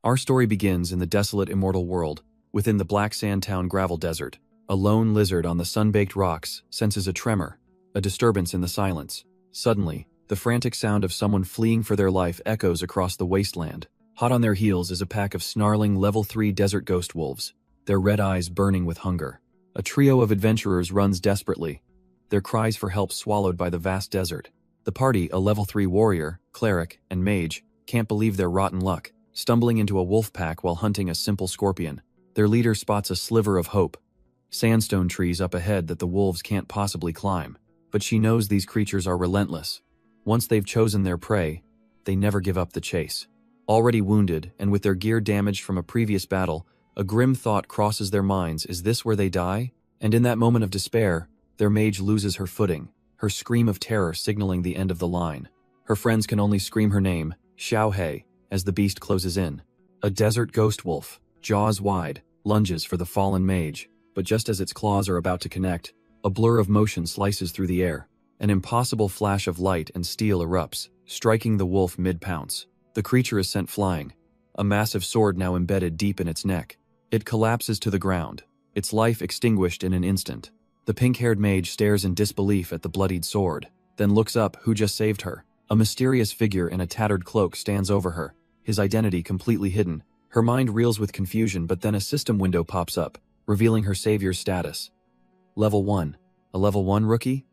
Our story begins in the desolate immortal world, within the Black Sand Town gravel desert. A lone lizard on the sun-baked rocks senses a tremor, a disturbance in the silence. Suddenly, the frantic sound of someone fleeing for their life echoes across the wasteland. Hot on their heels is a pack of snarling level 3 desert ghost wolves, their red eyes burning with hunger. A trio of adventurers runs desperately, their cries for help swallowed by the vast desert. The party, a level 3 warrior, cleric, and mage, can't believe their rotten luck, stumbling into a wolf pack while hunting a simple scorpion. Their leader spots a sliver of hope. Sandstone trees up ahead that the wolves can't possibly climb. But she knows these creatures are relentless. Once they've chosen their prey, they never give up the chase. Already wounded, and with their gear damaged from a previous battle, a grim thought crosses their minds: is this where they die? And in that moment of despair, their mage loses her footing, her scream of terror signaling the end of the line. Her friends can only scream her name, Xiao He, as the beast closes in. A desert ghost wolf, jaws wide, lunges for the fallen mage, but just as its claws are about to connect, a blur of motion slices through the air. An impossible flash of light and steel erupts, striking the wolf mid-pounce. The creature is sent flying, a massive sword now embedded deep in its neck. It collapses to the ground, its life extinguished in an instant. The pink-haired mage stares in disbelief at the bloodied sword, then looks up. Who just saved her? A mysterious figure in a tattered cloak stands over her, his identity completely hidden. Her mind reels with confusion, but then a system window pops up, revealing her savior's status. Level 1. A level 1 rookie?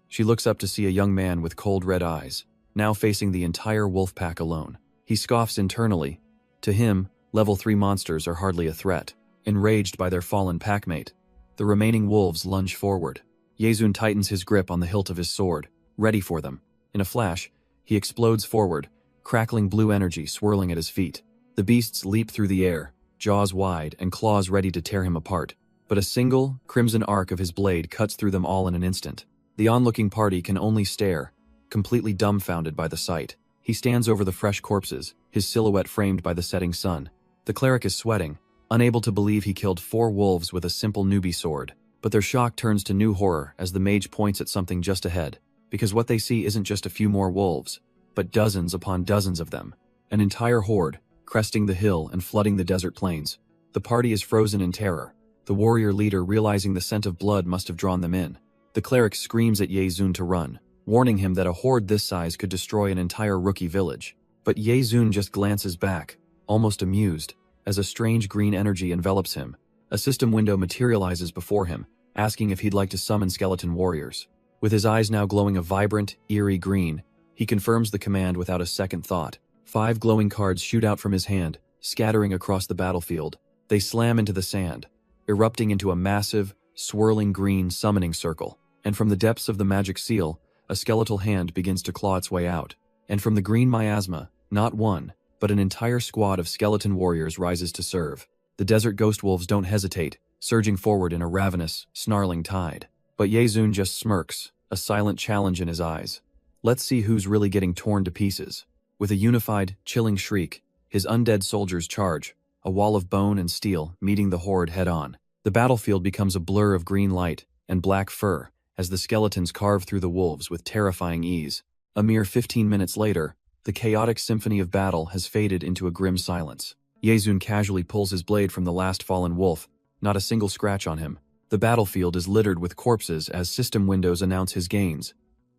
She looks up to see a young man with cold red eyes, now facing the entire wolf pack alone. He scoffs internally. To him, level 3 monsters are hardly a threat. Enraged by their fallen packmate, the remaining wolves lunge forward. Yezun tightens his grip on the hilt of his sword, ready for them. In a flash, he explodes forward, crackling blue energy swirling at his feet. The beasts leap through the air, jaws wide and claws ready to tear him apart. But a single, crimson arc of his blade cuts through them all in an instant. The onlooking party can only stare, completely dumbfounded by the sight. He stands over the fresh corpses, his silhouette framed by the setting sun. The cleric is sweating, unable to believe he killed 4 wolves with a simple newbie sword. But their shock turns to new horror as the mage points at something just ahead, because what they see isn't just a few more wolves, but dozens upon dozens of them. An entire horde, cresting the hill and flooding the desert plains. The party is frozen in terror, the warrior leader realizing the scent of blood must have drawn them in. The cleric screams at Yezun to run, warning him that a horde this size could destroy an entire rookie village. But Yezun just glances back, almost amused, as a strange green energy envelops him. A system window materializes before him, asking if he'd like to summon skeleton warriors. With his eyes now glowing a vibrant, eerie green, he confirms the command without a second thought. 5 glowing cards shoot out from his hand, scattering across the battlefield. They slam into the sand, erupting into a massive, swirling green summoning circle. And from the depths of the magic seal, a skeletal hand begins to claw its way out. And from the green miasma, not one, but an entire squad of skeleton warriors rises to serve. The desert ghost wolves don't hesitate, surging forward in a ravenous, snarling tide. But Yezun just smirks, a silent challenge in his eyes. Let's see who's really getting torn to pieces. With a unified, chilling shriek, his undead soldiers charge, a wall of bone and steel meeting the horde head-on. The battlefield becomes a blur of green light and black fur as the skeletons carve through the wolves with terrifying ease. A mere 15 minutes later, the chaotic symphony of battle has faded into a grim silence. Yezun casually pulls his blade from the last fallen wolf, not a single scratch on him. The battlefield is littered with corpses as system windows announce his gains.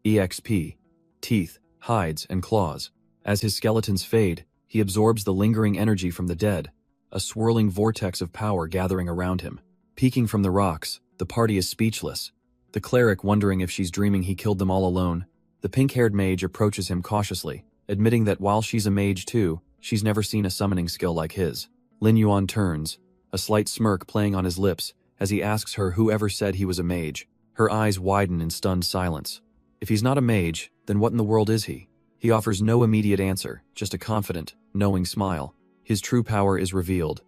EXP, teeth, hides, and claws. As his skeletons fade, he absorbs the lingering energy from the dead, a swirling vortex of power gathering around him. Peeking from the rocks, the party is speechless. The cleric wondering if she's dreaming he killed them all alone. The pink-haired mage approaches him cautiously, admitting that while she's a mage too, she's never seen a summoning skill like his. Lin Yuan turns, a slight smirk playing on his lips as he asks her whoever said he was a mage. Her eyes widen in stunned silence. If he's not a mage, then what in the world is he? He offers no immediate answer, just a confident, knowing smile. His true power is revealed.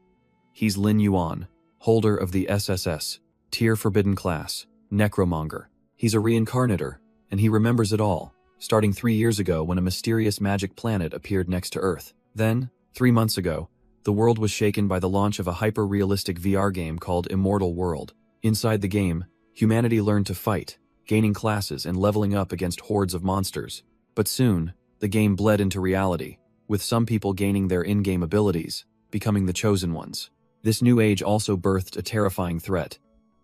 He's Lin Yuan, holder of the SSS, Tier Forbidden Class, Necromonger. He's a reincarnator, and he remembers it all, starting 3 years ago when a mysterious magic planet appeared next to Earth. Then, 3 months ago, the world was shaken by the launch of a hyper-realistic VR game called Immortal World. Inside the game, humanity learned to fight, gaining classes and leveling up against hordes of monsters. But soon, the game bled into reality, with some people gaining their in-game abilities, becoming the chosen ones. This new age also birthed a terrifying threat.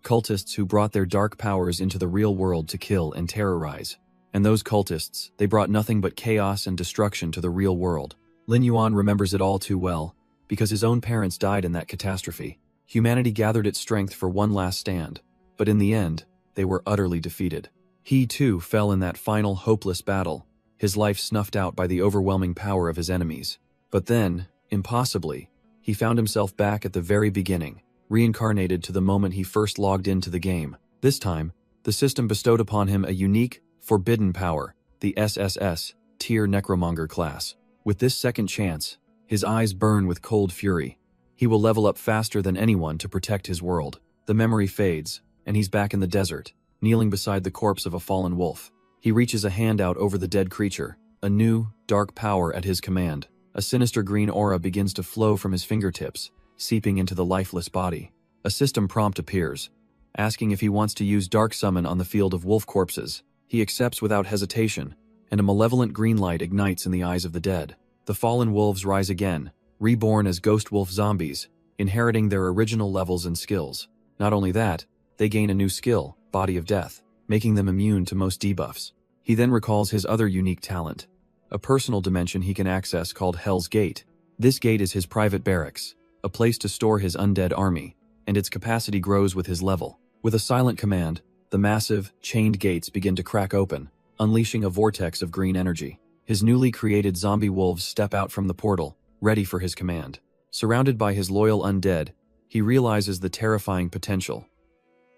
Cultists who brought their dark powers into the real world to kill and terrorize. And those cultists, they brought nothing but chaos and destruction to the real world. Lin Yuan remembers it all too well, because his own parents died in that catastrophe. Humanity gathered its strength for one last stand, but in the end, they were utterly defeated. He too fell in that final hopeless battle, his life snuffed out by the overwhelming power of his enemies. But then, impossibly, he found himself back at the very beginning, reincarnated to the moment he first logged into the game. This time, the system bestowed upon him a unique, forbidden power, the SSS, Tier Necromonger class. With this second chance, his eyes burn with cold fury. He will level up faster than anyone to protect his world. The memory fades, and he's back in the desert, kneeling beside the corpse of a fallen wolf. He reaches a hand out over the dead creature, a new, dark power at his command. A sinister green aura begins to flow from his fingertips, seeping into the lifeless body. A system prompt appears, asking if he wants to use Dark Summon on the field of wolf corpses. He accepts without hesitation, and a malevolent green light ignites in the eyes of the dead. The fallen wolves rise again, reborn as ghost wolf zombies, inheriting their original levels and skills. Not only that, they gain a new skill, Body of Death, making them immune to most debuffs. He then recalls his other unique talent, a personal dimension he can access called Hell's Gate. This gate is his private barracks, a place to store his undead army, and its capacity grows with his level. With a silent command, the massive, chained gates begin to crack open, unleashing a vortex of green energy. His newly created zombie wolves step out from the portal, ready for his command. Surrounded by his loyal undead, he realizes the terrifying potential.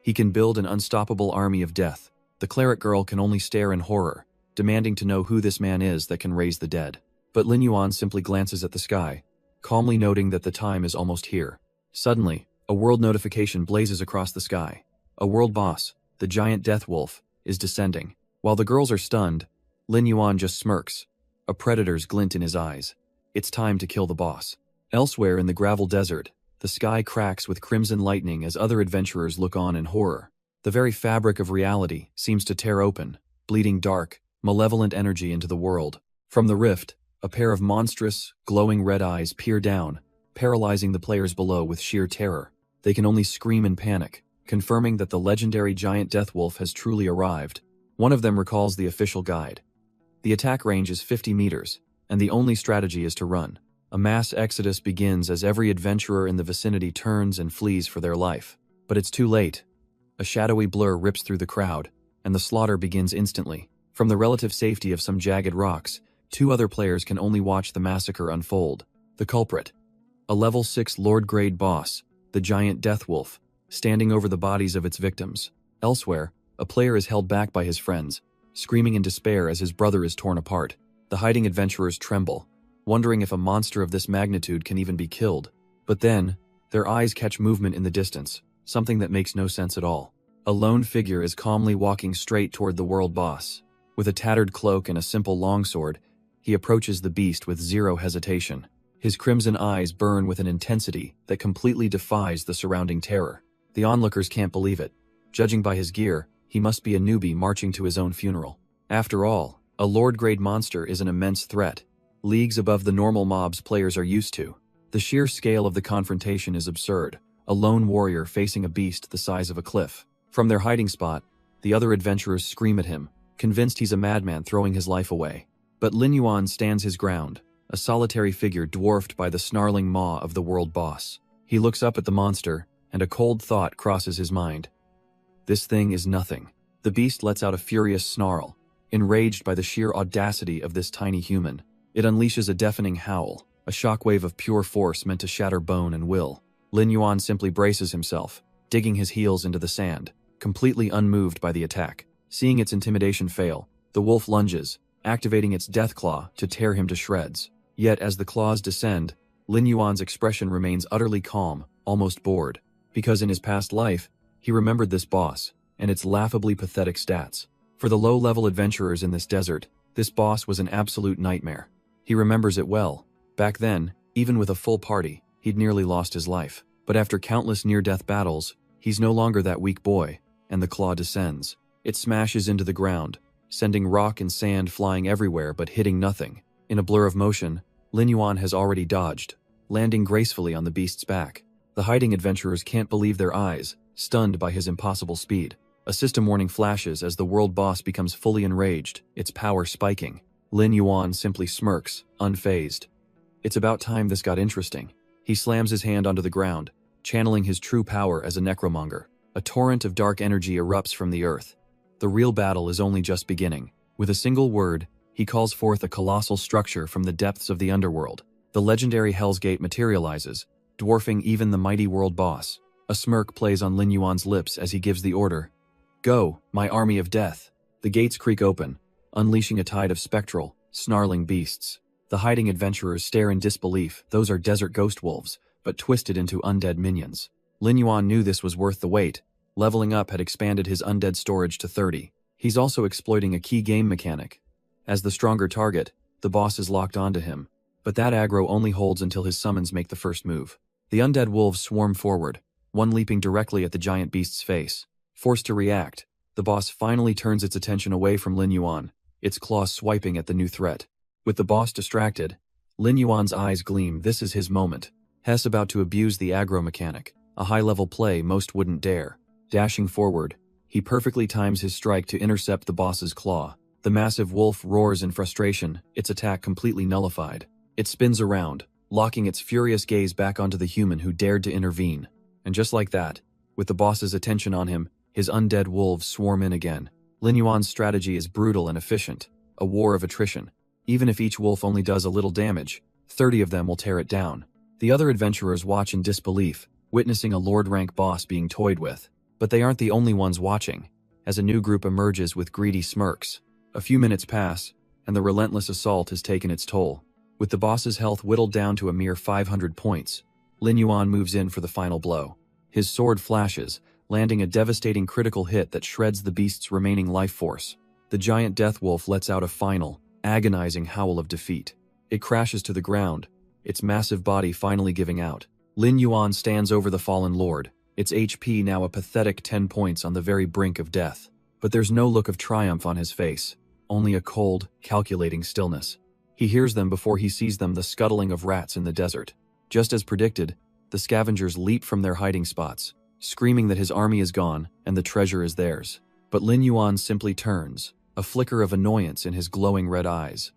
He can build an unstoppable army of death. The cleric girl can only stare in horror, demanding to know who this man is that can raise the dead. But Lin Yuan simply glances at the sky, calmly noting that the time is almost here. Suddenly, a world notification blazes across the sky. A world boss, the giant death wolf, is descending. While the girls are stunned, Lin Yuan just smirks, a predator's glint in his eyes. It's time to kill the boss. Elsewhere in the gravel desert, the sky cracks with crimson lightning as other adventurers look on in horror. The very fabric of reality seems to tear open, bleeding dark, malevolent energy into the world. From the rift, a pair of monstrous, glowing red eyes peer down, paralyzing the players below with sheer terror. They can only scream in panic, confirming that the legendary giant death wolf has truly arrived. One of them recalls the official guide. The attack range is 50 meters, and the only strategy is to run. A mass exodus begins as every adventurer in the vicinity turns and flees for their life. But it's too late. A shadowy blur rips through the crowd, and the slaughter begins instantly. From the relative safety of some jagged rocks, two other players can only watch the massacre unfold. The culprit, a level 6 Lord-grade boss, the giant death wolf, standing over the bodies of its victims. Elsewhere, a player is held back by his friends, screaming in despair as his brother is torn apart. The hiding adventurers tremble, wondering if a monster of this magnitude can even be killed. But then, their eyes catch movement in the distance, something that makes no sense at all. A lone figure is calmly walking straight toward the world boss. With a tattered cloak and a simple longsword, he approaches the beast with zero hesitation. His crimson eyes burn with an intensity that completely defies the surrounding terror. The onlookers can't believe it. Judging by his gear, he must be a newbie marching to his own funeral. After all, a Lord-grade monster is an immense threat, leagues above the normal mobs players are used to. The sheer scale of the confrontation is absurd, a lone warrior facing a beast the size of a cliff. From their hiding spot, the other adventurers scream at him, convinced he's a madman throwing his life away. But Lin Yuan stands his ground, a solitary figure dwarfed by the snarling maw of the world boss. He looks up at the monster, and a cold thought crosses his mind. This thing is nothing. The beast lets out a furious snarl, enraged by the sheer audacity of this tiny human. It unleashes a deafening howl, a shockwave of pure force meant to shatter bone and will. Lin Yuan simply braces himself, digging his heels into the sand, completely unmoved by the attack. Seeing its intimidation fail, the wolf lunges, activating its death claw to tear him to shreds. Yet as the claws descend, Lin Yuan's expression remains utterly calm, almost bored, because in his past life, he remembered this boss and its laughably pathetic stats. For the low-level adventurers in this desert, this boss was an absolute nightmare. He remembers it well. Back then, even with a full party, he'd nearly lost his life. But after countless near-death battles, he's no longer that weak boy, and the claw descends. It smashes into the ground, sending rock and sand flying everywhere but hitting nothing. In a blur of motion, Lin Yuan has already dodged, landing gracefully on the beast's back. The hiding adventurers can't believe their eyes, stunned by his impossible speed. A system warning flashes as the world boss becomes fully enraged, its power spiking. Lin Yuan simply smirks, unfazed. It's about time this got interesting. He slams his hand onto the ground, channeling his true power as a necromonger. A torrent of dark energy erupts from the earth. The real battle is only just beginning. With a single word, he calls forth a colossal structure from the depths of the underworld. The legendary Hell's Gate materializes, dwarfing even the mighty world boss. A smirk plays on Lin Yuan's lips as he gives the order. Go, my army of death. The gates creak open, unleashing a tide of spectral, snarling beasts. The hiding adventurers stare in disbelief. Those are desert ghost wolves, but twisted into undead minions. Lin Yuan knew this was worth the wait. Leveling up had expanded his undead storage to 30. He's also exploiting a key game mechanic. As the stronger target, the boss is locked onto him. But that aggro only holds until his summons make the first move. The undead wolves swarm forward, one leaping directly at the giant beast's face. Forced to react, the boss finally turns its attention away from Lin Yuan, its claws swiping at the new threat. With the boss distracted, Lin Yuan's eyes gleam. This is his moment. Hess about to abuse the aggro mechanic, a high-level play most wouldn't dare. Dashing forward, he perfectly times his strike to intercept the boss's claw. The massive wolf roars in frustration, its attack completely nullified. It spins around, locking its furious gaze back onto the human who dared to intervene. And just like that, with the boss's attention on him, his undead wolves swarm in again. Lin Yuan's strategy is brutal and efficient, a war of attrition. Even if each wolf only does a little damage, 30 of them will tear it down. The other adventurers watch in disbelief, witnessing a lord-rank boss being toyed with. But they aren't the only ones watching, as a new group emerges with greedy smirks. A few minutes pass, and the relentless assault has taken its toll. With the boss's health whittled down to a mere 500 points, Lin Yuan moves in for the final blow. His sword flashes, landing a devastating critical hit that shreds the beast's remaining life force. The giant death wolf lets out a final, agonizing howl of defeat. It crashes to the ground, its massive body finally giving out. Lin Yuan stands over the fallen lord, its HP now a pathetic 10 points on the very brink of death. But there's no look of triumph on his face, only a cold, calculating stillness. He hears them before he sees them, the scuttling of rats in the desert. Just as predicted, the scavengers leap from their hiding spots, screaming that his army is gone and the treasure is theirs. But Lin Yuan simply turns, a flicker of annoyance in his glowing red eyes.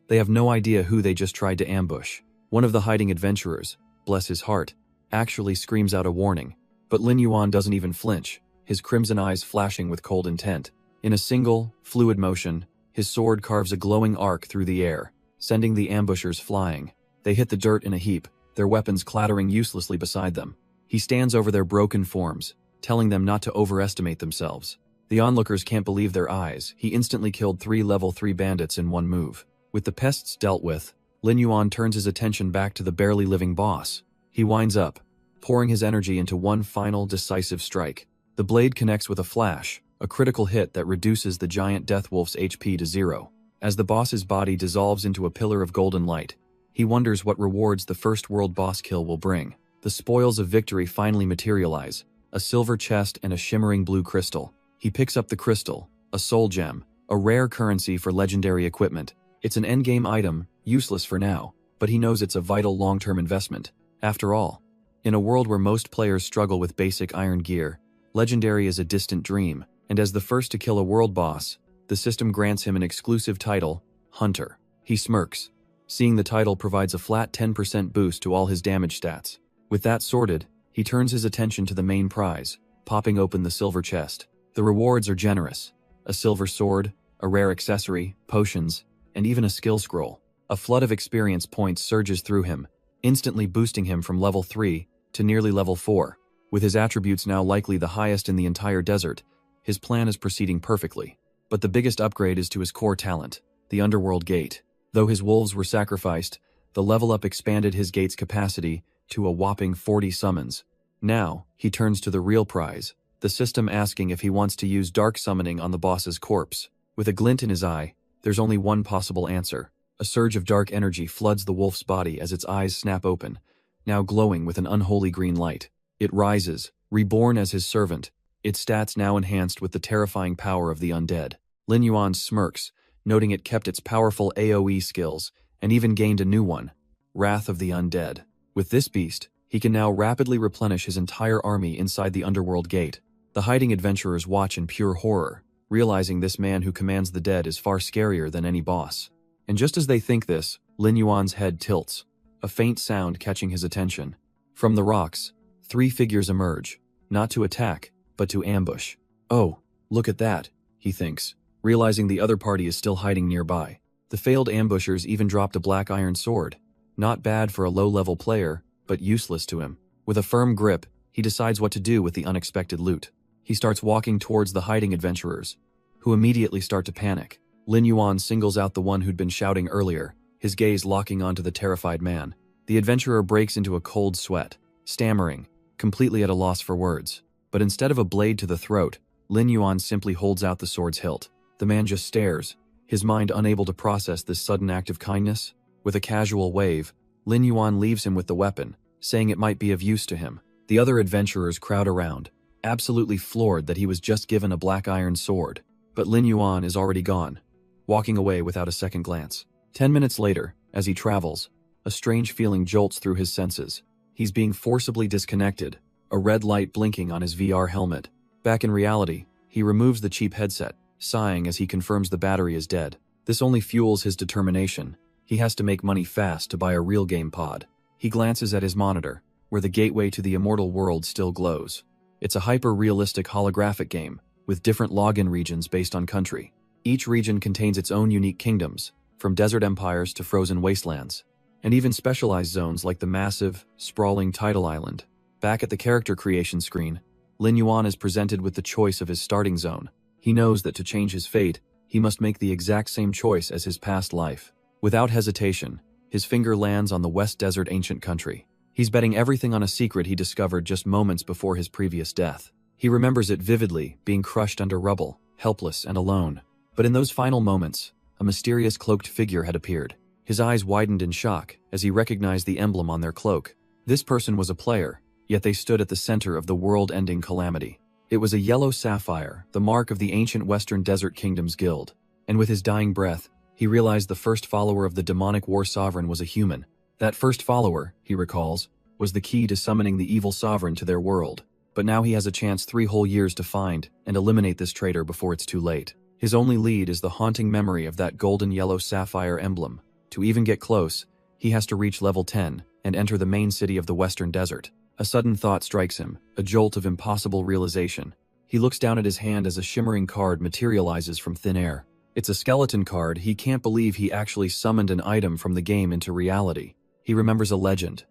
They have no idea who they just tried to ambush. One of the hiding adventurers, bless his heart, actually screams out a warning. But Lin Yuan doesn't even flinch, his crimson eyes flashing with cold intent. In a single, fluid motion, his sword carves a glowing arc through the air, sending the ambushers flying. They hit the dirt in a heap, their weapons clattering uselessly beside them. He stands over their broken forms, telling them not to overestimate themselves. The onlookers can't believe their eyes. He instantly killed 3 level 3 bandits in one move. With the pests dealt with, Lin Yuan turns his attention back to the barely living boss. He winds up, pouring his energy into one final, decisive strike. The blade connects with a flash, a critical hit that reduces the giant death wolf's HP to 0. As the boss's body dissolves into a pillar of golden light, he wonders what rewards the first world boss kill will bring. The spoils of victory finally materialize, a silver chest and a shimmering blue crystal. He picks up the crystal, a soul gem, a rare currency for legendary equipment. It's an endgame item, useless for now, but he knows it's a vital long-term investment. After all, in a world where most players struggle with basic iron gear, legendary is a distant dream, and as the first to kill a world boss, the system grants him an exclusive title, Hunter. He smirks, seeing the title provides a flat 10% boost to all his damage stats. With that sorted, he turns his attention to the main prize, popping open the silver chest. The rewards are generous: a silver sword, a rare accessory, potions, and even a skill scroll. A flood of experience points surges through him, instantly boosting him from level 3 to nearly level 4. With his attributes now likely the highest in the entire desert, his plan is proceeding perfectly. But the biggest upgrade is to his core talent, the Underworld Gate. Though his wolves were sacrificed, the level up expanded his gate's capacity to a whopping 40 summons. Now, he turns to the real prize, the system asking if he wants to use dark summoning on the boss's corpse. With a glint in his eye, there's only one possible answer. A surge of dark energy floods the wolf's body as its eyes snap open, now glowing with an unholy green light. It rises, reborn as his servant, its stats now enhanced with the terrifying power of the undead. Lin Yuan smirks, noting it kept its powerful AoE skills, and even gained a new one, Wrath of the Undead. With this beast, he can now rapidly replenish his entire army inside the underworld gate. The hiding adventurers watch in pure horror, realizing this man who commands the dead is far scarier than any boss. And just as they think this, Lin Yuan's head tilts, a faint sound catching his attention. From the rocks, 3 figures emerge, not to attack, but to ambush. Oh, look at that, he thinks, realizing the other party is still hiding nearby. The failed ambushers even dropped a black iron sword. Not bad for a low-level player, but useless to him. With a firm grip, he decides what to do with the unexpected loot. He starts walking towards the hiding adventurers, who immediately start to panic. Lin Yuan singles out the one who'd been shouting earlier, his gaze locking onto the terrified man. The adventurer breaks into a cold sweat, stammering, completely at a loss for words. But instead of a blade to the throat, Lin Yuan simply holds out the sword's hilt. The man just stares, his mind unable to process this sudden act of kindness. With a casual wave, Lin Yuan leaves him with the weapon, saying it might be of use to him. The other adventurers crowd around, absolutely floored that he was just given a black iron sword. But Lin Yuan is already gone, walking away without a second glance. 10 minutes later, as he travels, a strange feeling jolts through his senses. He's being forcibly disconnected, a red light blinking on his VR helmet. Back in reality, he removes the cheap headset, sighing as he confirms the battery is dead. This only fuels his determination. He has to make money fast to buy a real game pod. He glances at his monitor, where the gateway to the immortal world still glows. It's a hyper-realistic holographic game, with different login regions based on country. Each region contains its own unique kingdoms, from desert empires to frozen wastelands, and even specialized zones like the massive, sprawling tidal island. Back at the character creation screen, Lin Yuan is presented with the choice of his starting zone. He knows that to change his fate, he must make the exact same choice as his past life. Without hesitation, his finger lands on the West Desert ancient country. He's betting everything on a secret he discovered just moments before his previous death. He remembers it vividly, being crushed under rubble, helpless and alone. But in those final moments, a mysterious cloaked figure had appeared. His eyes widened in shock as he recognized the emblem on their cloak. This person was a player, yet they stood at the center of the world-ending calamity. It was a yellow sapphire, the mark of the ancient Western Desert Kingdom's guild. And with his dying breath, he realized the first follower of the demonic war sovereign was a human. That first follower, he recalls, was the key to summoning the evil sovereign to their world. But now he has a chance 3 whole years to find and eliminate this traitor before it's too late. His only lead is the haunting memory of that golden yellow sapphire emblem. To even get close, he has to reach level 10 and enter the main city of the Western Desert. A sudden thought strikes him, a jolt of impossible realization. He looks down at his hand as a shimmering card materializes from thin air. It's a skeleton card. He can't believe he actually summoned an item from the game into reality. He remembers a legend.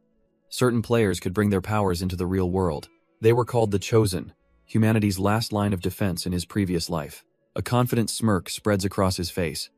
Certain players could bring their powers into the real world. They were called the Chosen, humanity's last line of defense in his previous life. A confident smirk spreads across his face.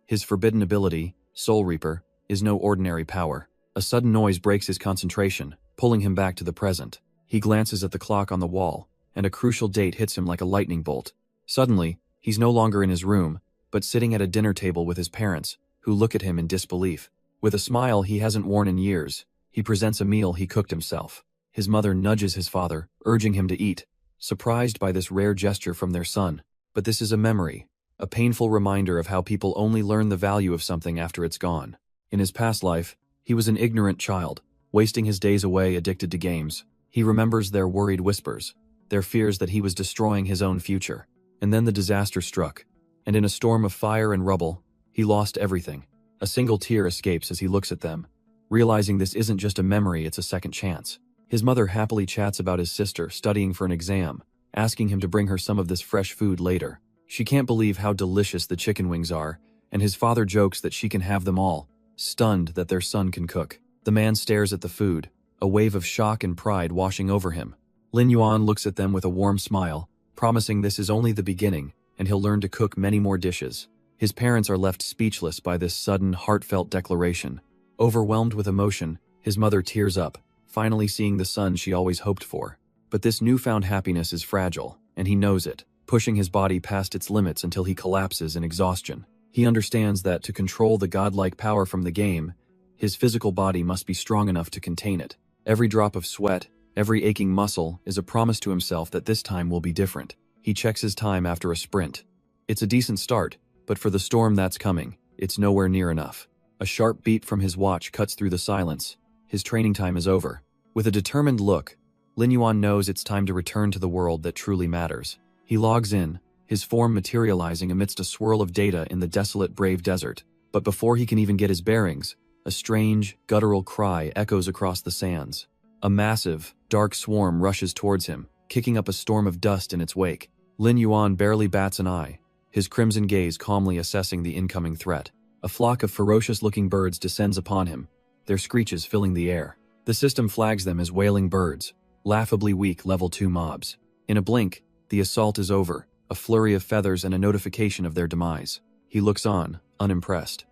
His forbidden ability, Soul Reaper, is no ordinary power. A sudden noise breaks his concentration, pulling him back to the present. He glances at the clock on the wall, and a crucial date hits him like a lightning bolt. Suddenly, he's no longer in his room, but sitting at a dinner table with his parents, who look at him in disbelief. With a smile he hasn't worn in years, he presents a meal he cooked himself. His mother nudges his father, urging him to eat, surprised by this rare gesture from their son. But this is a memory, a painful reminder of how people only learn the value of something after it's gone. In his past life, he was an ignorant child, wasting his days away addicted to games. He remembers their worried whispers, their fears that he was destroying his own future. And then the disaster struck, and in a storm of fire and rubble, he lost everything. A single tear escapes as he looks at them, realizing this isn't just a memory, it's a second chance. His mother happily chats about his sister studying for an exam, asking him to bring her some of this fresh food later. She can't believe how delicious the chicken wings are, and his father jokes that she can have them all, stunned that their son can cook. The man stares at the food, a wave of shock and pride washing over him. Lin Yuan looks at them with a warm smile, promising this is only the beginning, and he'll learn to cook many more dishes. His parents are left speechless by this sudden, heartfelt declaration. Overwhelmed with emotion, his mother tears up, finally seeing the son she always hoped for. But this newfound happiness is fragile, and he knows it, pushing his body past its limits until he collapses in exhaustion. He understands that to control the godlike power from the game, his physical body must be strong enough to contain it. Every drop of sweat, every aching muscle is a promise to himself that this time will be different. He checks his time after a sprint. It's a decent start, but for the storm that's coming, it's nowhere near enough. A sharp beat from his watch cuts through the silence, his training time is over. With a determined look, Lin Yuan knows it's time to return to the world that truly matters. He logs in, his form materializing amidst a swirl of data in the desolate brave desert. But before he can even get his bearings, a strange, guttural cry echoes across the sands. A massive, dark swarm rushes towards him, kicking up a storm of dust in its wake. Lin Yuan barely bats an eye, his crimson gaze calmly assessing the incoming threat. A flock of ferocious-looking birds descends upon him, their screeches filling the air. The system flags them as wailing birds, laughably weak level 2 mobs. In a blink, the assault is over, a flurry of feathers and a notification of their demise. He looks on, unimpressed.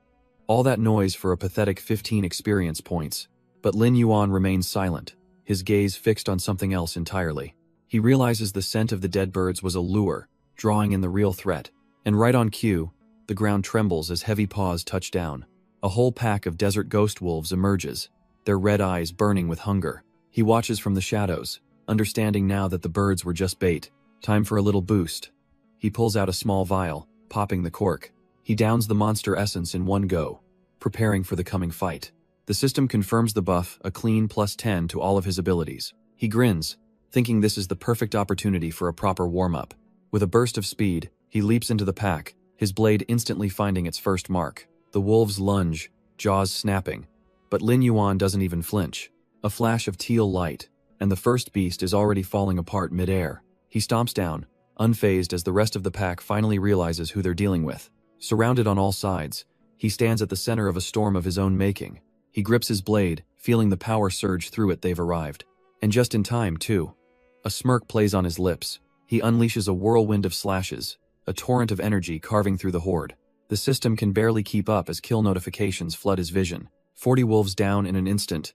All that noise for a pathetic 15 experience points, but Lin Yuan remains silent, his gaze fixed on something else entirely. He realizes the scent of the dead birds was a lure, drawing in the real threat. And right on cue, the ground trembles as heavy paws touch down. A whole pack of desert ghost wolves emerges, their red eyes burning with hunger. He watches from the shadows, understanding now that the birds were just bait. Time for a little boost. He pulls out a small vial, popping the cork. He downs the monster essence in one go, preparing for the coming fight. The system confirms the buff, a clean +10 to all of his abilities. He grins, thinking this is the perfect opportunity for a proper warm-up. With a burst of speed, he leaps into the pack, his blade instantly finding its first mark. The wolves lunge, jaws snapping, but Lin Yuan doesn't even flinch. A flash of teal light, and the first beast is already falling apart mid-air. He stomps down, unfazed as the rest of the pack finally realizes who they're dealing with. Surrounded on all sides, he stands at the center of a storm of his own making. He grips his blade, feeling the power surge through it. They've arrived. And just in time, too. A smirk plays on his lips. He unleashes a whirlwind of slashes, a torrent of energy carving through the horde. The system can barely keep up as kill notifications flood his vision. 40 wolves down in an instant,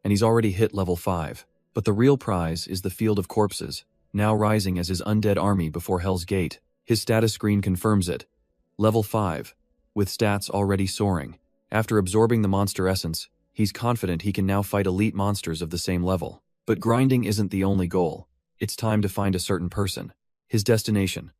and he's already hit level 5. But the real prize is the field of corpses, now rising as his undead army before Hell's Gate. His status screen confirms it. Level 5, with stats already soaring. After absorbing the monster essence, he's confident he can now fight elite monsters of the same level. But grinding isn't the only goal. It's time to find a certain person. His destination.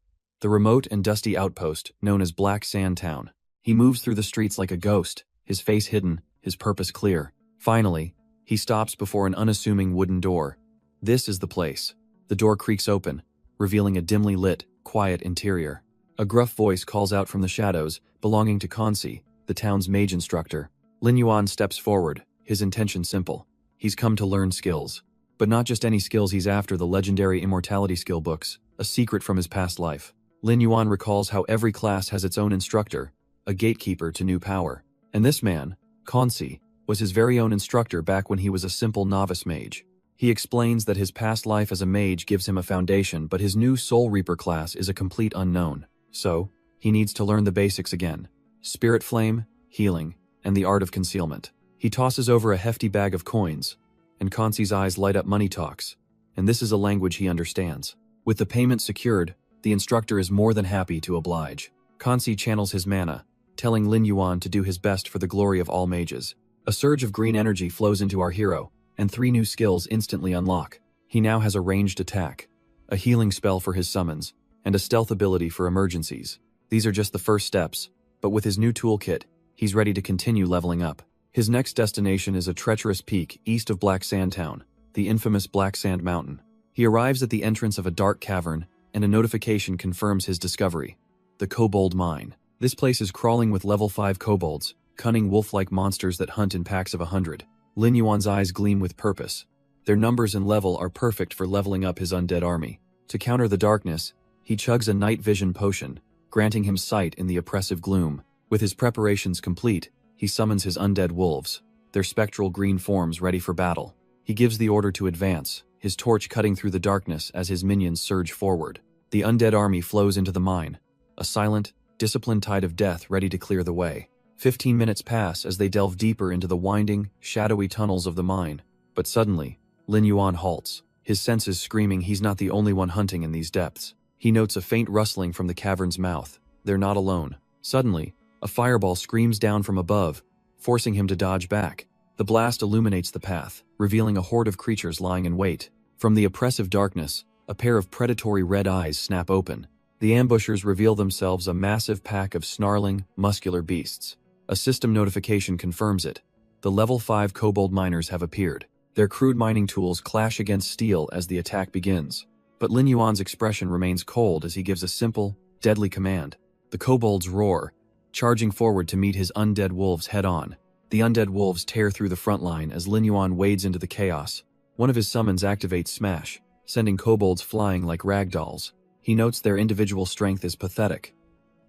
The remote and dusty outpost known as Black Sand Town. He moves through the streets like a ghost, his face hidden, his purpose clear. Finally, he stops before an unassuming wooden door. This is the place. The door creaks open, revealing a dimly lit, quiet interior. A gruff voice calls out from the shadows, belonging to Kansi, the town's mage instructor. Lin Yuan steps forward, his intention simple. He's come to learn skills. But not just any skills. He's after the legendary immortality skill books, a secret from his past life. Lin Yuan recalls how every class has its own instructor, a gatekeeper to new power. And this man, Kansi, was his very own instructor back when he was a simple novice mage. He explains that his past life as a mage gives him a foundation, but his new Soul Reaper class is a complete unknown. So, he needs to learn the basics again. Spirit flame, healing, and the art of concealment. He tosses over a hefty bag of coins, and Kansi's eyes light up. Money talks, and this is a language he understands. With the payment secured, the instructor is more than happy to oblige. Kansi channels his mana, telling Lin Yuan to do his best for the glory of all mages. A surge of green energy flows into our hero, and 3 new skills instantly unlock. He now has a ranged attack, a healing spell for his summons, and a stealth ability for emergencies. These are just the first steps, but with his new toolkit, he's ready to continue leveling up. His next destination is a treacherous peak east of Black Sand Town, the infamous Black Sand Mountain. He arrives at the entrance of a dark cavern, and a notification confirms his discovery. The Kobold Mine. This place is crawling with level 5 kobolds, cunning wolf-like monsters that hunt in packs of 100. Lin Yuan's eyes gleam with purpose. Their numbers and level are perfect for leveling up his undead army. To counter the darkness, he chugs a night vision potion, granting him sight in the oppressive gloom. With his preparations complete, he summons his undead wolves, their spectral green forms ready for battle. He gives the order to advance, his torch cutting through the darkness as his minions surge forward. The undead army flows into the mine, a silent, disciplined tide of death ready to clear the way. 15 minutes pass as they delve deeper into the winding, shadowy tunnels of the mine. But suddenly, Lin Yuan halts, his senses screaming he's not the only one hunting in these depths. He notes a faint rustling from the cavern's mouth. They're not alone. Suddenly, a fireball screams down from above, forcing him to dodge back. The blast illuminates the path, revealing a horde of creatures lying in wait. From the oppressive darkness, a pair of predatory red eyes snap open. The ambushers reveal themselves a massive pack of snarling, muscular beasts. A system notification confirms it. the level 5 kobold miners have appeared. Their crude mining tools clash against steel as the attack begins. But Lin Yuan's expression remains cold as he gives a simple, deadly command. The kobolds roar, charging forward to meet his undead wolves head-on. The undead wolves tear through the front line as Lin Yuan wades into the chaos. One of his summons activates Smash, sending kobolds flying like ragdolls. He notes their individual strength is pathetic.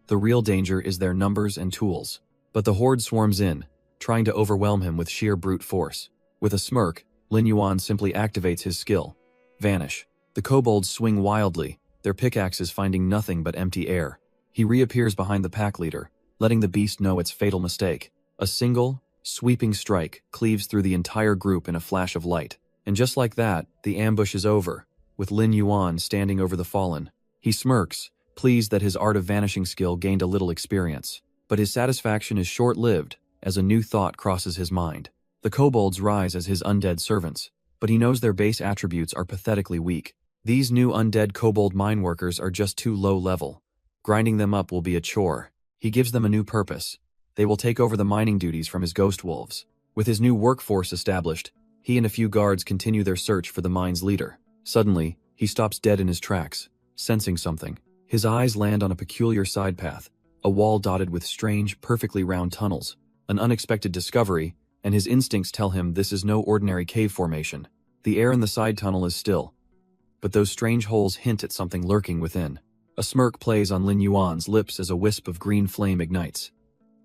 The real danger is their numbers and tools. But the horde swarms in, trying to overwhelm him with sheer brute force. With a smirk, Lin Yuan simply activates his skill. Vanish. The kobolds swing wildly, their pickaxes finding nothing but empty air. He reappears behind the pack leader, letting the beast know its fatal mistake. A single, sweeping strike cleaves through the entire group in a flash of light. And just like that, the ambush is over, with Lin Yuan standing over the fallen. He smirks, pleased that his art of vanishing skill gained a little experience. But his satisfaction is short-lived, as a new thought crosses his mind. The kobolds rise as his undead servants, but he knows their base attributes are pathetically weak. These new undead kobold mine workers are just too low level. Grinding them up will be a chore. He gives them a new purpose. They will take over the mining duties from his ghost wolves. With his new workforce established, he and a few guards continue their search for the mine's leader. Suddenly, he stops dead in his tracks, sensing something. His eyes land on a peculiar side path, a wall dotted with strange, perfectly round tunnels. An unexpected discovery, and his instincts tell him this is no ordinary cave formation. The air in the side tunnel is still, but those strange holes hint at something lurking within. A smirk plays on Lin Yuan's lips as a wisp of green flame ignites.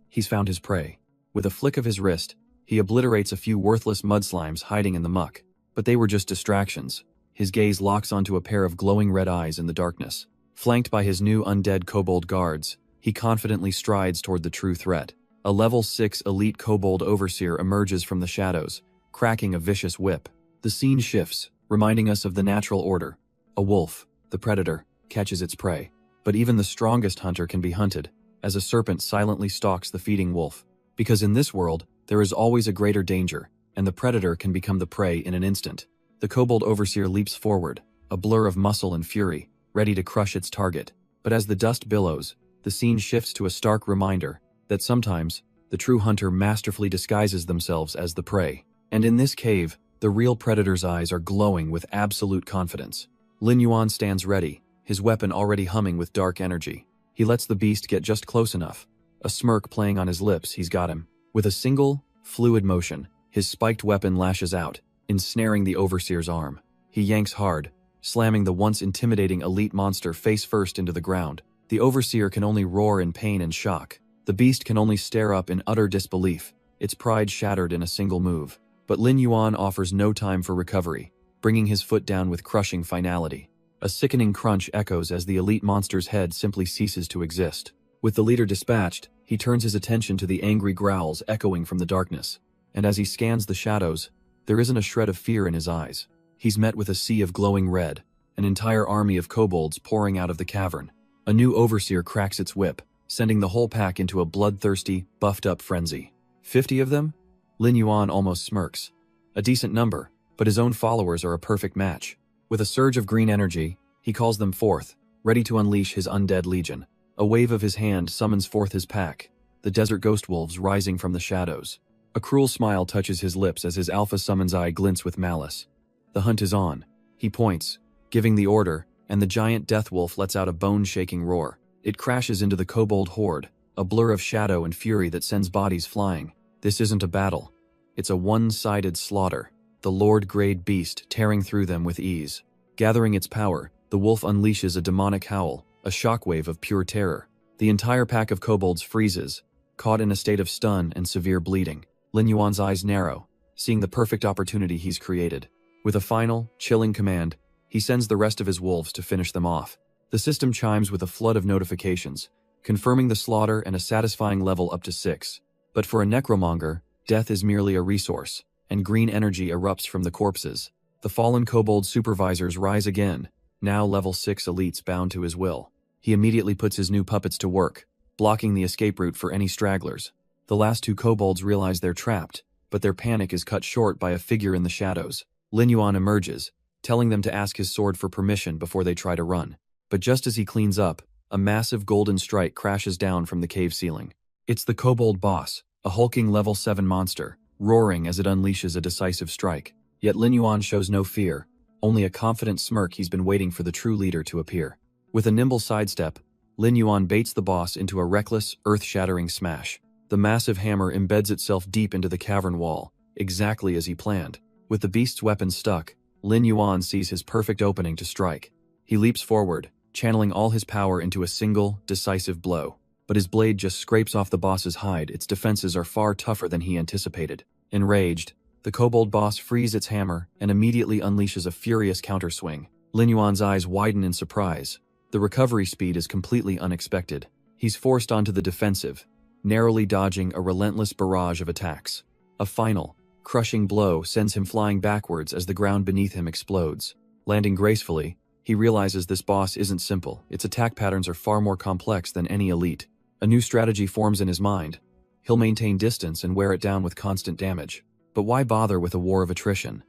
He's found his prey. With a flick of his wrist, he obliterates a few worthless mudslimes hiding in the muck. But they were just distractions. His gaze locks onto a pair of glowing red eyes in the darkness. Flanked by his new undead kobold guards, he confidently strides toward the true threat. A level 6 elite kobold overseer emerges from the shadows, cracking a vicious whip. The scene shifts, reminding us of the natural order. A wolf, the predator, catches its prey. But even the strongest hunter can be hunted, as a serpent silently stalks the feeding wolf. Because in this world, there is always a greater danger, and the predator can become the prey in an instant. The kobold overseer leaps forward, a blur of muscle and fury, ready to crush its target. But as the dust billows, the scene shifts to a stark reminder that sometimes, the true hunter masterfully disguises themselves as the prey. And in this cave, the real predator's eyes are glowing with absolute confidence. Lin Yuan stands ready, his weapon already humming with dark energy. He lets the beast get just close enough. A smirk playing on his lips, he's got him. With a single, fluid motion, his spiked weapon lashes out, ensnaring the overseer's arm. He yanks hard, slamming the once intimidating elite monster face first into the ground. The overseer can only roar in pain and shock. The beast can only stare up in utter disbelief, its pride shattered in a single move. But Lin Yuan offers no time for recovery, bringing his foot down with crushing finality. A sickening crunch echoes as the elite monster's head simply ceases to exist. With the leader dispatched, he turns his attention to the angry growls echoing from the darkness. And as he scans the shadows, there isn't a shred of fear in his eyes. He's met with a sea of glowing red, an entire army of kobolds pouring out of the cavern. A new overseer cracks its whip, sending the whole pack into a bloodthirsty, buffed-up frenzy. 50 of them? Lin Yuan almost smirks. A decent number, but his own followers are a perfect match. With a surge of green energy, he calls them forth, ready to unleash his undead legion. A wave of his hand summons forth his pack, the desert ghost wolves rising from the shadows. A cruel smile touches his lips as his alpha summon's eye glints with malice. The hunt is on. He points, giving the order, and the giant death wolf lets out a bone-shaking roar. It crashes into the kobold horde, a blur of shadow and fury that sends bodies flying. This isn't a battle. It's a one-sided slaughter, the Lord-grade beast tearing through them with ease. Gathering its power, the wolf unleashes a demonic howl, a shockwave of pure terror. The entire pack of kobolds freezes, caught in a state of stun and severe bleeding. Lin Yuan's eyes narrow, seeing the perfect opportunity he's created. With a final, chilling command, he sends the rest of his wolves to finish them off. The system chimes with a flood of notifications, confirming the slaughter and a satisfying level up to 6. But for a necromonger, death is merely a resource, and green energy erupts from the corpses. The fallen kobold supervisors rise again, now level 6 elites bound to his will. He immediately puts his new puppets to work, blocking the escape route for any stragglers. The last 2 kobolds realize they're trapped, but their panic is cut short by a figure in the shadows. Lin Yuan emerges, telling them to ask his sword for permission before they try to run. But just as he cleans up, a massive golden strike crashes down from the cave ceiling. It's the kobold boss, a hulking level 7 monster, roaring as it unleashes a decisive strike. Yet Lin Yuan shows no fear, only a confident smirk. He's been waiting for the true leader to appear. With a nimble sidestep, Lin Yuan baits the boss into a reckless, earth-shattering smash. The massive hammer embeds itself deep into the cavern wall, exactly as he planned. With the beast's weapon stuck, Lin Yuan sees his perfect opening to strike. He leaps forward, channeling all his power into a single, decisive blow. But his blade just scrapes off the boss's hide. Its defenses are far tougher than he anticipated. Enraged, the kobold boss frees its hammer and immediately unleashes a furious counterswing. Lin Yuan's eyes widen in surprise. The recovery speed is completely unexpected. He's forced onto the defensive, narrowly dodging a relentless barrage of attacks. A final, crushing blow sends him flying backwards as the ground beneath him explodes. Landing gracefully, he realizes this boss isn't simple. Its attack patterns are far more complex than any elite. A new strategy forms in his mind. He'll maintain distance and wear it down with constant damage. But why bother with a war of attrition?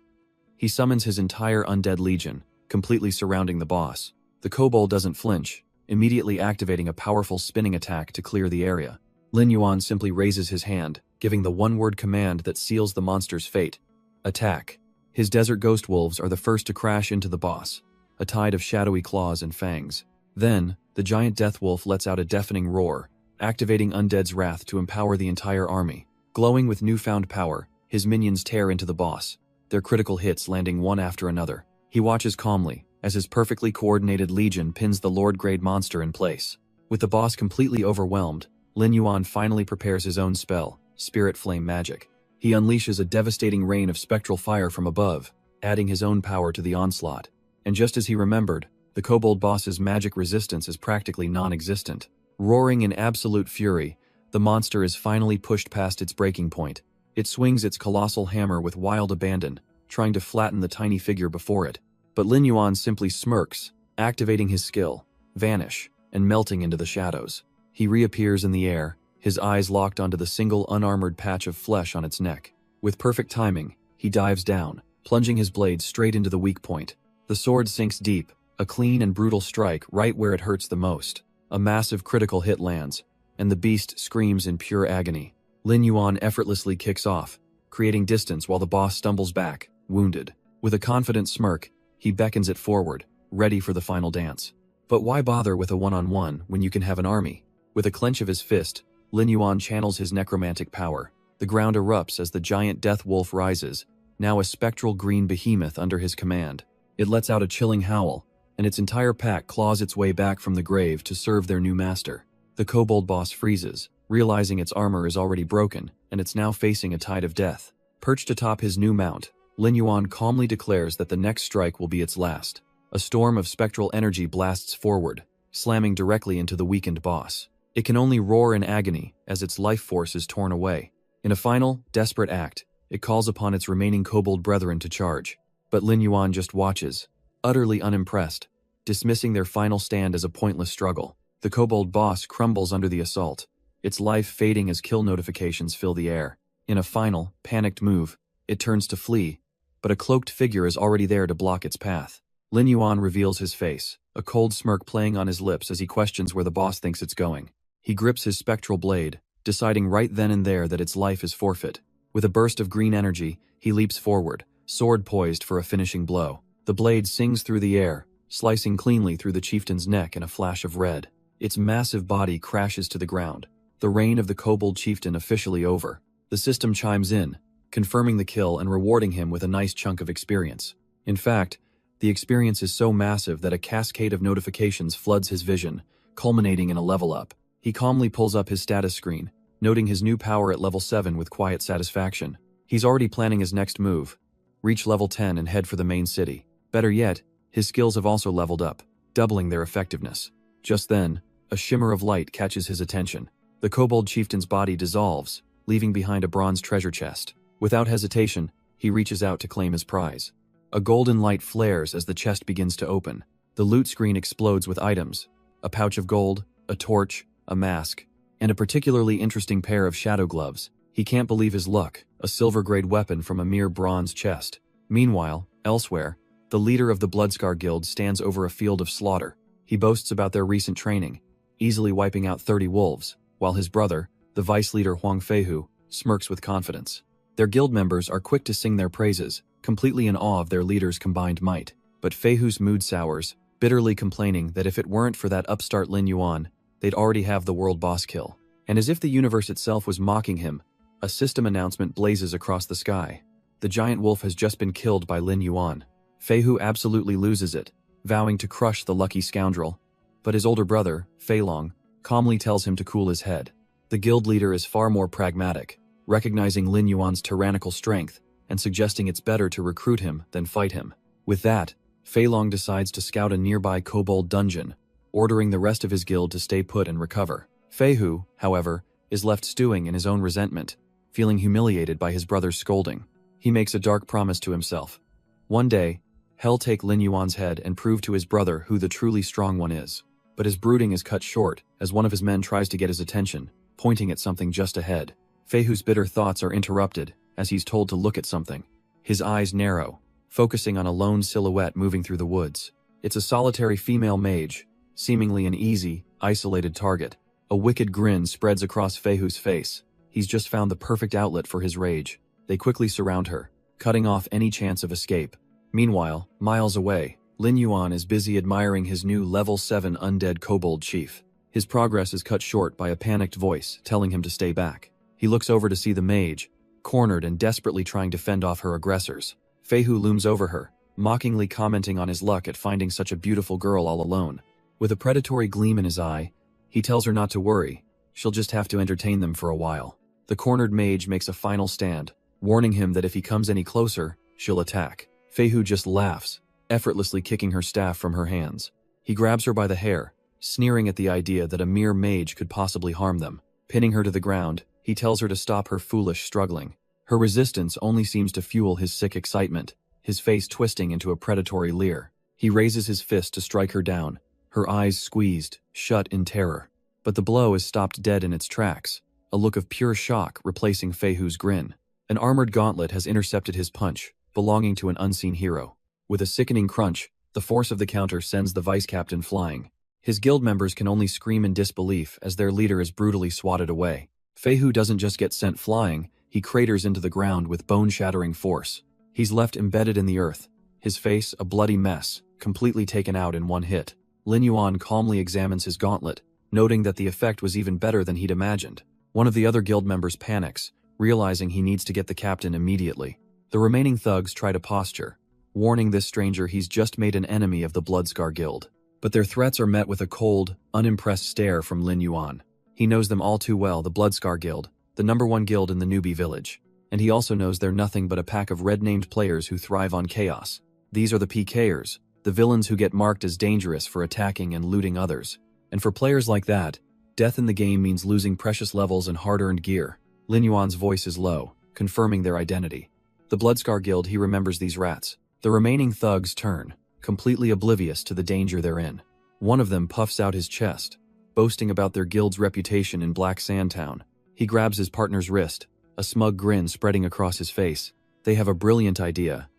He summons his entire undead legion, completely surrounding the boss. The kobold doesn't flinch, immediately activating a powerful spinning attack to clear the area. Lin Yuan simply raises his hand, giving the one-word command that seals the monster's fate. Attack. His desert ghost wolves are the first to crash into the boss, a tide of shadowy claws and fangs. Then, the giant death wolf lets out a deafening roar, activating Undead's wrath to empower the entire army. Glowing with newfound power, his minions tear into the boss, their critical hits landing one after another. He watches calmly, as his perfectly coordinated legion pins the Lord-grade monster in place. With the boss completely overwhelmed, Lin Yuan finally prepares his own spell, Spirit Flame Magic. He unleashes a devastating rain of spectral fire from above, adding his own power to the onslaught. And just as he remembered, the kobold boss's magic resistance is practically non-existent. Roaring in absolute fury, the monster is finally pushed past its breaking point. It swings its colossal hammer with wild abandon, trying to flatten the tiny figure before it. But Lin Yuan simply smirks, activating his skill, Vanish, and melting into the shadows. He reappears in the air, his eyes locked onto the single unarmored patch of flesh on its neck. With perfect timing, he dives down, plunging his blade straight into the weak point. The sword sinks deep, a clean and brutal strike right where it hurts the most. A massive critical hit lands, and the beast screams in pure agony. Lin Yuan effortlessly kicks off, creating distance while the boss stumbles back, wounded. With a confident smirk, he beckons it forward, ready for the final dance. But why bother with a one-on-one when you can have an army? With a clench of his fist, Lin Yuan channels his necromantic power. The ground erupts as the giant death wolf rises, now a spectral green behemoth under his command. It lets out a chilling howl, and its entire pack claws its way back from the grave to serve their new master. The kobold boss freezes, realizing its armor is already broken, and it's now facing a tide of death. Perched atop his new mount, Lin Yuan calmly declares that the next strike will be its last. A storm of spectral energy blasts forward, slamming directly into the weakened boss. It can only roar in agony as its life force is torn away. In a final, desperate act, it calls upon its remaining kobold brethren to charge. But Lin Yuan just watches, utterly unimpressed, dismissing their final stand as a pointless struggle. The kobold boss crumbles under the assault, its life fading as kill notifications fill the air. In a final, panicked move, it turns to flee, but a cloaked figure is already there to block its path. Lin Yuan reveals his face, a cold smirk playing on his lips as he questions where the boss thinks it's going. He grips his spectral blade, deciding right then and there that its life is forfeit. With a burst of green energy, he leaps forward, sword poised for a finishing blow. The blade sings through the air, slicing cleanly through the chieftain's neck in a flash of red. Its massive body crashes to the ground. The reign of the kobold chieftain officially over. The system chimes in, confirming the kill and rewarding him with a nice chunk of experience. In fact, the experience is so massive that a cascade of notifications floods his vision, culminating in a level up. He calmly pulls up his status screen, noting his new power at level 7 with quiet satisfaction. He's already planning his next move. Reach level 10 and head for the main city. Better yet, his skills have also leveled up, doubling their effectiveness. Just then, a shimmer of light catches his attention. The kobold chieftain's body dissolves, leaving behind a bronze treasure chest. Without hesitation, he reaches out to claim his prize. A golden light flares as the chest begins to open. The loot screen explodes with items: a pouch of gold, a torch, a mask, and a particularly interesting pair of shadow gloves. He can't believe his luck, a silver-grade weapon from a mere bronze chest. Meanwhile, elsewhere, the leader of the Bloodscar Guild stands over a field of slaughter. He boasts about their recent training, easily wiping out 30 wolves, while his brother, the vice leader Huang Feihu, smirks with confidence. Their guild members are quick to sing their praises, completely in awe of their leader's combined might. But Feihu's mood sours, bitterly complaining that if it weren't for that upstart Lin Yuan, they'd already have the world boss kill. And as if the universe itself was mocking him, a system announcement blazes across the sky. The giant wolf has just been killed by Lin Yuan. Feihu absolutely loses it, vowing to crush the lucky scoundrel. But his older brother, Feilong, calmly tells him to cool his head. The guild leader is far more pragmatic, recognizing Lin Yuan's tyrannical strength and suggesting it's better to recruit him than fight him. With that, Feilong decides to scout a nearby kobold dungeon, ordering the rest of his guild to stay put and recover. Feihu, however, is left stewing in his own resentment, feeling humiliated by his brother's scolding. He makes a dark promise to himself. One day, he'll take Lin Yuan's head and prove to his brother who the truly strong one is. But his brooding is cut short as one of his men tries to get his attention, pointing at something just ahead. Feihu's bitter thoughts are interrupted as he's told to look at something. His eyes narrow, focusing on a lone silhouette moving through the woods. It's a solitary female mage, seemingly an easy, isolated target. A wicked grin spreads across Feihu's face. He's just found the perfect outlet for his rage. They quickly surround her, cutting off any chance of escape. Meanwhile, miles away, Lin Yuan is busy admiring his new level 7 undead kobold chief. His progress is cut short by a panicked voice telling him to stay back. He looks over to see the mage, cornered and desperately trying to fend off her aggressors. Feihu looms over her, mockingly commenting on his luck at finding such a beautiful girl all alone. With a predatory gleam in his eye, he tells her not to worry, she'll just have to entertain them for a while. The cornered mage makes a final stand, warning him that if he comes any closer, she'll attack. Feihu just laughs, effortlessly kicking her staff from her hands. He grabs her by the hair, sneering at the idea that a mere mage could possibly harm them. Pinning her to the ground, he tells her to stop her foolish struggling. Her resistance only seems to fuel his sick excitement, his face twisting into a predatory leer. He raises his fist to strike her down, her eyes squeezed, shut in terror. But the blow is stopped dead in its tracks, a look of pure shock replacing Feihu's grin. An armored gauntlet has intercepted his punch, belonging to an unseen hero. With a sickening crunch, the force of the counter sends the vice captain flying. His guild members can only scream in disbelief as their leader is brutally swatted away. Feihu doesn't just get sent flying, he craters into the ground with bone-shattering force. He's left embedded in the earth, his face a bloody mess, completely taken out in one hit. Lin Yuan calmly examines his gauntlet, noting that the effect was even better than he'd imagined. One of the other guild members panics, realizing he needs to get the captain immediately. The remaining thugs try to posture, warning this stranger he's just made an enemy of the Bloodscar Guild. But their threats are met with a cold, unimpressed stare from Lin Yuan. He knows them all too well, the Bloodscar Guild, the #1 guild in the newbie village. And he also knows they're nothing but a pack of red-named players who thrive on chaos. These are the PKers, the villains who get marked as dangerous for attacking and looting others. And for players like that, death in the game means losing precious levels and hard-earned gear. Lin Yuan's voice is low, confirming their identity. The Bloodscar Guild, he remembers these rats. The remaining thugs turn, completely oblivious to the danger they're in. One of them puffs out his chest, boasting about their guild's reputation in Black Sand Town. He grabs his partner's wrist, a smug grin spreading across his face. They have a brilliant idea.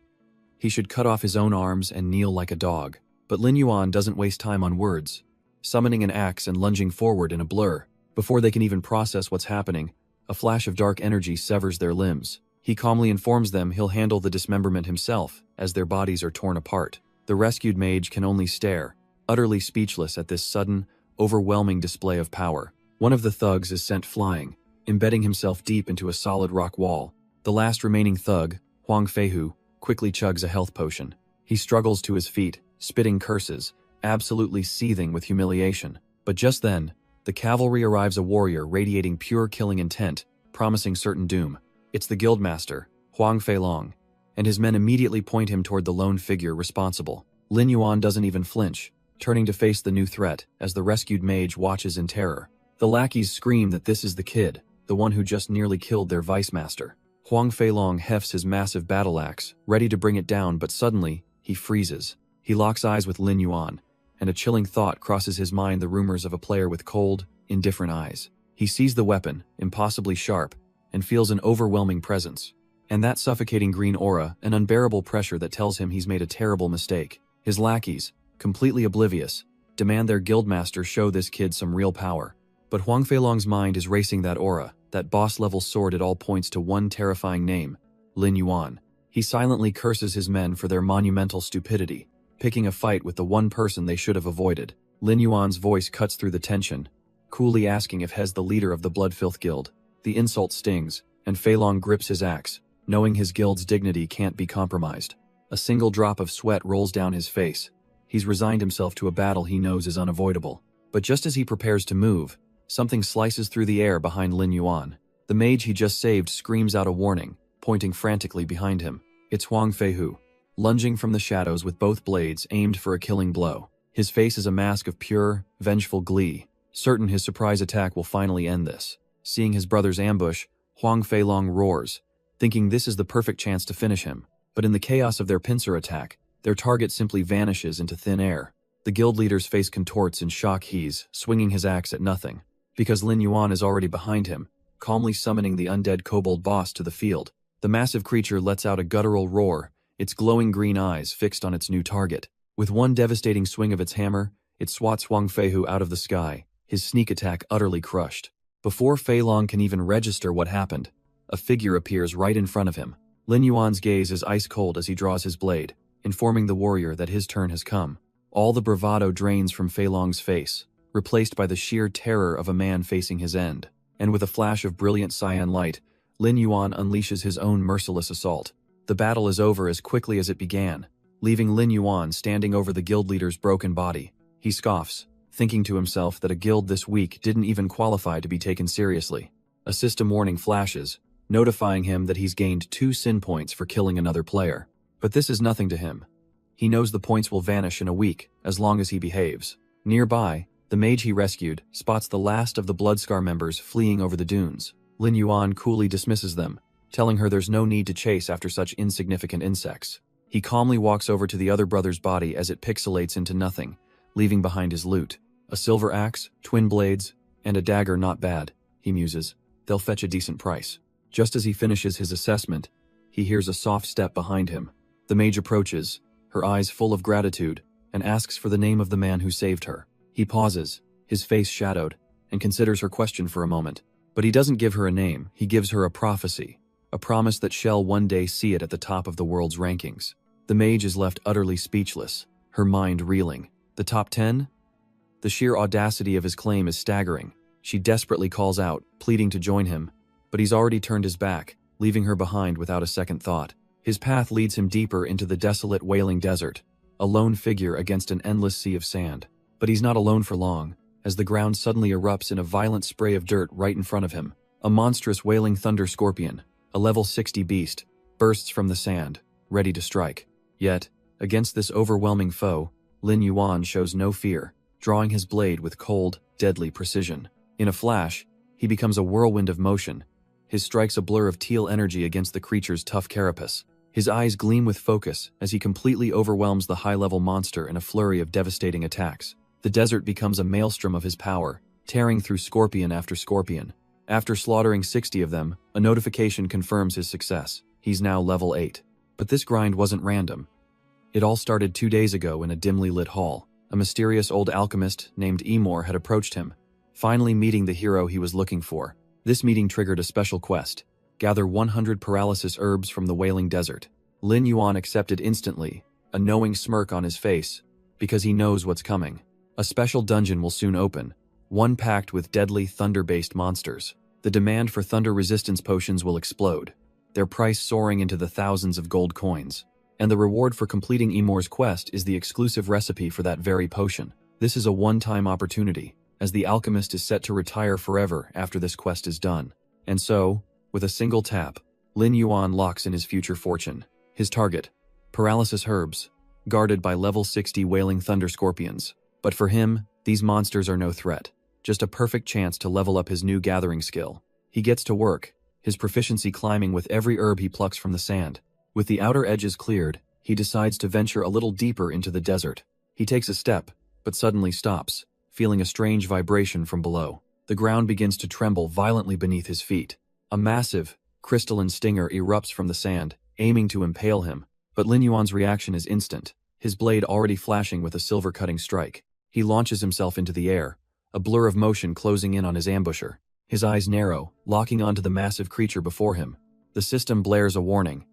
He should cut off his own arms and kneel like a dog. But Lin Yuan doesn't waste time on words, summoning an axe and lunging forward in a blur. Before they can even process what's happening, a flash of dark energy severs their limbs. He calmly informs them he'll handle the dismemberment himself as their bodies are torn apart. The rescued mage can only stare, utterly speechless at this sudden, overwhelming display of power. One of the thugs is sent flying, embedding himself deep into a solid rock wall. The last remaining thug, Huang Feihu, quickly chugs a health potion. He struggles to his feet, spitting curses, absolutely seething with humiliation. But just then, the cavalry arrives, a warrior radiating pure killing intent, promising certain doom. It's the guildmaster, Huang Feilong, and his men immediately point him toward the lone figure responsible. Lin Yuan doesn't even flinch, turning to face the new threat as the rescued mage watches in terror. The lackeys scream that this is the kid, the one who just nearly killed their vice master. Huang Feilong hefts his massive battle axe, ready to bring it down, but suddenly, he freezes. He locks eyes with Lin Yuan, and a chilling thought crosses his mind, the rumors of a player with cold, indifferent eyes. He sees the weapon, impossibly sharp, and feels an overwhelming presence. And that suffocating green aura, an unbearable pressure that tells him he's made a terrible mistake. His lackeys, completely oblivious, demand their guildmaster show this kid some real power. But Huang Feilong's mind is racing that aura, that boss-level sword at all points to one terrifying name, Lin Yuan. He silently curses his men for their monumental stupidity, picking a fight with the one person they should have avoided. Lin Yuan's voice cuts through the tension, coolly asking if He's the leader of the Bloodfilth Guild. The insult stings, and Fei Long grips his axe, knowing his guild's dignity can't be compromised. A single drop of sweat rolls down his face. He's resigned himself to a battle he knows is unavoidable. But just as he prepares to move, something slices through the air behind Lin Yuan. The mage he just saved screams out a warning, pointing frantically behind him. It's Huang Feihu, lunging from the shadows with both blades aimed for a killing blow. His face is a mask of pure, vengeful glee, certain his surprise attack will finally end this. Seeing his brother's ambush, Huang Feilong roars, thinking this is the perfect chance to finish him. But in the chaos of their pincer attack, their target simply vanishes into thin air. The guild leader's face contorts in shock. He's swinging his axe at nothing, because Lin Yuan is already behind him, calmly summoning the undead kobold boss to the field. The massive creature lets out a guttural roar, its glowing green eyes fixed on its new target. With one devastating swing of its hammer, it swats Huang Feihu out of the sky, his sneak attack utterly crushed. Before Fei Long can even register what happened, a figure appears right in front of him. Lin Yuan's gaze is ice cold as he draws his blade, informing the warrior that his turn has come. All the bravado drains from Fei Long's face, replaced by the sheer terror of a man facing his end. And with a flash of brilliant cyan light, Lin Yuan unleashes his own merciless assault. The battle is over as quickly as it began, leaving Lin Yuan standing over the guild leader's broken body. He scoffs, thinking to himself that a guild this weak didn't even qualify to be taken seriously. A system warning flashes, notifying him that he's gained 2 sin points for killing another player. But this is nothing to him. He knows the points will vanish in a week, as long as he behaves. Nearby, the mage he rescued spots the last of the Bloodscar members fleeing over the dunes. Lin Yuan coolly dismisses them, telling her there's no need to chase after such insignificant insects. He calmly walks over to the other brother's body as it pixelates into nothing, leaving behind his loot. A silver axe, twin blades, and a dagger. Not bad, he muses. They'll fetch a decent price. Just as he finishes his assessment, he hears a soft step behind him. The mage approaches, her eyes full of gratitude, and asks for the name of the man who saved her. He pauses, his face shadowed, and considers her question for a moment. But he doesn't give her a name, he gives her a prophecy. A promise that she'll one day see it at the top of the world's rankings. The mage is left utterly speechless, her mind reeling. The top 10? The sheer audacity of his claim is staggering. She desperately calls out, pleading to join him, but he's already turned his back, leaving her behind without a second thought. His path leads him deeper into the desolate, wailing desert, a lone figure against an endless sea of sand. But he's not alone for long, as the ground suddenly erupts in a violent spray of dirt right in front of him. A monstrous wailing thunder scorpion, a level 60 beast, bursts from the sand, ready to strike. Yet, against this overwhelming foe, Lin Yuan shows no fear, drawing his blade with cold, deadly precision. In a flash, he becomes a whirlwind of motion. His strikes a blur of teal energy against the creature's tough carapace. His eyes gleam with focus as he completely overwhelms the high-level monster in a flurry of devastating attacks. The desert becomes a maelstrom of his power, tearing through scorpion after scorpion. After slaughtering 60 of them, a notification confirms his success. He's now level 8. But this grind wasn't random. It all started 2 days ago in a dimly lit hall. A mysterious old alchemist named Emor had approached him, finally meeting the hero he was looking for. This meeting triggered a special quest: gather 100 paralysis herbs from the Wailing Desert. Lin Yuan accepted instantly, a knowing smirk on his face, because he knows what's coming. A special dungeon will soon open, one packed with deadly thunder-based monsters. The demand for thunder resistance potions will explode, their price soaring into the thousands of gold coins. And the reward for completing Emor's quest is the exclusive recipe for that very potion. This is a one-time opportunity, as the alchemist is set to retire forever after this quest is done. And so, with a single tap, Lin Yuan locks in his future fortune. His target: paralysis herbs, guarded by level 60 wailing thunder scorpions. But for him, these monsters are no threat, just a perfect chance to level up his new gathering skill. He gets to work, his proficiency climbing with every herb he plucks from the sand. With the outer edges cleared, he decides to venture a little deeper into the desert. He takes a step, but suddenly stops, feeling a strange vibration from below. The ground begins to tremble violently beneath his feet. A massive, crystalline stinger erupts from the sand, aiming to impale him. But Lin Yuan's reaction is instant, his blade already flashing with a silver-cutting strike. He launches himself into the air, a blur of motion closing in on his ambusher. His eyes narrow, locking onto the massive creature before him. The system blares a warning.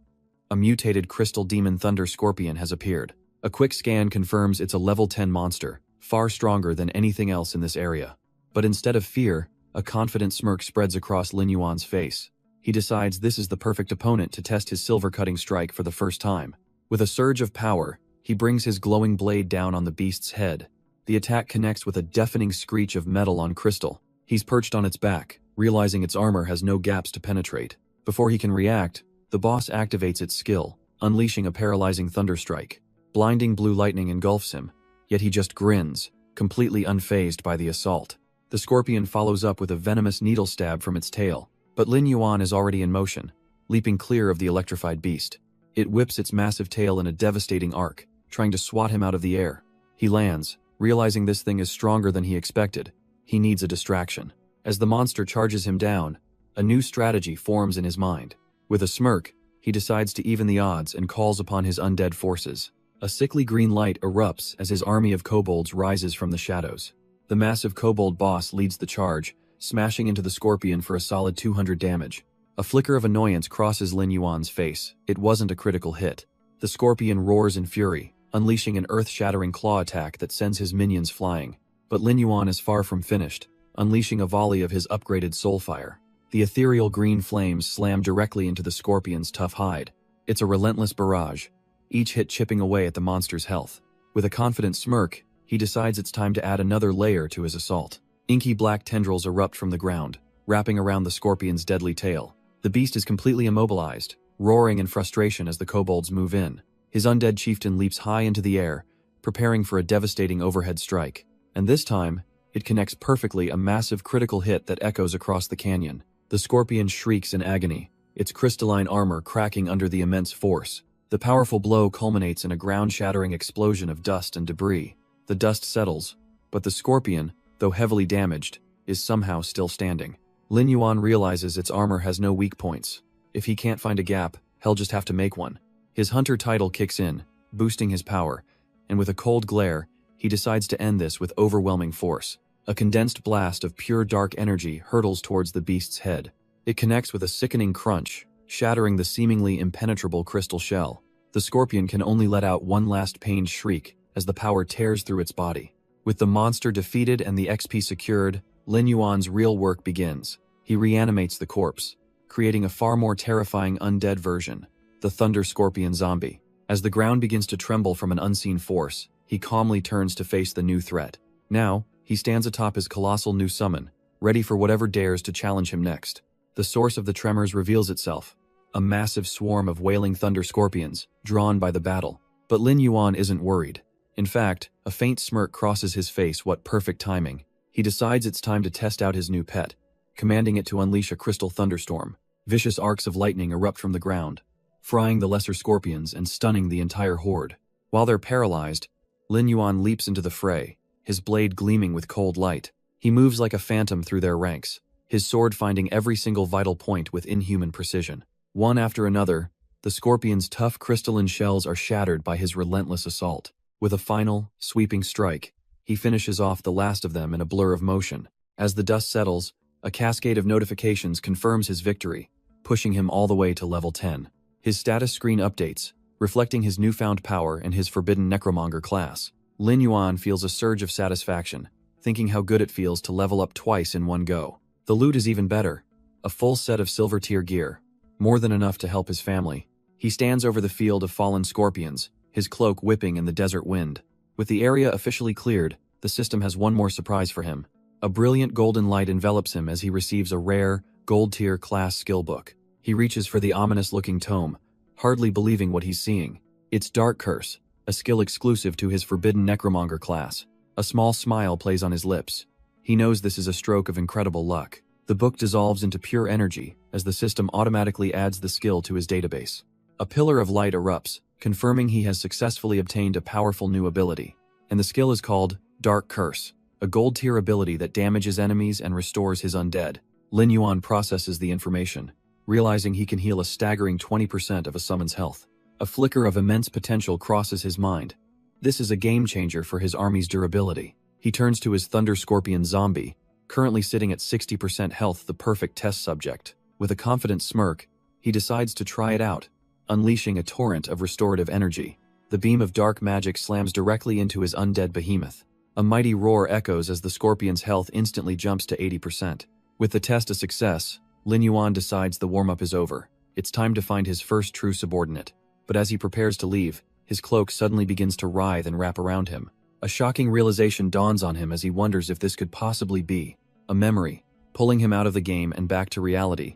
A mutated crystal demon thunder scorpion has appeared. A quick scan confirms it's a level 10 monster, far stronger than anything else in this area. But instead of fear, a confident smirk spreads across Lin Yuan's face. He decides this is the perfect opponent to test his silver-cutting strike for the first time. With a surge of power, he brings his glowing blade down on the beast's head. The attack connects with a deafening screech of metal on crystal. He's perched on its back, realizing its armor has no gaps to penetrate. Before he can react, the boss activates its skill, unleashing a paralyzing thunderstrike. Blinding blue lightning engulfs him, yet he just grins, completely unfazed by the assault. The scorpion follows up with a venomous needle stab from its tail, but Lin Yuan is already in motion, leaping clear of the electrified beast. It whips its massive tail in a devastating arc, trying to swat him out of the air. He lands, realizing this thing is stronger than he expected. He needs a distraction. As the monster charges him down, a new strategy forms in his mind. With a smirk, he decides to even the odds and calls upon his undead forces. A sickly green light erupts as his army of kobolds rises from the shadows. The massive kobold boss leads the charge, smashing into the scorpion for a solid 200 damage. A flicker of annoyance crosses Lin Yuan's face. It wasn't a critical hit. The scorpion roars in fury, unleashing an earth-shattering claw attack that sends his minions flying. But Lin Yuan is far from finished, unleashing a volley of his upgraded soulfire. The ethereal green flames slam directly into the scorpion's tough hide. It's a relentless barrage, each hit chipping away at the monster's health. With a confident smirk, he decides it's time to add another layer to his assault. Inky black tendrils erupt from the ground, wrapping around the scorpion's deadly tail. The beast is completely immobilized, roaring in frustration as the kobolds move in. His undead chieftain leaps high into the air, preparing for a devastating overhead strike. And this time, it connects perfectly, a massive critical hit that echoes across the canyon. The scorpion shrieks in agony, its crystalline armor cracking under the immense force. The powerful blow culminates in a ground-shattering explosion of dust and debris. The dust settles, but the scorpion, though heavily damaged, is somehow still standing. Lin Yuan realizes its armor has no weak points. If he can't find a gap, he'll just have to make one. His hunter title kicks in, boosting his power, and with a cold glare, he decides to end this with overwhelming force. A condensed blast of pure dark energy hurtles towards the beast's head. It connects with a sickening crunch, shattering the seemingly impenetrable crystal shell. The scorpion can only let out one last pained shriek as the power tears through its body. With the monster defeated and the XP secured, Lin Yuan's real work begins. He reanimates the corpse, creating a far more terrifying undead version, the Thunder Scorpion Zombie. As the ground begins to tremble from an unseen force, he calmly turns to face the new threat. Now, he stands atop his colossal new summon, ready for whatever dares to challenge him next. The source of the tremors reveals itself, a massive swarm of wailing thunder scorpions, drawn by the battle. But Lin Yuan isn't worried. In fact, a faint smirk crosses his face. What perfect timing. He decides it's time to test out his new pet, commanding it to unleash a crystal thunderstorm. Vicious arcs of lightning erupt from the ground, frying the lesser scorpions and stunning the entire horde. While they're paralyzed, Lin Yuan leaps into the fray, his blade gleaming with cold light. He moves like a phantom through their ranks, his sword finding every single vital point with inhuman precision. One after another, the scorpion's tough crystalline shells are shattered by his relentless assault. With a final, sweeping strike, he finishes off the last of them in a blur of motion. As the dust settles, a cascade of notifications confirms his victory, pushing him all the way to level 10. His status screen updates, reflecting his newfound power and his forbidden necromonger class. Lin Yuan feels a surge of satisfaction, thinking how good it feels to level up twice in one go. The loot is even better, a full set of silver tier gear, more than enough to help his family. He stands over the field of fallen scorpions, his cloak whipping in the desert wind. With the area officially cleared, the system has one more surprise for him. A brilliant golden light envelops him as he receives a rare, gold-tier class skill book. He reaches for the ominous-looking tome, hardly believing what he's seeing. It's Dark Curse, a skill exclusive to his forbidden necromonger class. A small smile plays on his lips. He knows this is a stroke of incredible luck. The book dissolves into pure energy as the system automatically adds the skill to his database. A pillar of light erupts, confirming he has successfully obtained a powerful new ability. And the skill is called Dark Curse, a gold-tier ability that damages enemies and restores his undead. Lin Yuan processes the information, realizing he can heal a staggering 20% of a summon's health. A flicker of immense potential crosses his mind. This is a game-changer for his army's durability. He turns to his Thunder Scorpion Zombie, currently sitting at 60% health, the perfect test subject. With a confident smirk, he decides to try it out, unleashing a torrent of restorative energy. The beam of dark magic slams directly into his undead behemoth. A mighty roar echoes as the scorpion's health instantly jumps to 80%. With the test a success, Lin Yuan decides the warm-up is over. It's time to find his first true subordinate. But as he prepares to leave, his cloak suddenly begins to writhe and wrap around him. A shocking realization dawns on him as he wonders if this could possibly be a memory, pulling him out of the game and back to reality.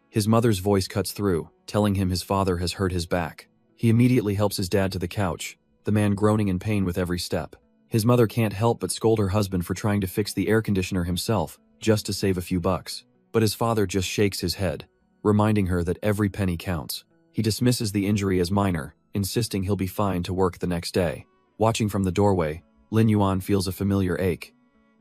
His mother's voice cuts through, telling him his father has hurt his back. He immediately helps his dad to the couch, the man groaning in pain with every step. His mother can't help but scold her husband for trying to fix the air conditioner himself, just to save a few bucks. But his father just shakes his head, reminding her that every penny counts. He dismisses the injury as minor, insisting he'll be fine to work the next day. Watching from the doorway, Lin Yuan feels a familiar ache.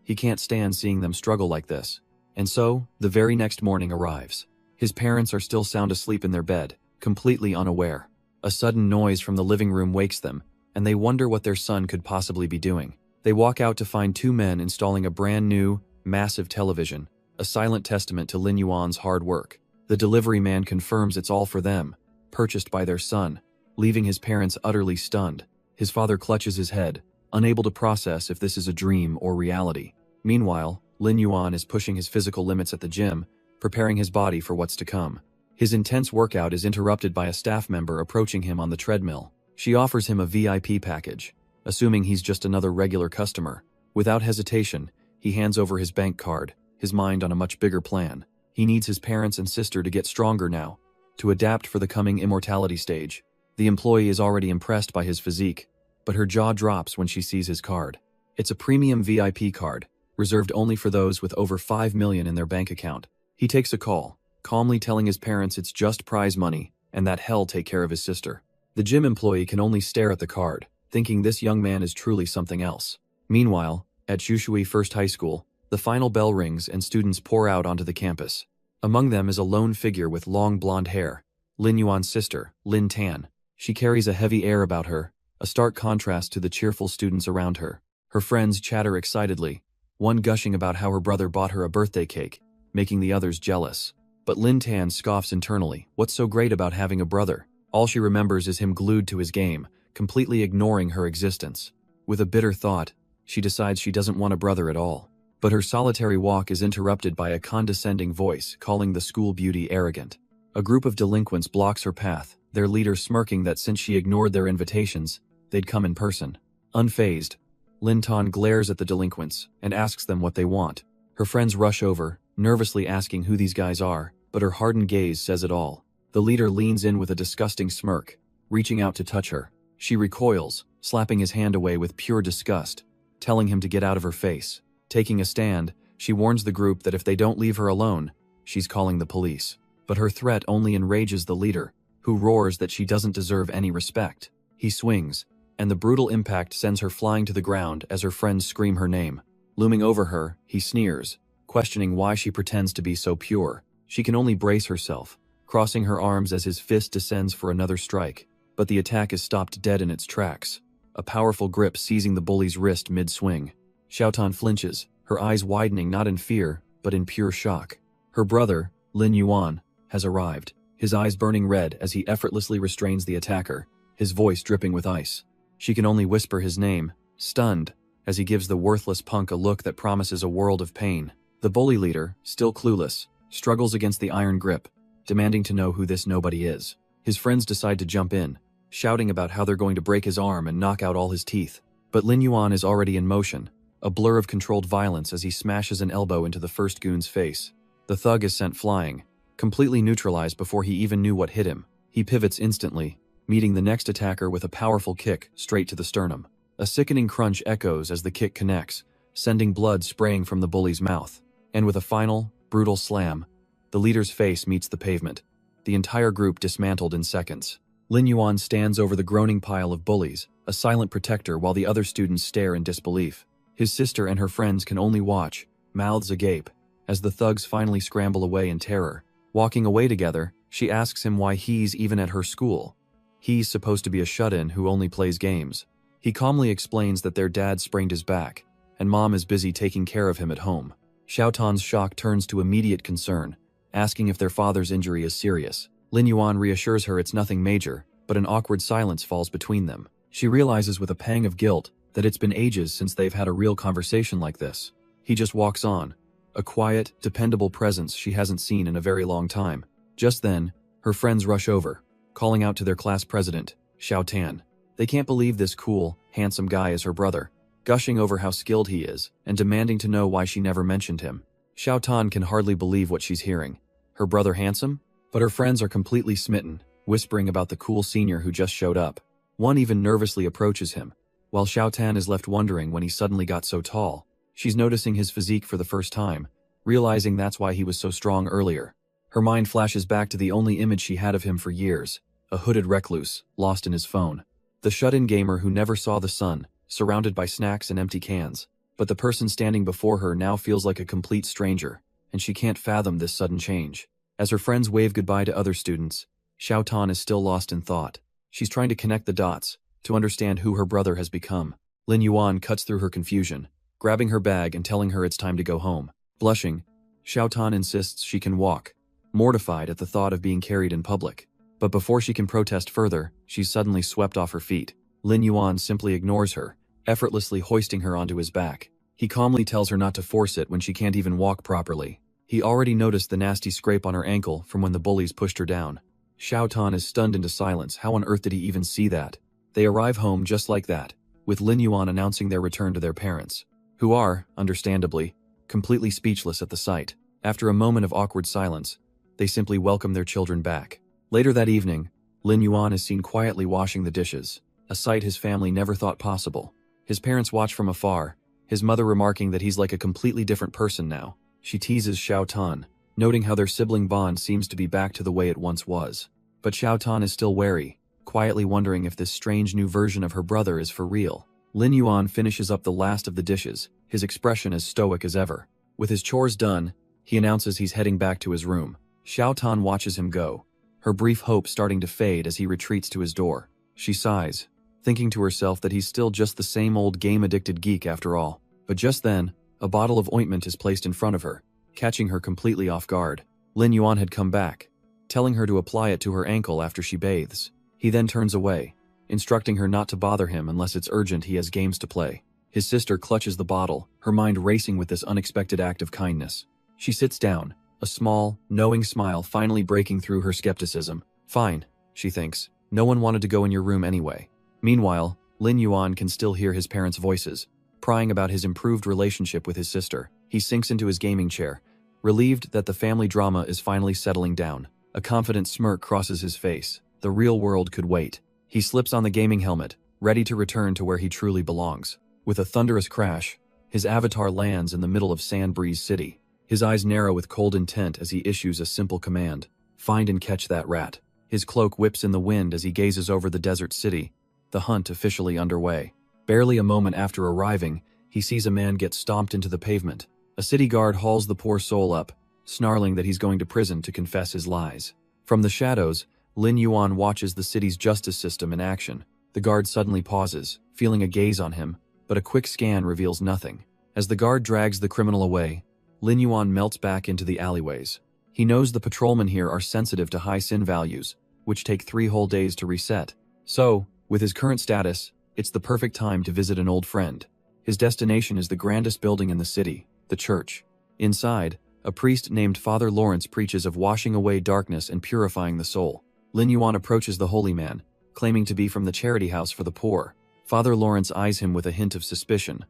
He can't stand seeing them struggle like this. And so, the very next morning arrives. His parents are still sound asleep in their bed, completely unaware. A sudden noise from the living room wakes them, and they wonder what their son could possibly be doing. They walk out to find two men installing a brand new, massive television, a silent testament to Lin Yuan's hard work. The delivery man confirms it's all for them, purchased by their son, leaving his parents utterly stunned. His father clutches his head, unable to process if this is a dream or reality. Meanwhile, Lin Yuan is pushing his physical limits at the gym, preparing his body for what's to come. His intense workout is interrupted by a staff member approaching him on the treadmill. She offers him a VIP package, assuming he's just another regular customer. Without hesitation, he hands over his bank card, his mind on a much bigger plan. He needs his parents and sister to get stronger now, to adapt for the coming immortality stage. The employee is already impressed by his physique, but her jaw drops when she sees his card. It's a premium VIP card, reserved only for those with over 5 million in their bank account. He takes a call, calmly telling his parents it's just prize money, and that he'll take care of his sister. The gym employee can only stare at the card, thinking this young man is truly something else. Meanwhile, at Shushui First High School, the final bell rings and students pour out onto the campus. Among them is a lone figure with long blonde hair, Lin Yuan's sister, Lin Tan. She carries a heavy air about her, a stark contrast to the cheerful students around her. Her friends chatter excitedly, one gushing about how her brother bought her a birthday cake, making the others jealous. But Lin Tan scoffs internally. What's so great about having a brother? All she remembers is him glued to his game, completely ignoring her existence. With a bitter thought, she decides she doesn't want a brother at all. But her solitary walk is interrupted by a condescending voice calling the school beauty arrogant. A group of delinquents blocks her path, their leader smirking that since she ignored their invitations, they'd come in person. Unfazed, Lin Tan glares at the delinquents and asks them what they want. Her friends rush over, nervously asking who these guys are, but her hardened gaze says it all. The leader leans in with a disgusting smirk, reaching out to touch her. She recoils, slapping his hand away with pure disgust, telling him to get out of her face. Taking a stand, she warns the group that if they don't leave her alone, she's calling the police. But her threat only enrages the leader, who roars that she doesn't deserve any respect. He swings, and the brutal impact sends her flying to the ground as her friends scream her name. Looming over her, he sneers, questioning why she pretends to be so pure. She can only brace herself, crossing her arms as his fist descends for another strike. But the attack is stopped dead in its tracks, a powerful grip seizing the bully's wrist mid-swing. Xiaotan flinches, her eyes widening not in fear, but in pure shock. Her brother, Lin Yuan, has arrived, his eyes burning red as he effortlessly restrains the attacker, his voice dripping with ice. She can only whisper his name, stunned, as he gives the worthless punk a look that promises a world of pain. The bully leader, still clueless, struggles against the iron grip, demanding to know who this nobody is. His friends decide to jump in, shouting about how they're going to break his arm and knock out all his teeth. But Lin Yuan is already in motion, a blur of controlled violence as he smashes an elbow into the first goon's face. The thug is sent flying, completely neutralized before he even knew what hit him. He pivots instantly, meeting the next attacker with a powerful kick straight to the sternum. A sickening crunch echoes as the kick connects, sending blood spraying from the bully's mouth. And with a final, brutal slam, the leader's face meets the pavement, the entire group dismantled in seconds. Lin Yuan stands over the groaning pile of bullies, a silent protector while the other students stare in disbelief. His sister and her friends can only watch, mouths agape, as the thugs finally scramble away in terror. Walking away together, she asks him why he's even at her school. He's supposed to be a shut-in who only plays games. He calmly explains that their dad sprained his back, and mom is busy taking care of him at home. Xiao Tan's shock turns to immediate concern, asking if their father's injury is serious. Lin Yuan reassures her it's nothing major, but an awkward silence falls between them. She realizes with a pang of guilt that it's been ages since they've had a real conversation like this. He just walks on, a quiet, dependable presence she hasn't seen in a very long time. Just then, her friends rush over, calling out to their class president, Xiao Tan. They can't believe this cool, handsome guy is her brother, gushing over how skilled he is and demanding to know why she never mentioned him. Xiao Tan can hardly believe what she's hearing. Her brother handsome? But her friends are completely smitten, whispering about the cool senior who just showed up. One even nervously approaches him, while Xiao Tan is left wondering when he suddenly got so tall. She's noticing his physique for the first time, realizing that's why he was so strong earlier. Her mind flashes back to the only image she had of him for years, a hooded recluse, lost in his phone. The shut-in gamer who never saw the sun, surrounded by snacks and empty cans. But the person standing before her now feels like a complete stranger, and she can't fathom this sudden change. As her friends wave goodbye to other students, Xiao Tan is still lost in thought. She's trying to connect the dots, to understand who her brother has become. Lin Yuan cuts through her confusion, grabbing her bag and telling her it's time to go home. Blushing, Xiao Tan insists she can walk, mortified at the thought of being carried in public. But before she can protest further, she's suddenly swept off her feet. Lin Yuan simply ignores her, effortlessly hoisting her onto his back. He calmly tells her not to force it when she can't even walk properly. He already noticed the nasty scrape on her ankle from when the bullies pushed her down. Xiao Tan is stunned into silence. How on earth did he even see that? They arrive home just like that, with Lin Yuan announcing their return to their parents, who are, understandably, completely speechless at the sight. After a moment of awkward silence, they simply welcome their children back. Later that evening, Lin Yuan is seen quietly washing the dishes, a sight his family never thought possible. His parents watch from afar, his mother remarking that he's like a completely different person now. She teases Xiao Tan, noting how their sibling bond seems to be back to the way it once was. But Xiao Tan is still wary, quietly wondering if this strange new version of her brother is for real. Lin Yuan finishes up the last of the dishes, his expression as stoic as ever. With his chores done, he announces he's heading back to his room. Xiao Tan watches him go, her brief hope starting to fade as he retreats to his door. She sighs, thinking to herself that he's still just the same old game-addicted geek after all. But just then, a bottle of ointment is placed in front of her, catching her completely off guard. Lin Yuan had come back, telling her to apply it to her ankle after she bathes. He then turns away, instructing her not to bother him unless it's urgent he has games to play. His sister clutches the bottle, her mind racing with this unexpected act of kindness. She sits down, a small, knowing smile finally breaking through her skepticism. Fine, she thinks. No one wanted to go in your room anyway. Meanwhile, Lin Yuan can still hear his parents' voices, prying about his improved relationship with his sister. He sinks into his gaming chair, relieved that the family drama is finally settling down. A confident smirk crosses his face. The real world could wait. He slips on the gaming helmet, ready to return to where he truly belongs. With a thunderous crash, his avatar lands in the middle of Sandbreeze City. His eyes narrow with cold intent as he issues a simple command: find and catch that rat. His cloak whips in the wind as he gazes over the desert city, the hunt officially underway. Barely a moment after arriving, he sees a man get stomped into the pavement. A city guard hauls the poor soul up, snarling that he's going to prison to confess his lies. From the shadows, Lin Yuan watches the city's justice system in action. The guard suddenly pauses, feeling a gaze on him, but a quick scan reveals nothing. As the guard drags the criminal away, Lin Yuan melts back into the alleyways. He knows the patrolmen here are sensitive to high sin values, which take 3 whole days to reset. So, with his current status, it's the perfect time to visit an old friend. His destination is the grandest building in the city, the church. Inside, a priest named Father Lawrence preaches of washing away darkness and purifying the soul. Lin Yuan approaches the holy man, claiming to be from the charity house for the poor. Father Lawrence eyes him with a hint of suspicion.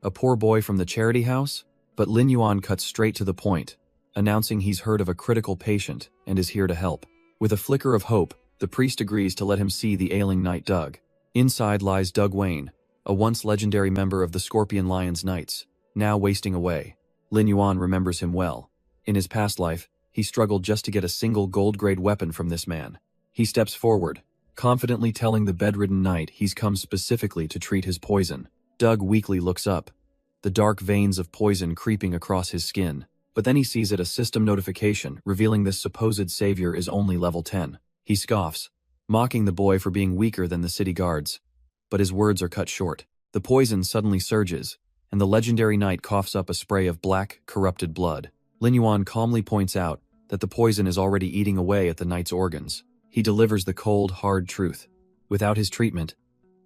A poor boy from the charity house? But Lin Yuan cuts straight to the point, announcing he's heard of a critical patient and is here to help. With a flicker of hope, the priest agrees to let him see the ailing knight Doug. Inside lies Doug Wayne, a once legendary member of the Scorpion Lions Knights, now wasting away. Lin Yuan remembers him well. In his past life, he struggled just to get a single gold-grade weapon from this man. He steps forward, confidently telling the bedridden knight he's come specifically to treat his poison. Doug weakly looks up, the dark veins of poison creeping across his skin. But then he sees a system notification revealing this supposed savior is only level 10. He scoffs, mocking the boy for being weaker than the city guards. But his words are cut short. The poison suddenly surges, and the legendary knight coughs up a spray of black, corrupted blood. Lin Yuan calmly points out that the poison is already eating away at the knight's organs. He delivers the cold, hard truth. Without his treatment,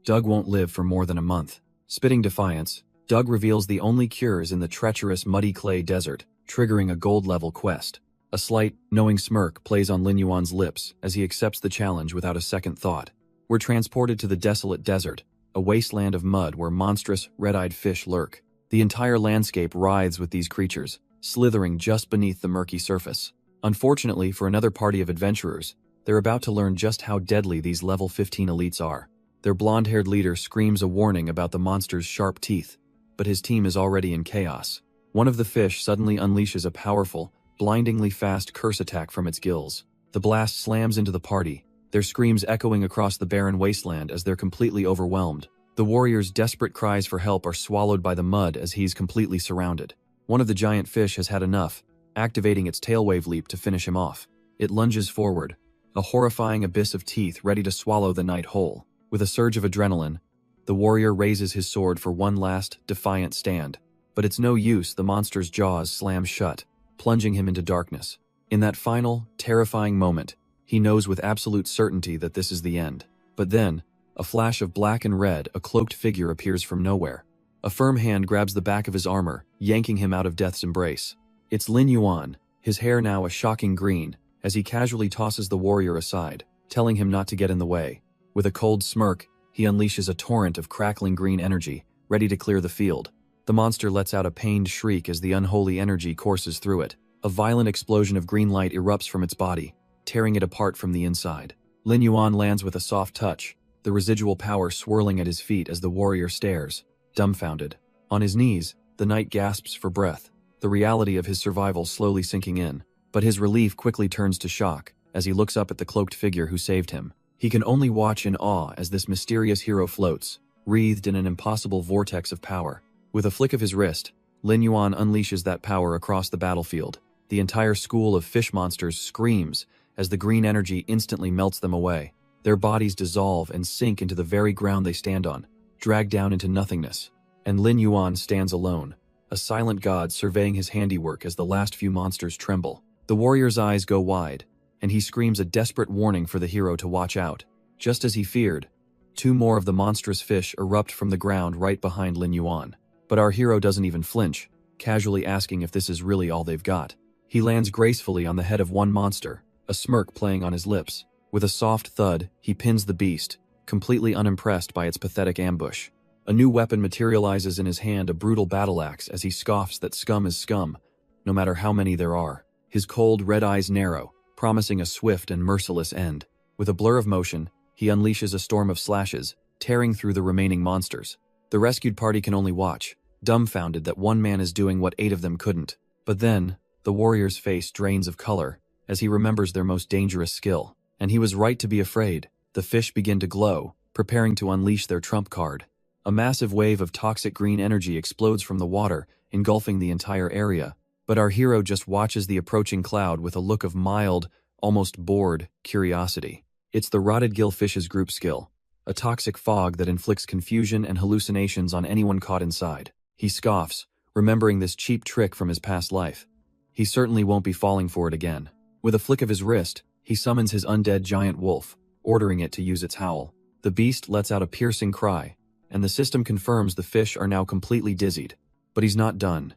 Doug won't live for more than a month. Spitting defiance, Doug reveals the only cure is in the treacherous muddy clay desert, triggering a gold-level quest. A slight, knowing smirk plays on Lin Yuan's lips as he accepts the challenge without a second thought. We're transported to the desolate desert, a wasteland of mud where monstrous, red-eyed fish lurk. The entire landscape writhes with these creatures, slithering just beneath the murky surface. Unfortunately for another party of adventurers, they're about to learn just how deadly these level 15 elites are. Their blonde-haired leader screams a warning about the monster's sharp teeth, but his team is already in chaos. One of the fish suddenly unleashes a powerful, blindingly fast curse attack from its gills. The blast slams into the party, their screams echoing across the barren wasteland as they're completely overwhelmed. The warrior's desperate cries for help are swallowed by the mud as he's completely surrounded. One of the giant fish has had enough, activating its tailwave leap to finish him off. It lunges forward, a horrifying abyss of teeth ready to swallow the knight whole. With a surge of adrenaline, the warrior raises his sword for one last, defiant stand. But it's no use, the monster's jaws slam shut, plunging him into darkness. In that final, terrifying moment, he knows with absolute certainty that this is the end. But then, a flash of black and red, a cloaked figure appears from nowhere. A firm hand grabs the back of his armor, yanking him out of death's embrace. It's Lin Yuan, his hair now a shocking green, as he casually tosses the warrior aside, telling him not to get in the way. With a cold smirk, he unleashes a torrent of crackling green energy, ready to clear the field. The monster lets out a pained shriek as the unholy energy courses through it. A violent explosion of green light erupts from its body, tearing it apart from the inside. Lin Yuan lands with a soft touch, the residual power swirling at his feet as the warrior stares, dumbfounded. On his knees, the knight gasps for breath, the reality of his survival slowly sinking in. But his relief quickly turns to shock as he looks up at the cloaked figure who saved him. He can only watch in awe as this mysterious hero floats, wreathed in an impossible vortex of power. With a flick of his wrist, Lin Yuan unleashes that power across the battlefield. The entire school of fish monsters screams as the green energy instantly melts them away. Their bodies dissolve and sink into the very ground they stand on, dragged down into nothingness. And Lin Yuan stands alone, a silent god surveying his handiwork as the last few monsters tremble. The warrior's eyes go wide, and he screams a desperate warning for the hero to watch out. Just as he feared, two more of the monstrous fish erupt from the ground right behind Lin Yuan. But our hero doesn't even flinch, casually asking if this is really all they've got. He lands gracefully on the head of one monster, a smirk playing on his lips. With a soft thud, he pins the beast, completely unimpressed by its pathetic ambush. A new weapon materializes in his hand, a brutal battle axe, as he scoffs that scum is scum, no matter how many there are. His cold red eyes narrow, promising a swift and merciless end. With a blur of motion, he unleashes a storm of slashes, tearing through the remaining monsters. The rescued party can only watch, dumbfounded that one man is doing what 8 of them couldn't. But then, the warrior's face drains of color, as he remembers their most dangerous skill. And he was right to be afraid. The fish begin to glow, preparing to unleash their trump card. A massive wave of toxic green energy explodes from the water, engulfing the entire area. But our hero just watches the approaching cloud with a look of mild, almost bored, curiosity. It's the rotted gillfish's group skill, a toxic fog that inflicts confusion and hallucinations on anyone caught inside. He scoffs, remembering this cheap trick from his past life. He certainly won't be falling for it again. With a flick of his wrist, he summons his undead giant wolf, ordering it to use its howl. The beast lets out a piercing cry, and the system confirms the fish are now completely dizzied. But he's not done.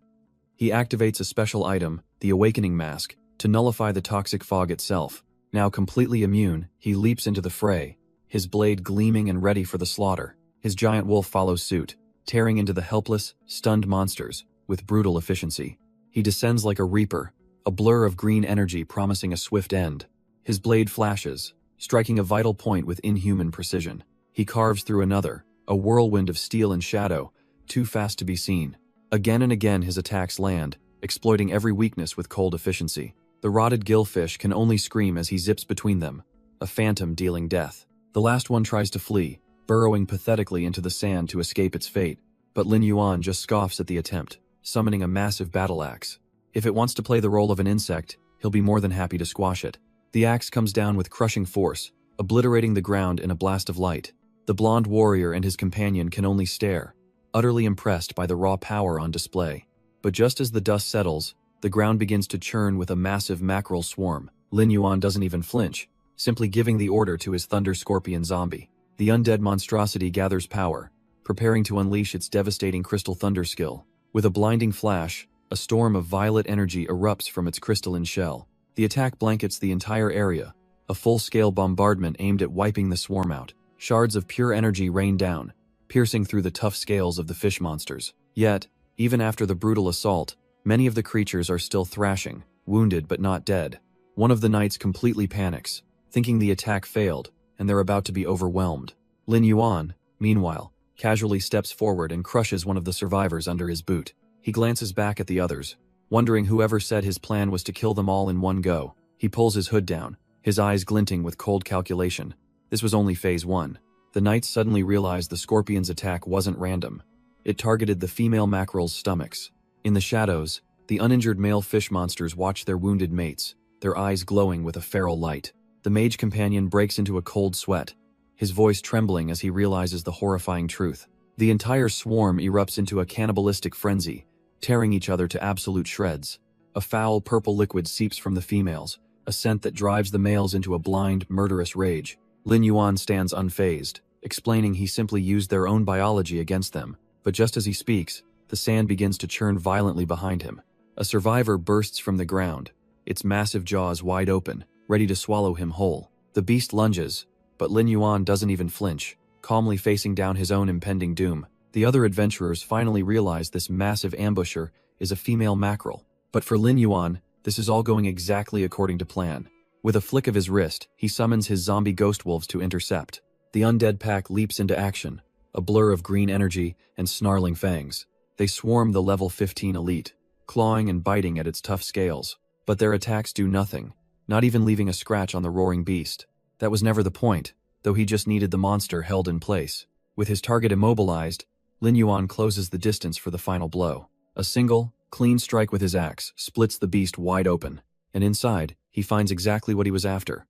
He activates a special item, the Awakening Mask, to nullify the toxic fog itself. Now completely immune, he leaps into the fray, his blade gleaming and ready for the slaughter. His giant wolf follows suit, tearing into the helpless, stunned monsters with brutal efficiency. He descends like a reaper, a blur of green energy promising a swift end. His blade flashes, striking a vital point with inhuman precision. He carves through another, a whirlwind of steel and shadow, too fast to be seen. Again and again his attacks land, exploiting every weakness with cold efficiency. The rotted gillfish can only scream as he zips between them, a phantom dealing death. The last one tries to flee, burrowing pathetically into the sand to escape its fate, but Lin Yuan just scoffs at the attempt, summoning a massive battle axe. If it wants to play the role of an insect, he'll be more than happy to squash it. The axe comes down with crushing force, obliterating the ground in a blast of light. The blonde warrior and his companion can only stare, utterly impressed by the raw power on display. But just as the dust settles, the ground begins to churn with a massive mackerel swarm. Lin Yuan doesn't even flinch, simply giving the order to his thunder scorpion zombie. The undead monstrosity gathers power, preparing to unleash its devastating crystal thunder skill. With a blinding flash, a storm of violet energy erupts from its crystalline shell. The attack blankets the entire area, a full-scale bombardment aimed at wiping the swarm out. Shards of pure energy rain down, piercing through the tough scales of the fish monsters. Yet, even after the brutal assault, many of the creatures are still thrashing, wounded but not dead. One of the knights completely panics, thinking the attack failed, and they're about to be overwhelmed. Lin Yuan, meanwhile, casually steps forward and crushes one of the survivors under his boot. He glances back at the others, wondering whoever said his plan was to kill them all in one go. He pulls his hood down, his eyes glinting with cold calculation. This was only phase 1. The knights suddenly realized the scorpion's attack wasn't random. It targeted the female mackerel's stomachs. In the shadows, the uninjured male fish monsters watch their wounded mates, their eyes glowing with a feral light. The mage companion breaks into a cold sweat, his voice trembling as he realizes the horrifying truth. The entire swarm erupts into a cannibalistic frenzy, tearing each other to absolute shreds. A foul purple liquid seeps from the females, a scent that drives the males into a blind, murderous rage. Lin Yuan stands unfazed, explaining he simply used their own biology against them. But just as he speaks, the sand begins to churn violently behind him. A survivor bursts from the ground, its massive jaws wide open, ready to swallow him whole. The beast lunges, but Lin Yuan doesn't even flinch, calmly facing down his own impending doom. The other adventurers finally realize this massive ambusher is a female mackerel. But for Lin Yuan, this is all going exactly according to plan. With a flick of his wrist, he summons his zombie ghost wolves to intercept. The undead pack leaps into action, a blur of green energy and snarling fangs. They swarm the level 15 elite, clawing and biting at its tough scales. But their attacks do nothing, not even leaving a scratch on the roaring beast. That was never the point, though he just needed the monster held in place. With his target immobilized, Lin Yuan closes the distance for the final blow. A single, clean strike with his axe splits the beast wide open, and inside, he finds exactly what he was after.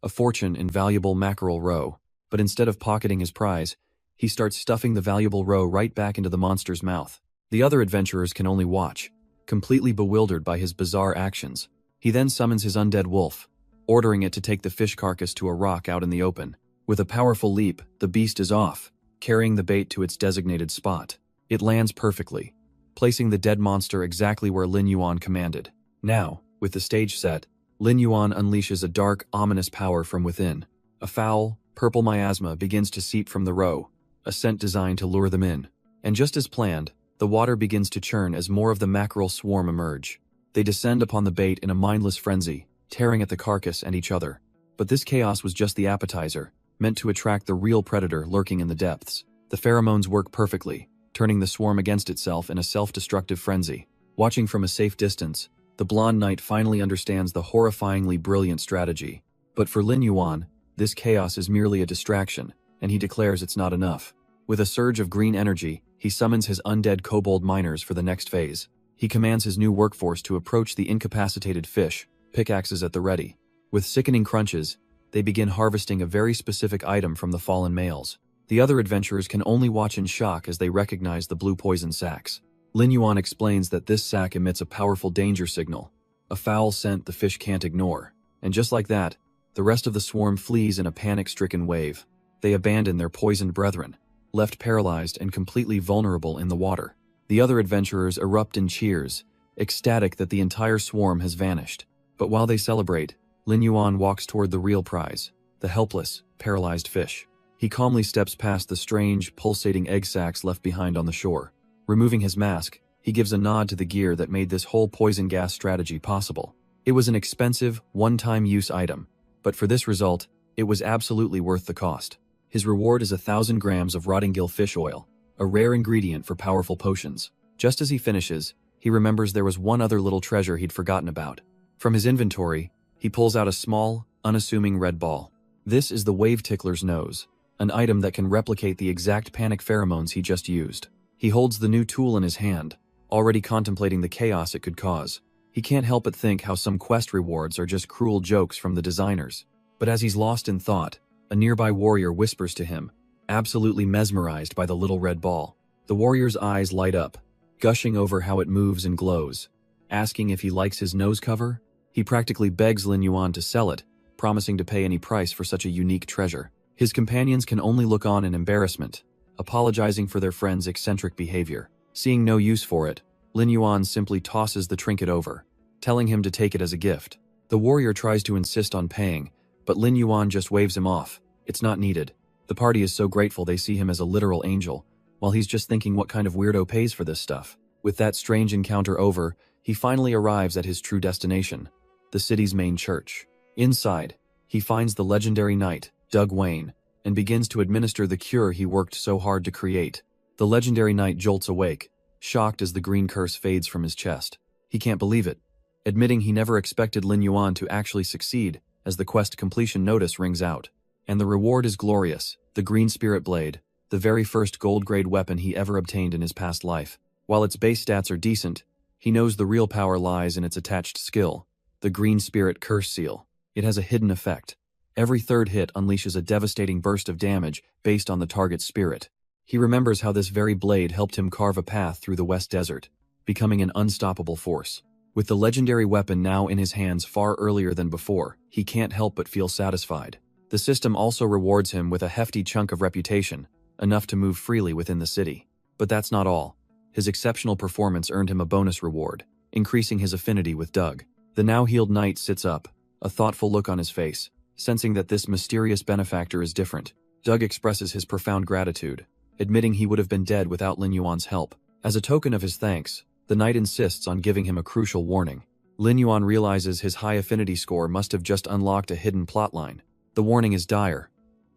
A fortune in valuable mackerel roe. But instead of pocketing his prize, he starts stuffing the valuable roe right back into the monster's mouth. The other adventurers can only watch, completely bewildered by his bizarre actions. He then summons his undead wolf, ordering it to take the fish carcass to a rock out in the open. With a powerful leap, the beast is off, carrying the bait to its designated spot. It lands perfectly, placing the dead monster exactly where Lin Yuan commanded. Now, with the stage set, Lin Yuan unleashes a dark, ominous power from within. A foul, purple miasma begins to seep from the roe, a scent designed to lure them in. And just as planned, the water begins to churn as more of the mackerel swarm emerge. They descend upon the bait in a mindless frenzy, tearing at the carcass and each other. But this chaos was just the appetizer, meant to attract the real predator lurking in the depths. The pheromones work perfectly, turning the swarm against itself in a self-destructive frenzy. Watching from a safe distance, the blonde knight finally understands the horrifyingly brilliant strategy. But for Lin Yuan, this chaos is merely a distraction, and he declares it's not enough. With a surge of green energy, he summons his undead kobold miners for the next phase. He commands his new workforce to approach the incapacitated fish, pickaxes at the ready. With sickening crunches, they begin harvesting a very specific item from the fallen males. The other adventurers can only watch in shock as they recognize the blue poison sacs. Lin Yuan explains that this sac emits a powerful danger signal, a foul scent the fish can't ignore. And just like that, the rest of the swarm flees in a panic-stricken wave. They abandon their poisoned brethren, left paralyzed and completely vulnerable in the water. The other adventurers erupt in cheers, ecstatic that the entire swarm has vanished. But while they celebrate, Lin Yuan walks toward the real prize, the helpless, paralyzed fish. He calmly steps past the strange, pulsating egg sacs left behind on the shore. Removing his mask, he gives a nod to the gear that made this whole poison gas strategy possible. It was an expensive, one-time use item, but for this result, it was absolutely worth the cost. His reward is 1,000 grams of rotting gill fish oil, a rare ingredient for powerful potions. Just as he finishes, he remembers there was one other little treasure he'd forgotten about. From his inventory, he pulls out a small, unassuming red ball. This is the wave tickler's nose, an item that can replicate the exact panic pheromones he just used. He holds the new tool in his hand, already contemplating the chaos it could cause. He can't help but think how some quest rewards are just cruel jokes from the designers. But as he's lost in thought, a nearby warrior whispers to him, absolutely mesmerized by the little red ball. The warrior's eyes light up, gushing over how it moves and glows. Asking if he likes his nose cover, he practically begs Lin Yuan to sell it, promising to pay any price for such a unique treasure. His companions can only look on in embarrassment, apologizing for their friend's eccentric behavior. Seeing no use for it, Lin Yuan simply tosses the trinket over, telling him to take it as a gift. The warrior tries to insist on paying, but Lin Yuan just waves him off. It's not needed. The party is so grateful they see him as a literal angel, while he's just thinking what kind of weirdo pays for this stuff. With that strange encounter over, he finally arrives at his true destination, the city's main church. Inside, he finds the legendary knight, Doug Wayne, and begins to administer the cure he worked so hard to create. The legendary knight jolts awake, shocked as the green curse fades from his chest. He can't believe it, admitting he never expected Lin Yuan to actually succeed as the quest completion notice rings out. And the reward is glorious, the green spirit blade, the very first gold-grade weapon he ever obtained in his past life. While its base stats are decent, he knows the real power lies in its attached skill, the green spirit curse seal. It has a hidden effect. Every third hit unleashes a devastating burst of damage based on the target's spirit. He remembers how this very blade helped him carve a path through the West Desert, becoming an unstoppable force. With the legendary weapon now in his hands far earlier than before, he can't help but feel satisfied. The system also rewards him with a hefty chunk of reputation, enough to move freely within the city. But that's not all. His exceptional performance earned him a bonus reward, increasing his affinity with Doug. The now-healed knight sits up, a thoughtful look on his face, sensing that this mysterious benefactor is different. Doug expresses his profound gratitude, admitting he would have been dead without Lin Yuan's help. As a token of his thanks, the knight insists on giving him a crucial warning. Lin Yuan realizes his high affinity score must have just unlocked a hidden plotline. The warning is dire.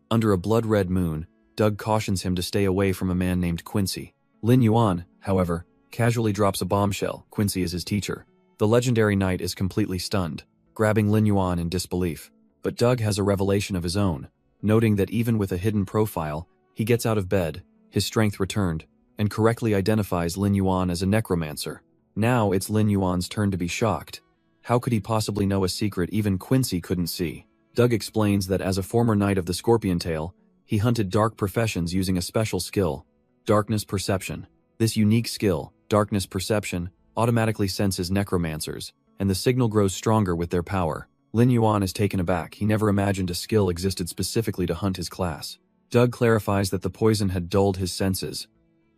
Under a blood-red moon, Doug cautions him to stay away from a man named Quincy. Lin Yuan, however, casually drops a bombshell. Quincy is his teacher. The legendary knight is completely stunned, grabbing Lin Yuan in disbelief. But Doug has a revelation of his own, noting that even with a hidden profile, he gets out of bed, his strength returned, and correctly identifies Lin Yuan as a necromancer. Now it's Lin Yuan's turn to be shocked. How could he possibly know a secret even Quincy couldn't see? Doug explains that as a former knight of the Scorpion Tail, he hunted dark professions using a special skill, darkness perception. This unique skill, darkness perception, automatically senses necromancers, and the signal grows stronger with their power. Lin Yuan is taken aback. He never imagined a skill existed specifically to hunt his class. Doug clarifies that the poison had dulled his senses.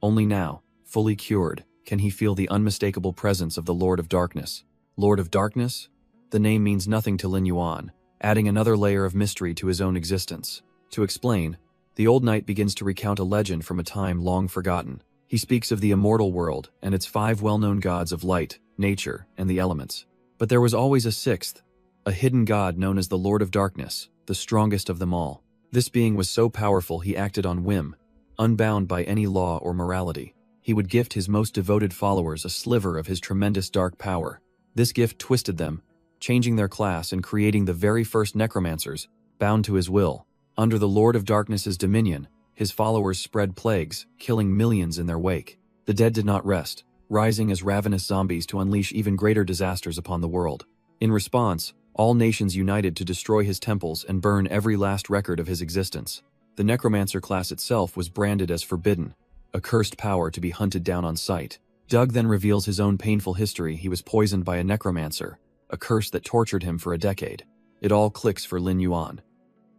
Only now, fully cured, can he feel the unmistakable presence of the Lord of Darkness. Lord of Darkness? The name means nothing to Lin Yuan, adding another layer of mystery to his own existence. To explain, the old knight begins to recount a legend from a time long forgotten. He speaks of the immortal world and its 5 well-known gods of light, nature, and the elements. But there was always a sixth, a hidden god known as the Lord of Darkness, the strongest of them all. This being was so powerful he acted on whim, unbound by any law or morality. He would gift his most devoted followers a sliver of his tremendous dark power. This gift twisted them, changing their class and creating the very first necromancers, bound to his will. Under the Lord of Darkness's dominion, his followers spread plagues, killing millions in their wake. The dead did not rest, rising as ravenous zombies to unleash even greater disasters upon the world. In response, all nations united to destroy his temples and burn every last record of his existence. The necromancer class itself was branded as forbidden, a cursed power to be hunted down on sight. Doug then reveals his own painful history. He was poisoned by a necromancer, a curse that tortured him for a decade. It all clicks for Lin Yuan.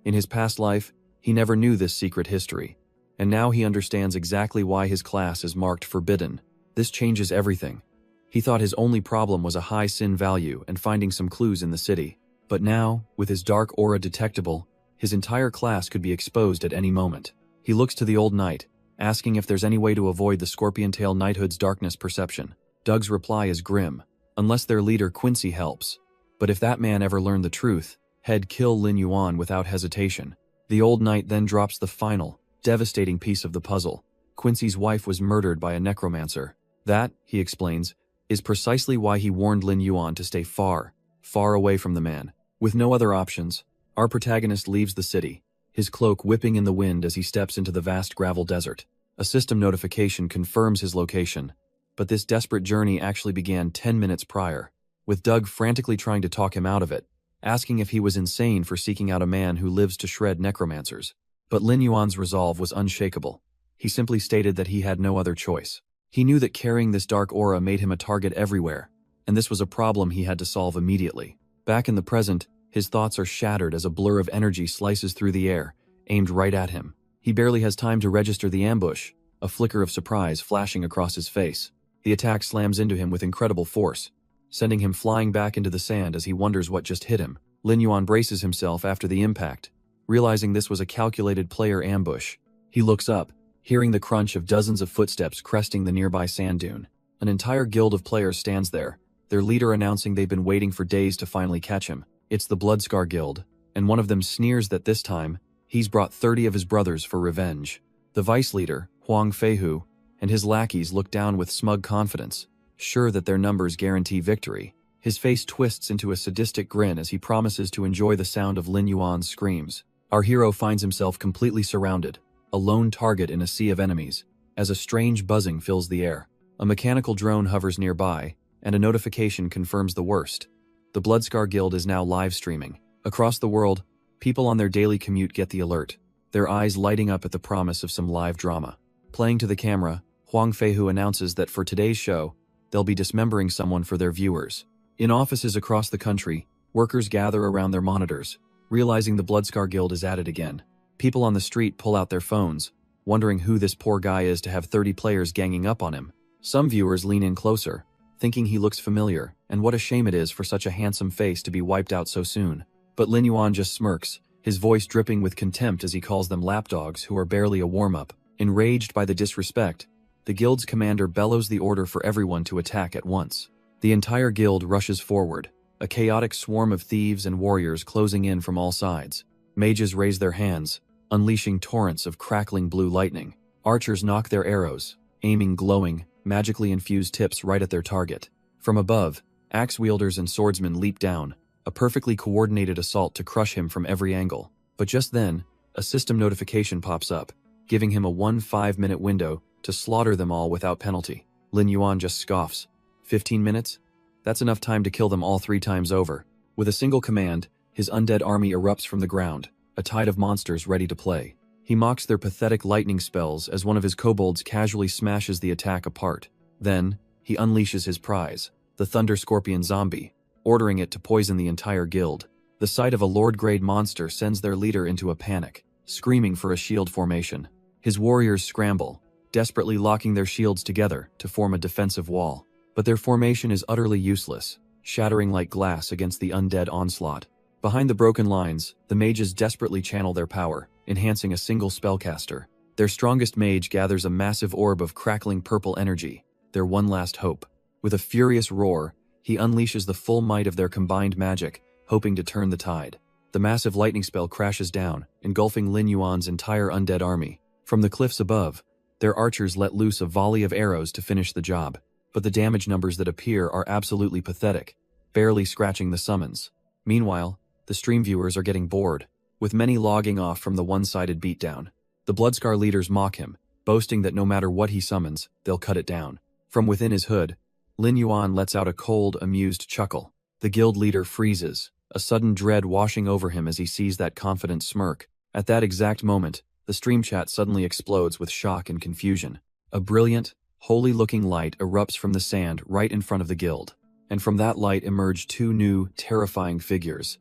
In his past life, he never knew this secret history, and now he understands exactly why his class is marked forbidden. This changes everything. He thought his only problem was a high sin value and finding some clues in the city. But now, with his dark aura detectable, his entire class could be exposed at any moment. He looks to the old knight, asking if there's any way to avoid the Scorpion Tail Knighthood's darkness perception. Doug's reply is grim. Unless their leader Quincy helps. But if that man ever learned the truth, he'd kill Lin Yuan without hesitation. The old knight then drops the final, devastating piece of the puzzle. Quincy's wife was murdered by a necromancer. That, he explains, is precisely why he warned Lin Yuan to stay far, far away from the man. With no other options, our protagonist leaves the city, his cloak whipping in the wind as he steps into the vast gravel desert. A system notification confirms his location, but this desperate journey actually began 10 minutes prior, with Doug frantically trying to talk him out of it, asking if he was insane for seeking out a man who lives to shred necromancers. But Lin Yuan's resolve was unshakable. He simply stated that he had no other choice. He knew that carrying this dark aura made him a target everywhere, and this was a problem he had to solve immediately. Back in the present, his thoughts are shattered as a blur of energy slices through the air, aimed right at him. He barely has time to register the ambush, a flicker of surprise flashing across his face. The attack slams into him with incredible force, sending him flying back into the sand as he wonders what just hit him. Lin Yuan braces himself after the impact, realizing this was a calculated player ambush. He looks up, hearing the crunch of dozens of footsteps cresting the nearby sand dune. An entire guild of players stands there, their leader announcing they've been waiting for days to finally catch him. It's the Bloodscar Guild, and one of them sneers that this time, he's brought 30 of his brothers for revenge. The vice leader, Huang Feihu, and his lackeys look down with smug confidence, sure that their numbers guarantee victory. His face twists into a sadistic grin as he promises to enjoy the sound of Lin Yuan's screams. Our hero finds himself completely surrounded, a lone target in a sea of enemies, as a strange buzzing fills the air. A mechanical drone hovers nearby, and a notification confirms the worst. The Bloodscar Guild is now live streaming. Across the world, people on their daily commute get the alert, their eyes lighting up at the promise of some live drama. Playing to the camera, Huang Feihu announces that for today's show, they'll be dismembering someone for their viewers. In offices across the country, workers gather around their monitors, realizing the Bloodscar Guild is at it again. People on the street pull out their phones, wondering who this poor guy is to have 30 players ganging up on him. Some viewers lean in closer, thinking he looks familiar, and what a shame it is for such a handsome face to be wiped out so soon. But Lin Yuan just smirks, his voice dripping with contempt as he calls them lapdogs who are barely a warm-up. Enraged by the disrespect, the guild's commander bellows the order for everyone to attack at once. The entire guild rushes forward, a chaotic swarm of thieves and warriors closing in from all sides. Mages raise their hands, unleashing torrents of crackling blue lightning. Archers knock their arrows, aiming glowing, magically infused tips right at their target. From above, axe wielders and swordsmen leap down, a perfectly coordinated assault to crush him from every angle. But just then, a system notification pops up, giving him a 5-minute window to slaughter them all without penalty. Lin Yuan just scoffs. 15 minutes? That's enough time to kill them all 3 times over. With a single command, his undead army erupts from the ground, a tide of monsters ready to play. He mocks their pathetic lightning spells as one of his kobolds casually smashes the attack apart. Then, he unleashes his prize, the Thunder Scorpion zombie, ordering it to poison the entire guild. The sight of a Lord-grade monster sends their leader into a panic, screaming for a shield formation. His warriors scramble, desperately locking their shields together to form a defensive wall. But their formation is utterly useless, shattering like glass against the undead onslaught. Behind the broken lines, the mages desperately channel their power, enhancing a single spellcaster. Their strongest mage gathers a massive orb of crackling purple energy, their one last hope. With a furious roar, he unleashes the full might of their combined magic, hoping to turn the tide. The massive lightning spell crashes down, engulfing Lin Yuan's entire undead army. From the cliffs above, their archers let loose a volley of arrows to finish the job. But the damage numbers that appear are absolutely pathetic, barely scratching the summons. Meanwhile, the stream viewers are getting bored, with many logging off from the one-sided beatdown. The Bloodscar leaders mock him, boasting that no matter what he summons, they'll cut it down. From within his hood, Lin Yuan lets out a cold, amused chuckle. The guild leader freezes, a sudden dread washing over him as he sees that confident smirk. At that exact moment, the stream chat suddenly explodes with shock and confusion. A brilliant, holy-looking light erupts from the sand right in front of the guild, and from that light emerge 2 new, terrifying figures,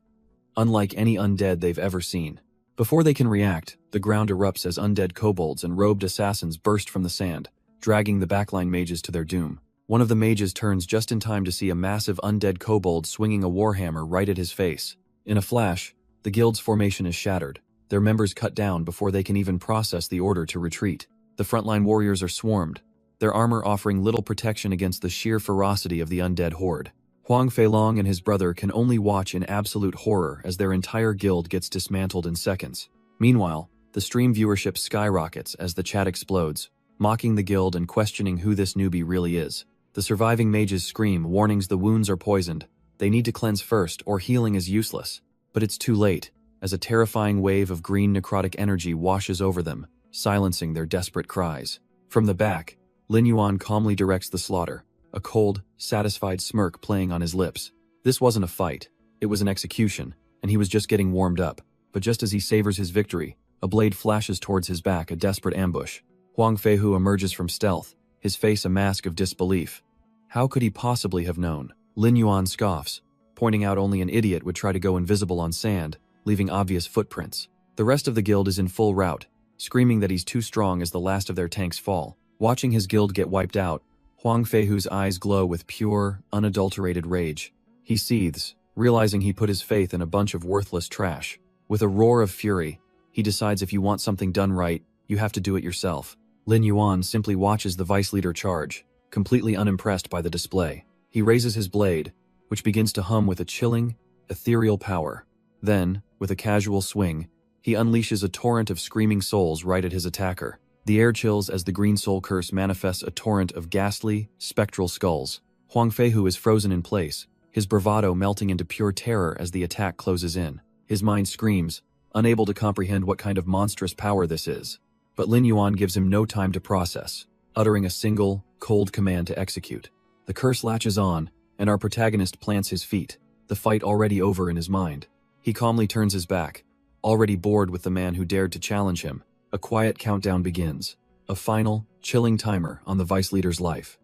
unlike any undead they've ever seen. Before they can react, the ground erupts as undead kobolds and robed assassins burst from the sand, dragging the backline mages to their doom. One of the mages turns just in time to see a massive undead kobold swinging a warhammer right at his face. In a flash, the guild's formation is shattered, their members cut down before they can even process the order to retreat. The frontline warriors are swarmed, their armor offering little protection against the sheer ferocity of the undead horde. Huang Feilong and his brother can only watch in absolute horror as their entire guild gets dismantled in seconds. Meanwhile, the stream viewership skyrockets as the chat explodes, mocking the guild and questioning who this newbie really is. The surviving mages scream warnings the wounds are poisoned, they need to cleanse first or healing is useless. But it's too late, as a terrifying wave of green necrotic energy washes over them, silencing their desperate cries. From the back, Lin Yuan calmly directs the slaughter, a cold, satisfied smirk playing on his lips. This wasn't a fight, it was an execution, and he was just getting warmed up. But just as he savors his victory, a blade flashes towards his back, a desperate ambush. Huang Feihu emerges from stealth, his face a mask of disbelief. How could he possibly have known? Lin Yuan scoffs, pointing out only an idiot would try to go invisible on sand, leaving obvious footprints. The rest of the guild is in full rout, screaming that he's too strong as the last of their tanks fall. Watching his guild get wiped out, Huang Feihu's eyes glow with pure, unadulterated rage. He seethes, realizing he put his faith in a bunch of worthless trash. With a roar of fury, he decides if you want something done right, you have to do it yourself. Lin Yuan simply watches the vice leader charge, completely unimpressed by the display. He raises his blade, which begins to hum with a chilling, ethereal power. Then, with a casual swing, he unleashes a torrent of screaming souls right at his attacker. The air chills as the green soul curse manifests a torrent of ghastly, spectral skulls. Huang Feihu is frozen in place, his bravado melting into pure terror as the attack closes in. His mind screams, unable to comprehend what kind of monstrous power this is. But Lin Yuan gives him no time to process, uttering a single, cold command to execute. The curse latches on, and our protagonist plants his feet, the fight already over in his mind. He calmly turns his back, already bored with the man who dared to challenge him. A quiet countdown begins, a final, chilling timer on the vice leader's life.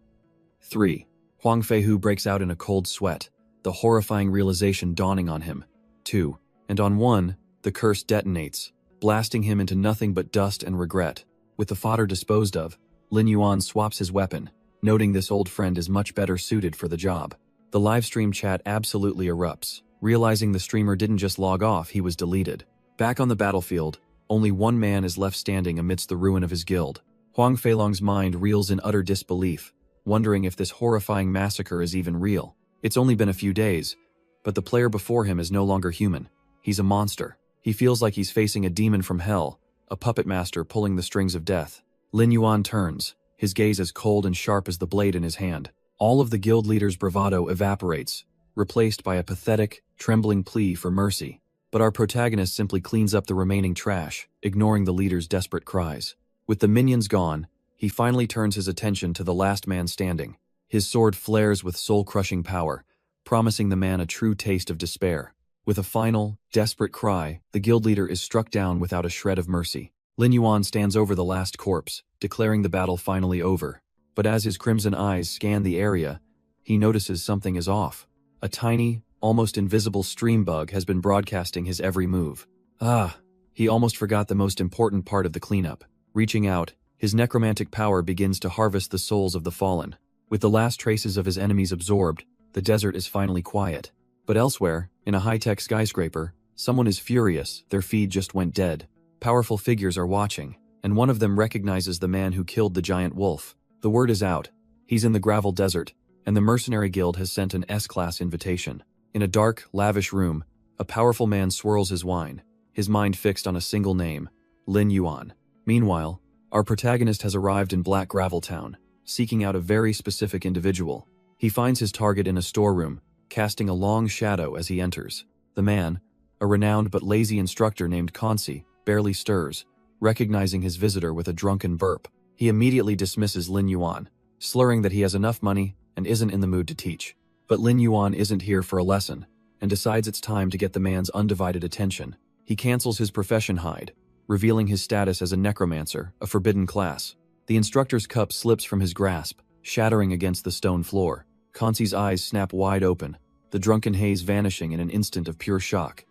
3. Huang Feihu breaks out in a cold sweat, the horrifying realization dawning on him. 2. And on 1, the curse detonates, blasting him into nothing but dust and regret. With the fodder disposed of, Lin Yuan swaps his weapon, noting this old friend is much better suited for the job. The livestream chat absolutely erupts. Realizing the streamer didn't just log off, he was deleted. Back on the battlefield, only one man is left standing amidst the ruin of his guild. Huang Feilong's mind reels in utter disbelief, wondering if this horrifying massacre is even real. It's only been a few days, but the player before him is no longer human. He's a monster. He feels like he's facing a demon from hell, a puppet master pulling the strings of death. Lin Yuan turns, his gaze as cold and sharp as the blade in his hand. All of the guild leader's bravado evaporates, replaced by a pathetic, trembling plea for mercy. But our protagonist simply cleans up the remaining trash, ignoring the leader's desperate cries. With the minions gone, he finally turns his attention to the last man standing. His sword flares with soul-crushing power, promising the man a true taste of despair. With a final, desperate cry, the guild leader is struck down without a shred of mercy. Lin Yuan stands over the last corpse, declaring the battle finally over. But as his crimson eyes scan the area, he notices something is off. A tiny, almost invisible stream bug has been broadcasting his every move. He almost forgot the most important part of the cleanup. Reaching out, his necromantic power begins to harvest the souls of the fallen. With the last traces of his enemies absorbed, the desert is finally quiet. But elsewhere, in a high-tech skyscraper, someone is furious, their feed just went dead. Powerful figures are watching, and one of them recognizes the man who killed the giant wolf. The word is out. He's in the gravel desert, and the mercenary guild has sent an S-class invitation. In a dark, lavish room, a powerful man swirls his wine, his mind fixed on a single name, Lin Yuan. Meanwhile, our protagonist has arrived in Black Gravel Town, seeking out a very specific individual. He finds his target in a storeroom, casting a long shadow as he enters. The man, a renowned but lazy instructor named Kansi, barely stirs, recognizing his visitor with a drunken burp. He immediately dismisses Lin Yuan, slurring that he has enough money and isn't in the mood to teach. But Lin Yuan isn't here for a lesson, and decides it's time to get the man's undivided attention. He cancels his profession hide, revealing his status as a necromancer, a forbidden class. The instructor's cup slips from his grasp, shattering against the stone floor. Kansi's eyes snap wide open, the drunken haze vanishing in an instant of pure shock.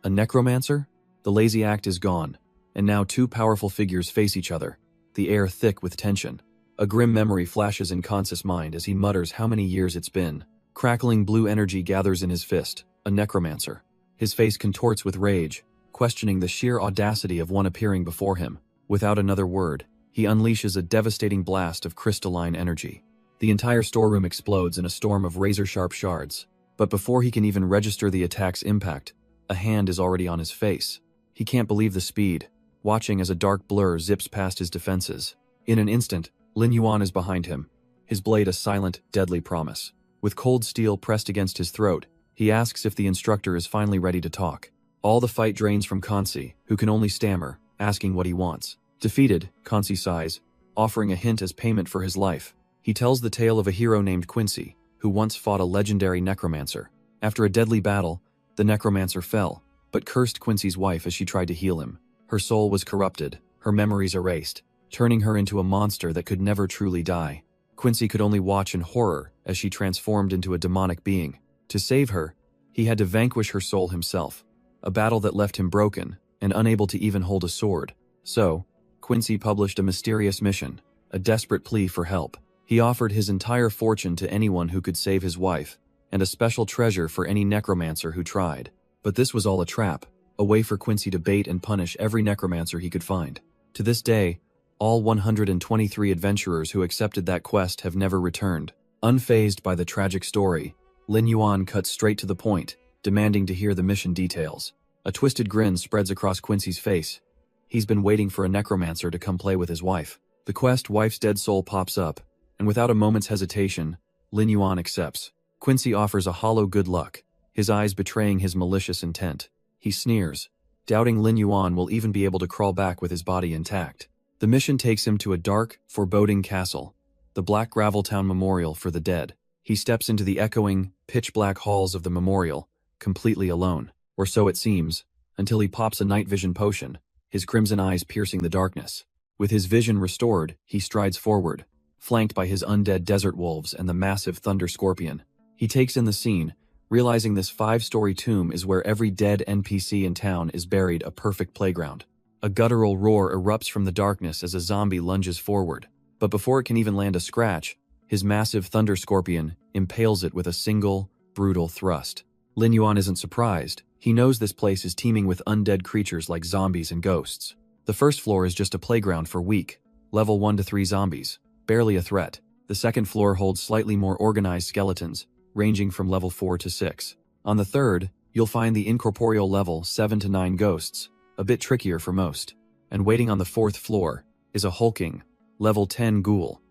A necromancer? The lazy act is gone, and now two powerful figures face each other, the air thick with tension. A grim memory flashes in Kansi's mind as he mutters how many years it's been. Crackling blue energy gathers in his fist, a necromancer. His face contorts with rage, questioning the sheer audacity of one appearing before him. Without another word, he unleashes a devastating blast of crystalline energy. The entire storeroom explodes in a storm of razor-sharp shards. But before he can even register the attack's impact, a hand is already on his face. He can't believe the speed, watching as a dark blur zips past his defenses. In an instant, Lin Yuan is behind him, his blade a silent, deadly promise. With cold steel pressed against his throat, he asks if the instructor is finally ready to talk. All the fight drains from Kansi, who can only stammer, asking what he wants. Defeated, Kansi sighs, offering a hint as payment for his life. He tells the tale of a hero named Quincy, who once fought a legendary necromancer. After a deadly battle, the necromancer fell, but cursed Quincy's wife as she tried to heal him. Her soul was corrupted, her memories erased, turning her into a monster that could never truly die. Quincy could only watch in horror as she transformed into a demonic being. To save her, he had to vanquish her soul himself, a battle that left him broken and unable to even hold a sword. So, Quincy published a mysterious mission, a desperate plea for help. He offered his entire fortune to anyone who could save his wife, and a special treasure for any necromancer who tried. But this was all a trap, a way for Quincy to bait and punish every necromancer he could find. To this day, all 123 adventurers who accepted that quest have never returned. Unfazed by the tragic story, Lin Yuan cuts straight to the point, demanding to hear the mission details. A twisted grin spreads across Quincy's face. He's been waiting for a necromancer to come play with his wife. The quest Wife's Dead Soul pops up, and without a moment's hesitation, Lin Yuan accepts. Quincy offers a hollow good luck, his eyes betraying his malicious intent. He sneers, doubting Lin Yuan will even be able to crawl back with his body intact. The mission takes him to a dark, foreboding castle, the Black Gravel Town Memorial for the Dead. He steps into the echoing, pitch-black halls of the memorial, completely alone, or so it seems, until he pops a night vision potion, his crimson eyes piercing the darkness. With his vision restored, he strides forward, flanked by his undead desert wolves and the massive thunder scorpion. He takes in the scene, realizing this 5-story tomb is where every dead NPC in town is buried, a perfect playground. A guttural roar erupts from the darkness as a zombie lunges forward, but before it can even land a scratch, his massive thunder scorpion impales it with a single, brutal thrust. Lin Yuan isn't surprised. He knows this place is teeming with undead creatures like zombies and ghosts. The first floor is just a playground for weak, level 1 to 3 zombies, barely a threat. The second floor holds slightly more organized skeletons, ranging from level 4 to 6. On the third, you'll find the incorporeal level 7 to 9 ghosts, a bit trickier for most. And waiting on the fourth floor is a hulking, level 10 ghoul,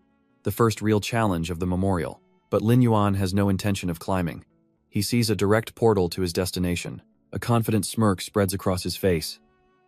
the first real challenge of the memorial. But Lin Yuan has no intention of climbing. He sees a direct portal to his destination. A confident smirk spreads across his face.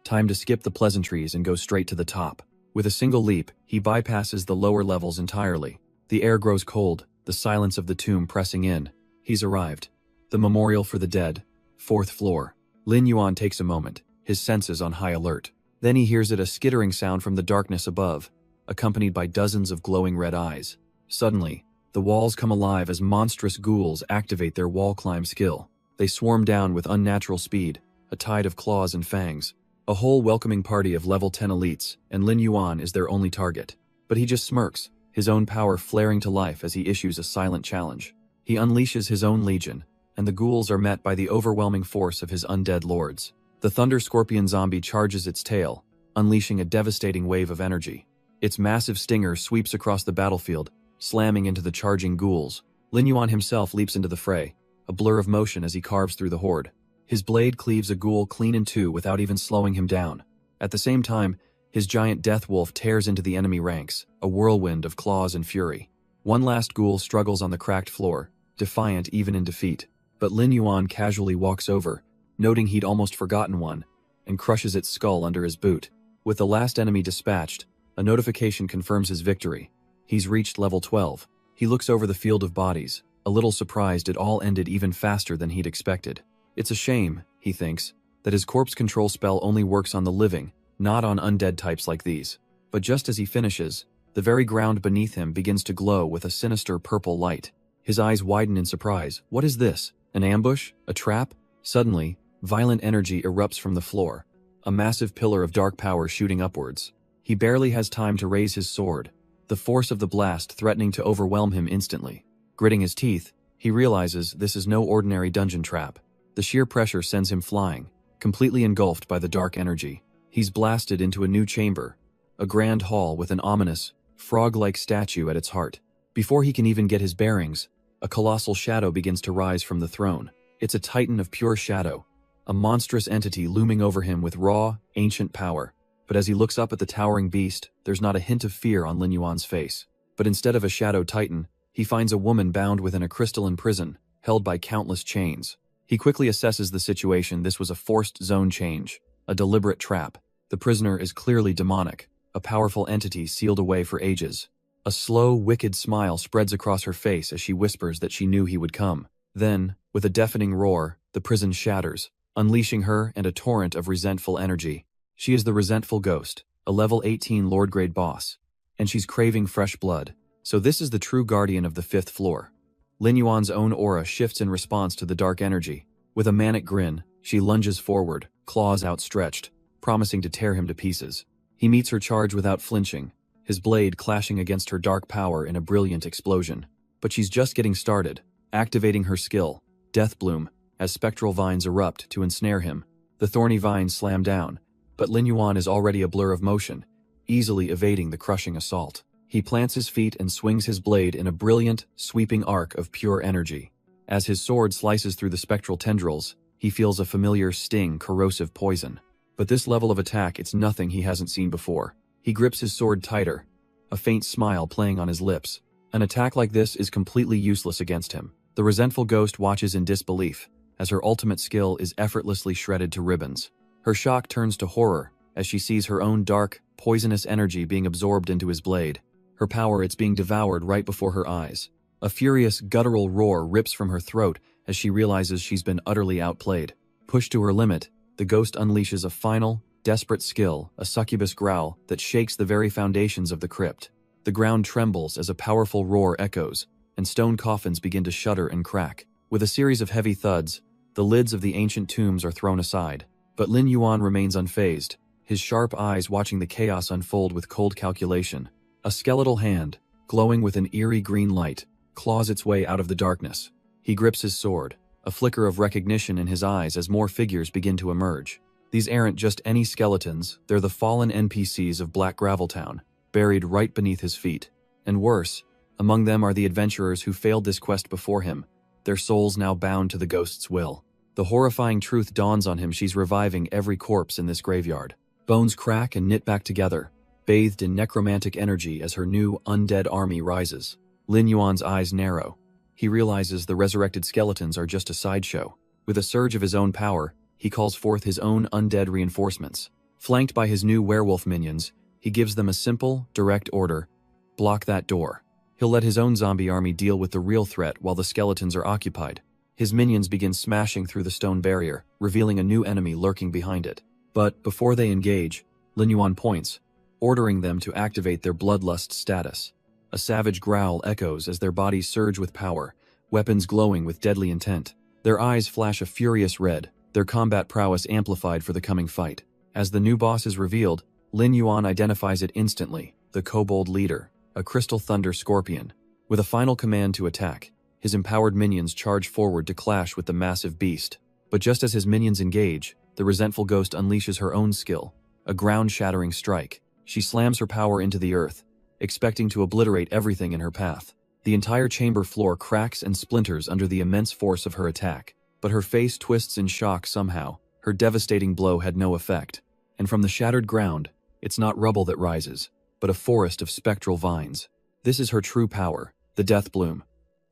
Time to skip the pleasantries and go straight to the top. With a single leap, he bypasses the lower levels entirely. The air grows cold, the silence of the tomb pressing in. He's arrived. The memorial for the dead, 4th floor. Lin Yuan takes a moment, his senses on high alert. Then he hears a skittering sound from the darkness above, accompanied by dozens of glowing red eyes. Suddenly, the walls come alive as monstrous ghouls activate their wall climb skill. They swarm down with unnatural speed, a tide of claws and fangs. A whole welcoming party of level 10 elites, and Lin Yuan is their only target. But he just smirks, his own power flaring to life as he issues a silent challenge. He unleashes his own legion, and the ghouls are met by the overwhelming force of his undead lords. The Thunder Scorpion zombie charges its tail, unleashing a devastating wave of energy. Its massive stinger sweeps across the battlefield, slamming into the charging ghouls. Lin Yuan himself leaps into the fray, a blur of motion as he carves through the horde. His blade cleaves a ghoul clean in two without even slowing him down. At the same time, his giant death wolf tears into the enemy ranks, a whirlwind of claws and fury. One last ghoul struggles on the cracked floor, defiant even in defeat. But Lin Yuan casually walks over, noting he'd almost forgotten one, and crushes its skull under his boot. With the last enemy dispatched, a notification confirms his victory. He's reached level 12. He looks over the field of bodies, a little surprised it all ended even faster than he'd expected. It's a shame, he thinks, that his corpse control spell only works on the living, not on undead types like these. But just as he finishes, the very ground beneath him begins to glow with a sinister purple light. His eyes widen in surprise. What is this? An ambush? A trap? Suddenly, violent energy erupts from the floor, a massive pillar of dark power shooting upwards. He barely has time to raise his sword, the force of the blast threatening to overwhelm him instantly. Gritting his teeth, he realizes this is no ordinary dungeon trap. The sheer pressure sends him flying, completely engulfed by the dark energy. He's blasted into a new chamber, a grand hall with an ominous, frog-like statue at its heart. Before he can even get his bearings, a colossal shadow begins to rise from the throne. It's a titan of pure shadow, a monstrous entity looming over him with raw, ancient power. But as he looks up at the towering beast, there's not a hint of fear on Lin Yuan's face. But instead of a shadow titan, he finds a woman bound within a crystalline prison, held by countless chains. He quickly assesses the situation. This was a forced zone change, a deliberate trap. The prisoner is clearly demonic, a powerful entity sealed away for ages. A slow, wicked smile spreads across her face as she whispers that she knew he would come. Then, with a deafening roar, the prison shatters, unleashing her and a torrent of resentful energy. She is the resentful ghost, a level 18 Lord grade boss. And she's craving fresh blood. So this is the true guardian of the 5th floor. Lin Yuan's own aura shifts in response to the dark energy. With a manic grin, she lunges forward, claws outstretched, promising to tear him to pieces. He meets her charge without flinching, his blade clashing against her dark power in a brilliant explosion. But she's just getting started, activating her skill, Death Bloom, as spectral vines erupt to ensnare him. The thorny vines slam down, but Lin Yuan is already a blur of motion, easily evading the crushing assault. He plants his feet and swings his blade in a brilliant, sweeping arc of pure energy. As his sword slices through the spectral tendrils, he feels a familiar sting, corrosive poison. But this level of attack, it's nothing he hasn't seen before. He grips his sword tighter, a faint smile playing on his lips. An attack like this is completely useless against him. The resentful ghost watches in disbelief, as her ultimate skill is effortlessly shredded to ribbons. Her shock turns to horror, as she sees her own dark, poisonous energy being absorbed into his blade. Her power, it's being devoured right before her eyes. A furious, guttural roar rips from her throat as she realizes she's been utterly outplayed. Pushed to her limit, the ghost unleashes a final, desperate skill, a succubus growl that shakes the very foundations of the crypt. The ground trembles as a powerful roar echoes, and stone coffins begin to shudder and crack. With a series of heavy thuds, the lids of the ancient tombs are thrown aside. But Lin Yuan remains unfazed, his sharp eyes watching the chaos unfold with cold calculation. A skeletal hand, glowing with an eerie green light, claws its way out of the darkness. He grips his sword, a flicker of recognition in his eyes as more figures begin to emerge. These aren't just any skeletons, they're the fallen NPCs of Black Graveltown, buried right beneath his feet. And worse, among them are the adventurers who failed this quest before him, their souls now bound to the ghost's will. The horrifying truth dawns on him: she's reviving every corpse in this graveyard. Bones crack and knit back together, bathed in necromantic energy as her new undead army rises. Lin Yuan's eyes narrow. He realizes the resurrected skeletons are just a sideshow. With a surge of his own power, he calls forth his own undead reinforcements. Flanked by his new werewolf minions, he gives them a simple, direct order: block that door. He'll let his own zombie army deal with the real threat while the skeletons are occupied. His minions begin smashing through the stone barrier, revealing a new enemy lurking behind it. But before they engage, Lin Yuan points, ordering them to activate their bloodlust status. A savage growl echoes as their bodies surge with power, weapons glowing with deadly intent. Their eyes flash a furious red, their combat prowess amplified for the coming fight. As the new boss is revealed, Lin Yuan identifies it instantly: the kobold leader, a crystal thunder scorpion. With a final command to attack, his empowered minions charge forward to clash with the massive beast. But just as his minions engage, the resentful ghost unleashes her own skill, a ground-shattering strike. She slams her power into the earth, expecting to obliterate everything in her path. The entire chamber floor cracks and splinters under the immense force of her attack. But her face twists in shock somehow. Her devastating blow had no effect. And from the shattered ground, it's not rubble that rises, but a forest of spectral vines. This is her true power, the Death Bloom.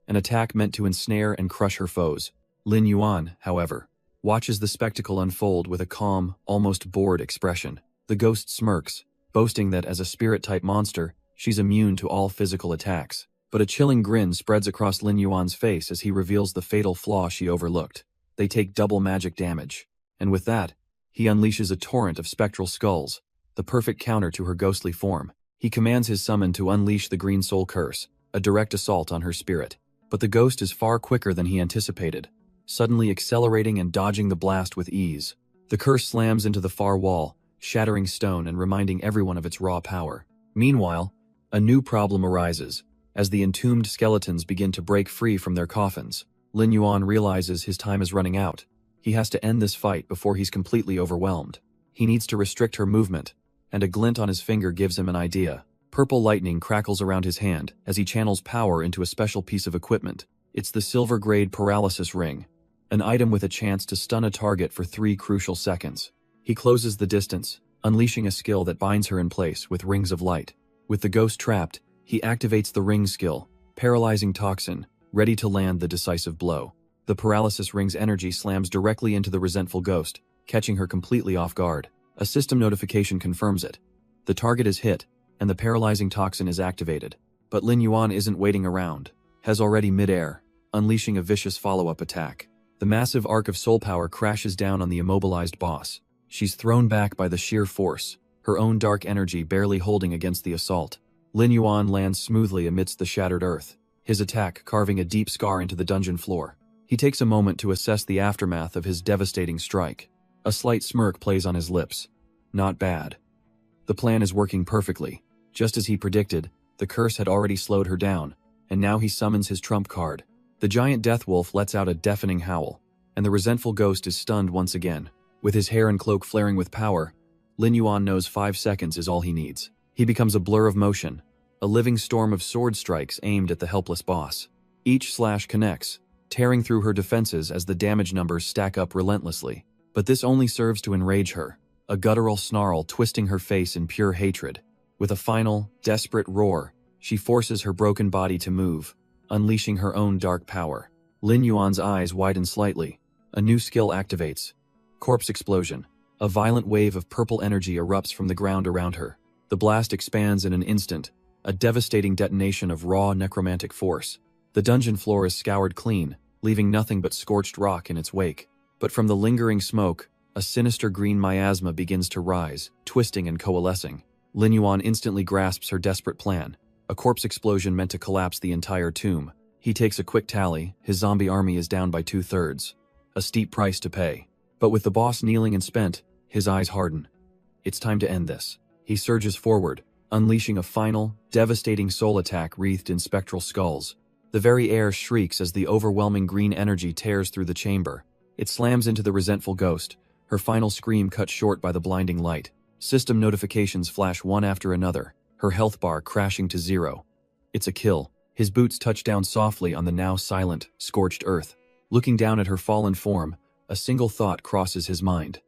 An attack meant to ensnare and crush her foes. Lin Yuan, however, watches the spectacle unfold with a calm, almost bored expression. The ghost smirks, boasting that as a spirit-type monster, she's immune to all physical attacks. But a chilling grin spreads across Lin Yuan's face as he reveals the fatal flaw she overlooked. They take double magic damage. And with that, he unleashes a torrent of spectral skulls, the perfect counter to her ghostly form. He commands his summon to unleash the Green Soul Curse, a direct assault on her spirit. But the ghost is far quicker than he anticipated, suddenly accelerating and dodging the blast with ease. The curse slams into the far wall, shattering stone and reminding everyone of its raw power. Meanwhile, a new problem arises. As the entombed skeletons begin to break free from their coffins, Lin Yuan realizes his time is running out. He has to end this fight before he's completely overwhelmed. He needs to restrict her movement, and a glint on his finger gives him an idea. Purple lightning crackles around his hand as he channels power into a special piece of equipment. It's the silver-grade paralysis ring, an item with a chance to stun a target for 3 crucial seconds. He closes the distance, unleashing a skill that binds her in place with rings of light. With the ghost trapped, he activates the ring skill, paralyzing toxin, ready to land the decisive blow. The paralysis ring's energy slams directly into the resentful ghost, catching her completely off guard. A system notification confirms it. The target is hit, and the paralyzing toxin is activated. But Lin Yuan isn't waiting around, has already mid-air, unleashing a vicious follow-up attack. The massive arc of soul power crashes down on the immobilized boss. She's thrown back by the sheer force, her own dark energy barely holding against the assault. Lin Yuan lands smoothly amidst the shattered earth, his attack carving a deep scar into the dungeon floor. He takes a moment to assess the aftermath of his devastating strike. A slight smirk plays on his lips. Not bad. The plan is working perfectly. Just as he predicted, the curse had already slowed her down, and now he summons his trump card. The giant death wolf lets out a deafening howl, and the resentful ghost is stunned once again. With his hair and cloak flaring with power, Lin Yuan knows 5 seconds is all he needs. He becomes a blur of motion, a living storm of sword strikes aimed at the helpless boss. Each slash connects, tearing through her defenses as the damage numbers stack up relentlessly. But this only serves to enrage her, a guttural snarl twisting her face in pure hatred. With a final, desperate roar, she forces her broken body to move, unleashing her own dark power. Lin Yuan's eyes widen slightly. A new skill activates. Corpse explosion. A violent wave of purple energy erupts from the ground around her. The blast expands in an instant, a devastating detonation of raw necromantic force. The dungeon floor is scoured clean, leaving nothing but scorched rock in its wake. But from the lingering smoke, a sinister green miasma begins to rise, twisting and coalescing. Lin Yuan instantly grasps her desperate plan. A corpse explosion meant to collapse the entire tomb. He takes a quick tally. His zombie army is down by 2/3. A steep price to pay. But with the boss kneeling and spent, his eyes harden. It's time to end this. He surges forward, unleashing a final, devastating soul attack wreathed in spectral skulls. The very air shrieks as the overwhelming green energy tears through the chamber. It slams into the resentful ghost, her final scream cut short by the blinding light. System notifications flash one after another, her health bar crashing to 0. It's a kill. His boots touch down softly on the now silent, scorched earth. Looking down at her fallen form, a single thought crosses his mind.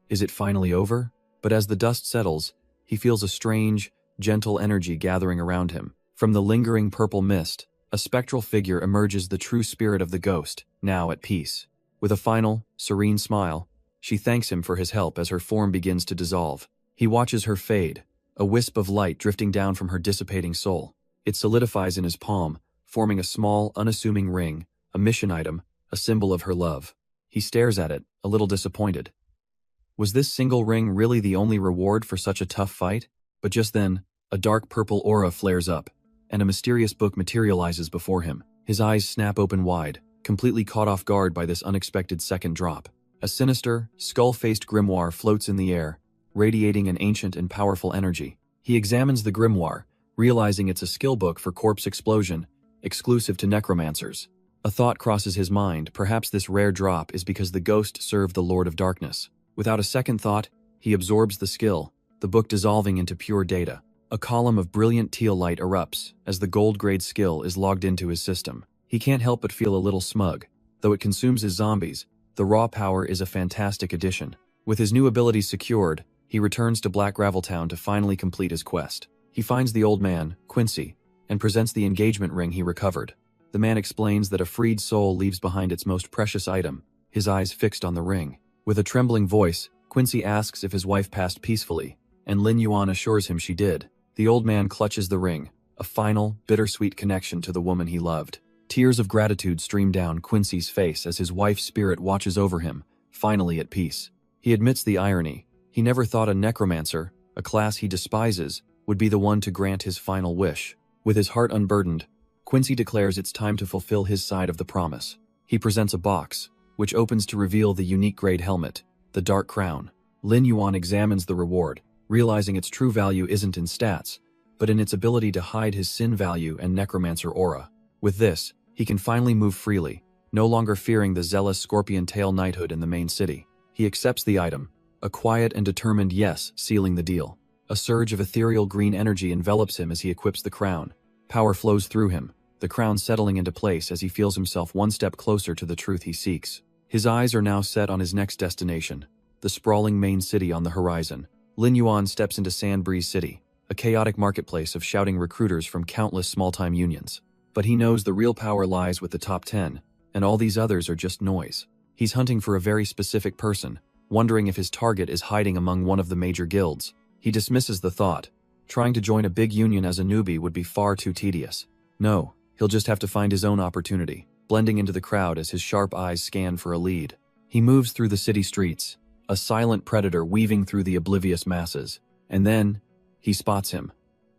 Is it finally over? But as the dust settles, he feels a strange, gentle energy gathering around him. From the lingering purple mist, a spectral figure emerges, the true spirit of the ghost, now at peace. With a final, serene smile, she thanks him for his help as her form begins to dissolve. He watches her fade, a wisp of light drifting down from her dissipating soul. It solidifies in his palm, forming a small, unassuming ring, a mission item, a symbol of her love. He stares at it, a little disappointed. Was this single ring really the only reward for such a tough fight? But just then, a dark purple aura flares up, and a mysterious book materializes before him. His eyes snap open wide, completely caught off guard by this unexpected second drop. A sinister, skull-faced grimoire floats in the air, radiating an ancient and powerful energy. He examines the grimoire, realizing it's a skill book for corpse explosion, exclusive to necromancers. A thought crosses his mind. Perhaps this rare drop is because the ghost served the Lord of Darkness. Without a second thought, he absorbs the skill, the book dissolving into pure data. A column of brilliant teal light erupts as the gold-grade skill is logged into his system. He can't help but feel a little smug. Though it consumes his zombies, the raw power is a fantastic addition. With his new abilities secured, he returns to Black Graveltown to finally complete his quest. He finds the old man, Quincy, and presents the engagement ring he recovered. The man explains that a freed soul leaves behind its most precious item, his eyes fixed on the ring. With a trembling voice, Quincy asks if his wife passed peacefully, and Lin Yuan assures him she did. The old man clutches the ring, a final, bittersweet connection to the woman he loved. Tears of gratitude stream down Quincy's face as his wife's spirit watches over him, finally at peace. He admits the irony. He never thought a necromancer, a class he despises, would be the one to grant his final wish. With his heart unburdened, Quincy declares it's time to fulfill his side of the promise. He presents a box, which opens to reveal the unique grade helmet, the Dark Crown. Lin Yuan examines the reward, realizing its true value isn't in stats, but in its ability to hide his sin value and necromancer aura. With this, he can finally move freely, no longer fearing the zealous scorpion tail knighthood in the main city. He accepts the item, a quiet and determined yes sealing the deal. A surge of ethereal green energy envelops him as he equips the crown. Power flows through him, the crown settling into place as he feels himself one step closer to the truth he seeks. His eyes are now set on his next destination, the sprawling main city on the horizon. Lin Yuan steps into Sandbreeze City, a chaotic marketplace of shouting recruiters from countless small-time unions. But he knows the real power lies with the top 10, and all these others are just noise. He's hunting for a very specific person, wondering if his target is hiding among one of the major guilds. He dismisses the thought. Trying to join a big union as a newbie would be far too tedious. No, he'll just have to find his own opportunity, blending into the crowd as his sharp eyes scan for a lead. He moves through the city streets, a silent predator weaving through the oblivious masses, And then, he spots him.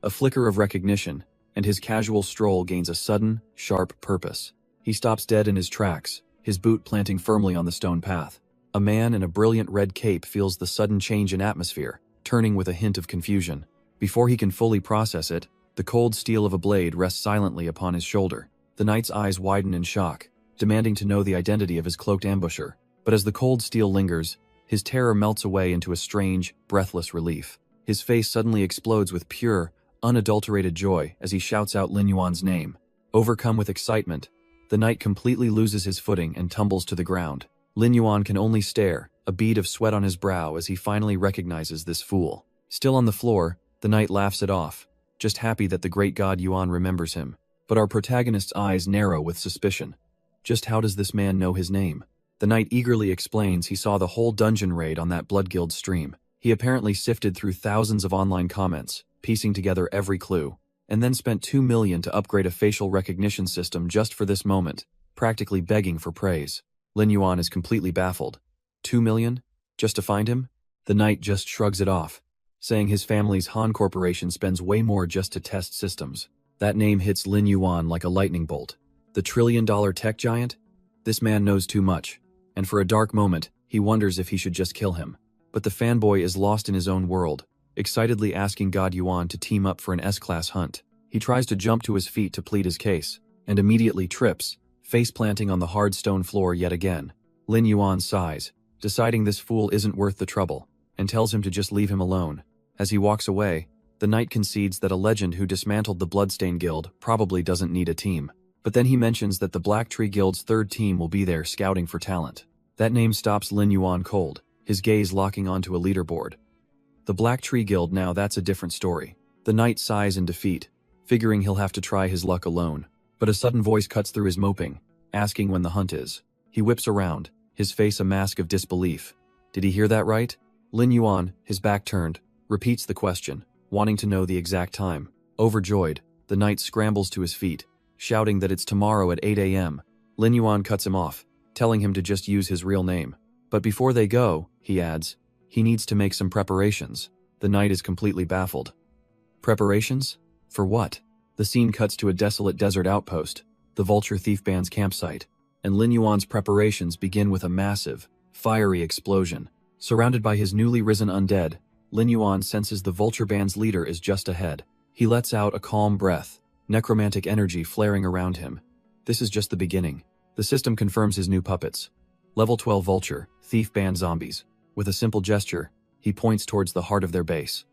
A flicker of recognition, and his casual stroll gains a sudden, sharp purpose. He stops dead in his tracks, his boot planting firmly on the stone path. A man in a brilliant red cape feels the sudden change in atmosphere, turning with a hint of confusion. Before he can fully process it, the cold steel of a blade rests silently upon his shoulder. The knight's eyes widen in shock, demanding to know the identity of his cloaked ambusher. But as the cold steel lingers, his terror melts away into a strange, breathless relief. His face suddenly explodes with pure, unadulterated joy as he shouts out Lin Yuan's name. Overcome with excitement, the knight completely loses his footing and tumbles to the ground. Lin Yuan can only stare, a bead of sweat on his brow as he finally recognizes this fool. Still on the floor, the knight laughs it off, just happy that the great god Yuan remembers him. But our protagonist's eyes narrow with suspicion. Just how does this man know his name? The knight eagerly explains he saw the whole dungeon raid on that Blood Guild stream. He apparently sifted through thousands of online comments, piecing together every clue, and then spent 2 million to upgrade a facial recognition system just for this moment, practically begging for praise. Lin Yuan is completely baffled. 2 million? Just to find him? The knight just shrugs it off, saying his family's Han Corporation spends way more just to test systems. That name hits Lin Yuan like a lightning bolt. The trillion-dollar tech giant? This man knows too much, and for a dark moment, he wonders if he should just kill him. But the fanboy is lost in his own world, excitedly asking God Yuan to team up for an S-class hunt. He tries to jump to his feet to plead his case, and immediately trips, face-planting on the hard stone floor yet again. Lin Yuan sighs, deciding this fool isn't worth the trouble, and tells him to just leave him alone. As he walks away, the knight concedes that a legend who dismantled the Bloodstain Guild probably doesn't need a team. But then he mentions that the Black Tree Guild's third team will be there scouting for talent. That name stops Lin Yuan cold, his gaze locking onto a leaderboard. The Black Tree Guild, now that's a different story. The knight sighs in defeat, figuring he'll have to try his luck alone. But a sudden voice cuts through his moping, asking when the hunt is. He whips around, his face a mask of disbelief. Did he hear that right? Lin Yuan, his back turned, repeats the question, wanting to know the exact time. Overjoyed, the knight scrambles to his feet, shouting that it's tomorrow at 8 a.m. Lin Yuan cuts him off, telling him to just use his real name. But before they go, he adds, he needs to make some preparations. The knight is completely baffled. Preparations? For what? The scene cuts to a desolate desert outpost, the Vulture Thief Band's campsite, and Lin Yuan's preparations begin with a massive, fiery explosion. Surrounded by his newly risen undead, Lin Yuan senses the Vulture Band's leader is just ahead. He lets out a calm breath, necromantic energy flaring around him. This is just the beginning. The system confirms his new puppets. Level 12 Vulture, Thief Band zombies. With a simple gesture, he points towards the heart of their base.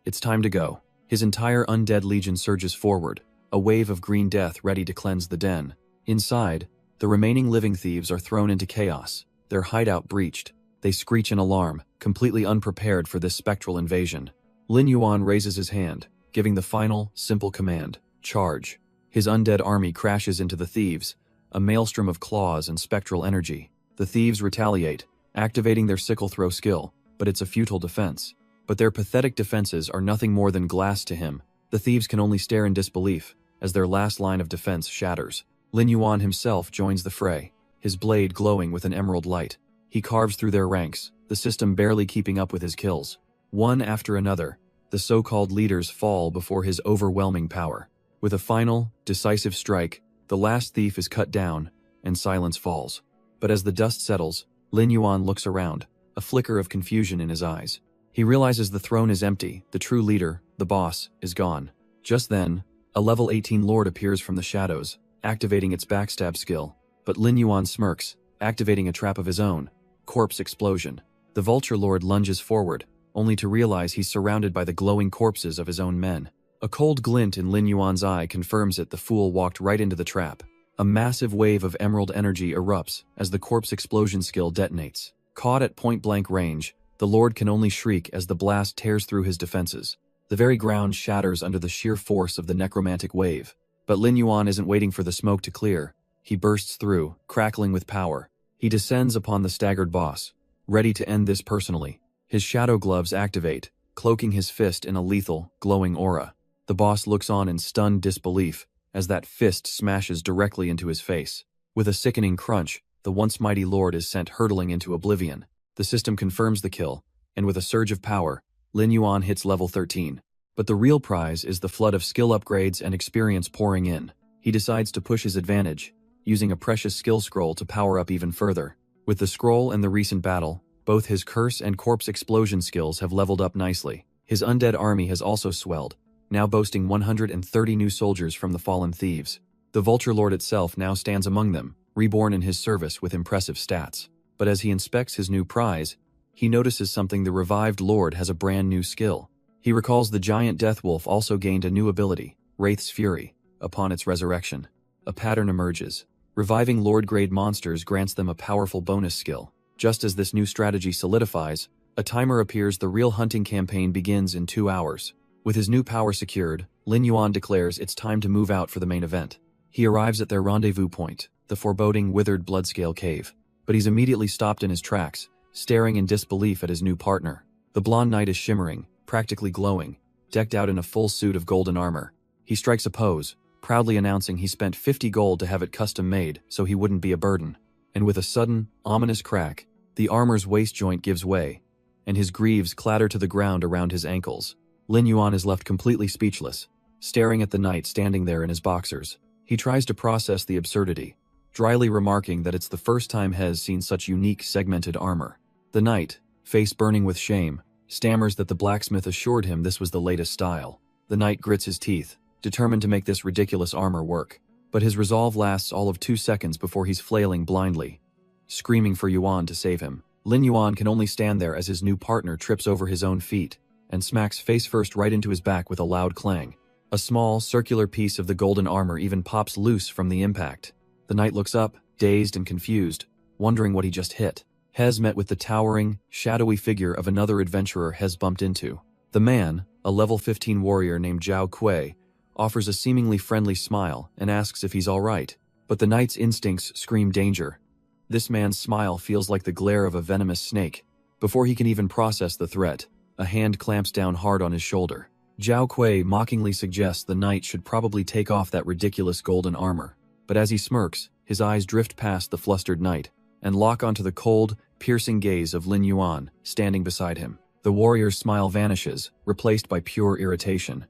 It's time to go. His entire undead legion surges forward, a wave of green death ready to cleanse the den. Inside, the remaining living thieves are thrown into chaos, their hideout breached. They screech in alarm, completely unprepared for this spectral invasion. Lin Yuan raises his hand, giving the final, simple command, charge. His undead army crashes into the thieves, a maelstrom of claws and spectral energy. The thieves retaliate, activating their sickle throw skill, but it's a futile defense. But their pathetic defenses are nothing more than glass to him. The thieves can only stare in disbelief, as their last line of defense shatters. Lin Yuan himself joins the fray, his blade glowing with an emerald light. He carves through their ranks, the system barely keeping up with his kills. One after another, the so-called leaders fall before his overwhelming power. With a final, decisive strike, the last thief is cut down, and silence falls. But as the dust settles, Lin Yuan looks around, a flicker of confusion in his eyes. He realizes the throne is empty, the true leader, the boss, is gone. Just then, a level 18 lord appears from the shadows, activating its backstab skill. But Lin Yuan smirks, activating a trap of his own. Corpse explosion. The Vulture Lord lunges forward, only to realize he's surrounded by the glowing corpses of his own men. A cold glint in Lin Yuan's eye confirms it. The fool walked right into the trap. A massive wave of emerald energy erupts as the corpse explosion skill detonates. Caught at point-blank range, the Lord can only shriek as the blast tears through his defenses. The very ground shatters under the sheer force of the necromantic wave. But Lin Yuan isn't waiting for the smoke to clear. He bursts through, crackling with power. He descends upon the staggered boss, ready to end this personally. His shadow gloves activate, cloaking his fist in a lethal, glowing aura. The boss looks on in stunned disbelief as that fist smashes directly into his face. With a sickening crunch, the once mighty lord is sent hurtling into oblivion. The system confirms the kill, and with a surge of power, Lin Yuan hits level 13. But the real prize is the flood of skill upgrades and experience pouring in. He decides to push his advantage, using a precious skill scroll to power up even further. With the scroll and the recent battle, both his curse and corpse explosion skills have leveled up nicely. His undead army has also swelled, now boasting 130 new soldiers from the fallen thieves. The Vulture Lord itself now stands among them, reborn in his service with impressive stats. But as he inspects his new prize, he notices something: the revived Lord has a brand new skill. He recalls the giant Deathwolf also gained a new ability, Wraith's Fury. Upon its resurrection, a pattern emerges. Reviving Lord-grade monsters grants them a powerful bonus skill. Just as this new strategy solidifies, a timer appears. The real hunting campaign begins in 2 hours. With his new power secured, Lin Yuan declares it's time to move out for the main event. He arrives at their rendezvous point, the foreboding withered Bloodscale Cave. But he's immediately stopped in his tracks, staring in disbelief at his new partner. The blonde knight is shimmering, practically glowing, decked out in a full suit of golden armor. He strikes a pose, proudly announcing he spent 50 gold to have it custom made so he wouldn't be a burden. And with a sudden, ominous crack, the armor's waist joint gives way, and his greaves clatter to the ground around his ankles. Lin Yuan is left completely speechless, staring at the knight standing there in his boxers. He tries to process the absurdity, dryly remarking that it's the first time he has seen such unique segmented armor. The knight, face burning with shame, stammers that the blacksmith assured him this was the latest style. The knight grits his teeth, determined to make this ridiculous armor work. But his resolve lasts all of 2 seconds before he's flailing blindly, screaming for Yuan to save him. Lin Yuan can only stand there as his new partner trips over his own feet and smacks face first right into his back with a loud clang. A small, circular piece of the golden armor even pops loose from the impact. The knight looks up, dazed and confused, wondering what he just hit. Hez met with the towering, shadowy figure of another adventurer Hez bumped into. The man, a level 15 warrior named Zhao Kui, offers a seemingly friendly smile and asks if he's alright. But the knight's instincts scream danger. This man's smile feels like the glare of a venomous snake. Before he can even process the threat, a hand clamps down hard on his shoulder. Zhao Kui mockingly suggests the knight should probably take off that ridiculous golden armor. But as he smirks, his eyes drift past the flustered knight and lock onto the cold, piercing gaze of Lin Yuan, standing beside him. The warrior's smile vanishes, replaced by pure irritation.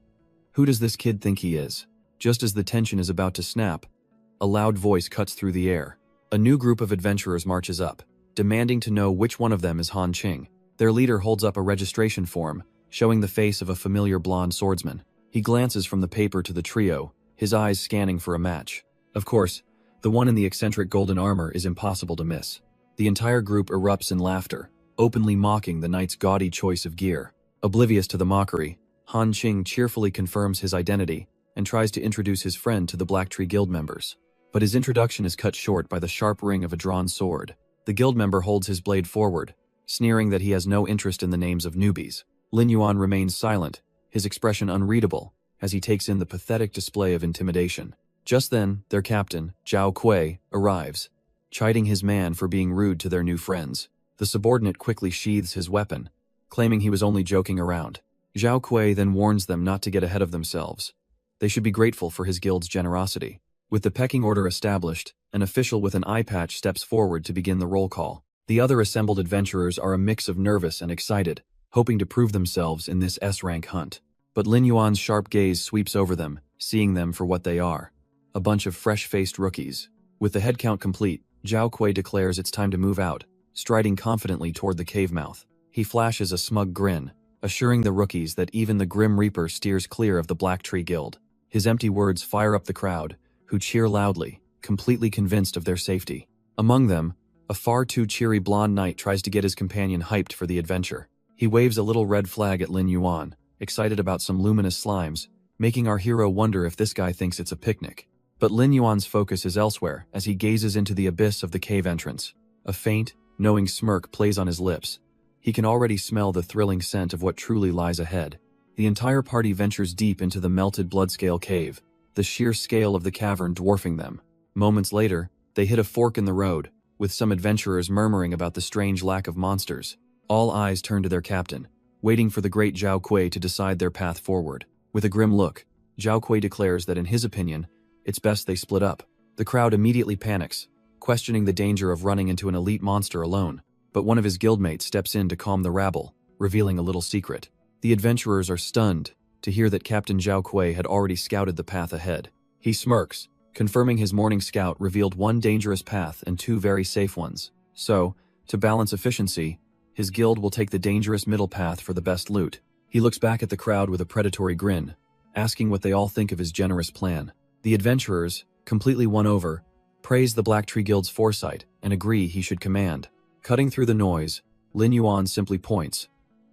Who does this kid think he is? Just as the tension is about to snap, a loud voice cuts through the air. A new group of adventurers marches up, demanding to know which one of them is Han Qing. Their leader holds up a registration form, showing the face of a familiar blonde swordsman. He glances from the paper to the trio, his eyes scanning for a match. Of course, the one in the eccentric golden armor is impossible to miss. The entire group erupts in laughter, openly mocking the knight's gaudy choice of gear. Oblivious to the mockery, Han Qing cheerfully confirms his identity and tries to introduce his friend to the Black Tree Guild members. But his introduction is cut short by the sharp ring of a drawn sword. The guild member holds his blade forward, sneering that he has no interest in the names of newbies. Lin Yuan remains silent, his expression unreadable, as he takes in the pathetic display of intimidation. Just then, their captain, Zhao Kui, arrives, chiding his man for being rude to their new friends. The subordinate quickly sheathes his weapon, claiming he was only joking around. Zhao Kui then warns them not to get ahead of themselves. They should be grateful for his guild's generosity. With the pecking order established, an official with an eye patch steps forward to begin the roll call. The other assembled adventurers are a mix of nervous and excited, hoping to prove themselves in this S-rank hunt. But Lin Yuan's sharp gaze sweeps over them, seeing them for what they are. A bunch of fresh-faced rookies. With the head count complete, Zhao Kui declares it's time to move out, striding confidently toward the cave mouth. He flashes a smug grin, assuring the rookies that even the Grim Reaper steers clear of the Black Tree Guild. His empty words fire up the crowd, who cheer loudly, completely convinced of their safety. Among them, a far too cheery blonde knight tries to get his companion hyped for the adventure. He waves a little red flag at Lin Yuan, excited about some luminous slimes, making our hero wonder if this guy thinks it's a picnic. But Lin Yuan's focus is elsewhere as he gazes into the abyss of the cave entrance. A faint, knowing smirk plays on his lips. He can already smell the thrilling scent of what truly lies ahead. The entire party ventures deep into the melted Bloodscale Cave, the sheer scale of the cavern dwarfing them. Moments later, they hit a fork in the road, with some adventurers murmuring about the strange lack of monsters. All eyes turn to their captain, waiting for the great Zhao Kui to decide their path forward. With a grim look, Zhao Kui declares that in his opinion, it's best they split up. The crowd immediately panics, questioning the danger of running into an elite monster alone. But one of his guildmates steps in to calm the rabble, revealing a little secret. The adventurers are stunned to hear that Captain Zhao Kui had already scouted the path ahead. He smirks, confirming his morning scout revealed one dangerous path and two very safe ones. So, to balance efficiency, his guild will take the dangerous middle path for the best loot. He looks back at the crowd with a predatory grin, asking what they all think of his generous plan. The adventurers, completely won over, praise the Black Tree Guild's foresight and agree he should command. Cutting through the noise, Lin Yuan simply points,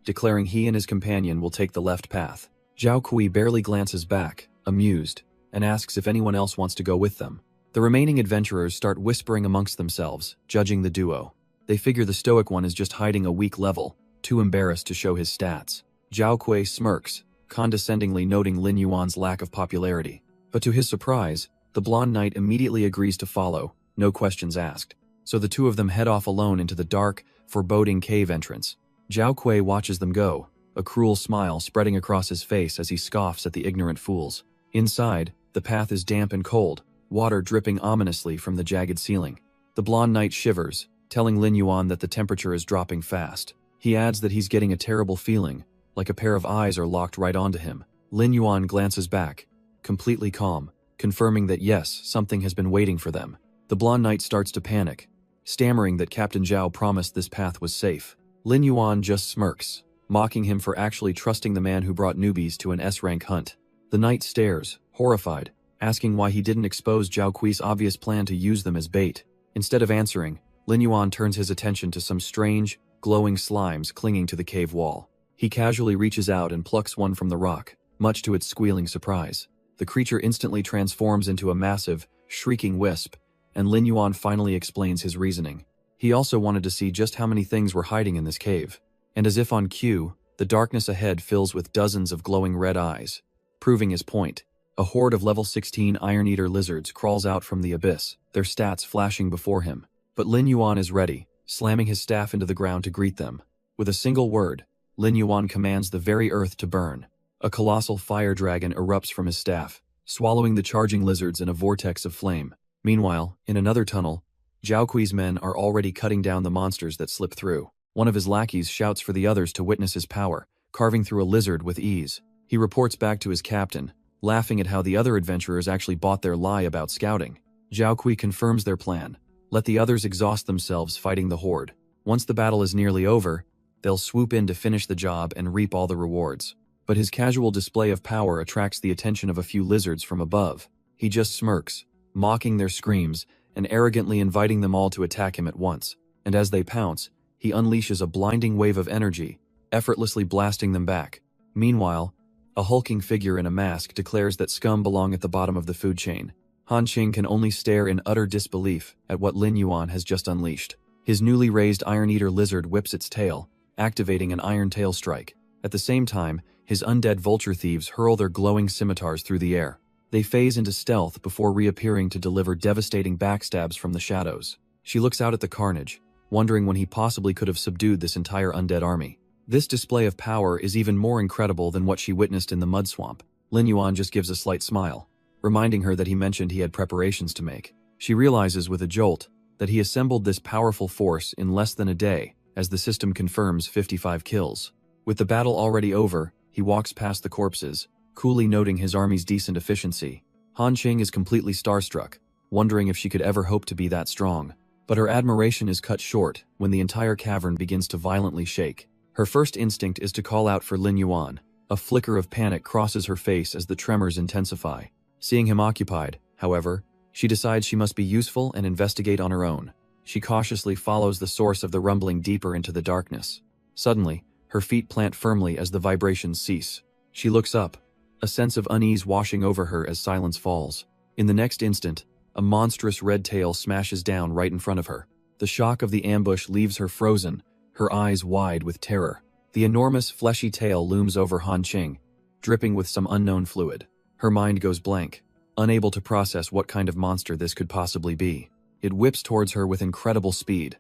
declaring he and his companion will take the left path. Zhao Kui barely glances back, amused, and asks if anyone else wants to go with them. The remaining adventurers start whispering amongst themselves, judging the duo. They figure the stoic one is just hiding a weak level, too embarrassed to show his stats. Zhao Kui smirks, condescendingly noting Lin Yuan's lack of popularity. But to his surprise, the blonde knight immediately agrees to follow, no questions asked. So the two of them head off alone into the dark, foreboding cave entrance. Zhao Kui watches them go, a cruel smile spreading across his face as he scoffs at the ignorant fools. Inside, the path is damp and cold, water dripping ominously from the jagged ceiling. The blonde knight shivers, telling Lin Yuan that the temperature is dropping fast. He adds that he's getting a terrible feeling, like a pair of eyes are locked right onto him. Lin Yuan glances back, completely calm, confirming that yes, something has been waiting for them. The blonde knight starts to panic, stammering that Captain Zhao promised this path was safe. Lin Yuan just smirks, mocking him for actually trusting the man who brought newbies to an S-rank hunt. The knight stares, horrified, asking why he didn't expose Zhao Kui's obvious plan to use them as bait. Instead of answering, Lin Yuan turns his attention to some strange, glowing slimes clinging to the cave wall. He casually reaches out and plucks one from the rock, much to its squealing surprise. The creature instantly transforms into a massive, shrieking wisp, and Lin Yuan finally explains his reasoning. He also wanted to see just how many things were hiding in this cave. And as if on cue, the darkness ahead fills with dozens of glowing red eyes, proving his point. A horde of level 16 Iron Eater lizards crawls out from the abyss, their stats flashing before him. But Lin Yuan is ready, slamming his staff into the ground to greet them. With a single word, Lin Yuan commands the very earth to burn. A colossal fire dragon erupts from his staff, swallowing the charging lizards in a vortex of flame. Meanwhile, in another tunnel, Zhao Kui's men are already cutting down the monsters that slip through. One of his lackeys shouts for the others to witness his power, carving through a lizard with ease. He reports back to his captain, laughing at how the other adventurers actually bought their lie about scouting. Zhao Kui confirms their plan. Let the others exhaust themselves fighting the horde. Once the battle is nearly over, they'll swoop in to finish the job and reap all the rewards. But his casual display of power attracts the attention of a few lizards from above. He just smirks, mocking their screams and arrogantly inviting them all to attack him at once. And as they pounce, he unleashes a blinding wave of energy, effortlessly blasting them back. Meanwhile, a hulking figure in a mask declares that scum belong at the bottom of the food chain. Han Qing can only stare in utter disbelief at what Lin Yuan has just unleashed. His newly raised Iron Eater lizard whips its tail, activating an iron tail strike. At the same time, his undead vulture thieves hurl their glowing scimitars through the air. They phase into stealth before reappearing to deliver devastating backstabs from the shadows. She looks out at the carnage, wondering when he possibly could have subdued this entire undead army. This display of power is even more incredible than what she witnessed in the mud swamp. Lin Yuan just gives a slight smile, reminding her that he mentioned he had preparations to make. She realizes with a jolt that he assembled this powerful force in less than a day, as the system confirms 55 kills. With the battle already over, he walks past the corpses, coolly noting his army's decent efficiency. Han Qing is completely starstruck, wondering if she could ever hope to be that strong. But her admiration is cut short when the entire cavern begins to violently shake. Her first instinct is to call out for Lin Yuan. A flicker of panic crosses her face as the tremors intensify. Seeing him occupied, however, she decides she must be useful and investigate on her own. She cautiously follows the source of the rumbling deeper into the darkness. Suddenly, her feet plant firmly as the vibrations cease. She looks up, a sense of unease washing over her as silence falls. In the next instant, a monstrous red tail smashes down right in front of her. The shock of the ambush leaves her frozen, her eyes wide with terror. The enormous fleshy tail looms over Han Qing, dripping with some unknown fluid. Her mind goes blank, unable to process what kind of monster this could possibly be. It whips towards her with incredible speed,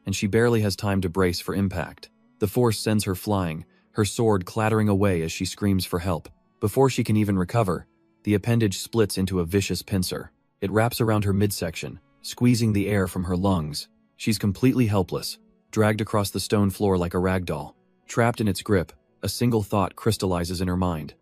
and she barely has time to brace for impact. The force sends her flying, her sword clattering away as she screams for help. Before she can even recover, the appendage splits into a vicious pincer. It wraps around her midsection, squeezing the air from her lungs. She's completely helpless, dragged across the stone floor like a rag doll. Trapped in its grip, A single thought crystallizes in her mind.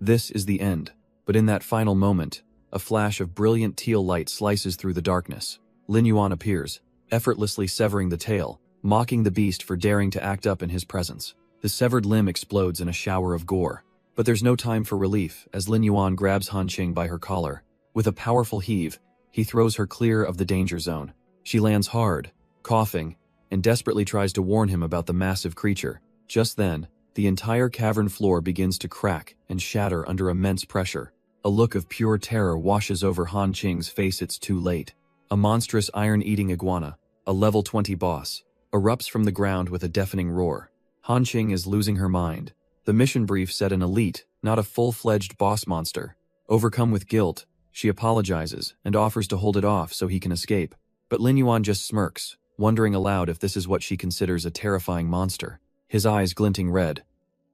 This is the end. But in that final moment, a flash of brilliant teal light slices through the darkness. Lin Yuan appears, effortlessly severing the tail, mocking the beast for daring to act up in his presence. The severed limb explodes in a shower of gore. But there's no time for relief as Lin Yuan grabs Han Qing by her collar. With a powerful heave, he throws her clear of the danger zone. She lands hard, coughing, and desperately tries to warn him about the massive creature. Just then, the entire cavern floor begins to crack and shatter under immense pressure. A look of pure terror washes over Han Qing's face. It's too late. A monstrous iron-eating iguana, a level 20 boss, erupts from the ground with a deafening roar. Han Qing is losing her mind. The mission brief said an elite, not a full-fledged boss monster. Overcome with guilt, she apologizes and offers to hold it off so he can escape. But Lin Yuan just smirks, wondering aloud if this is what she considers a terrifying monster. His eyes glinting red.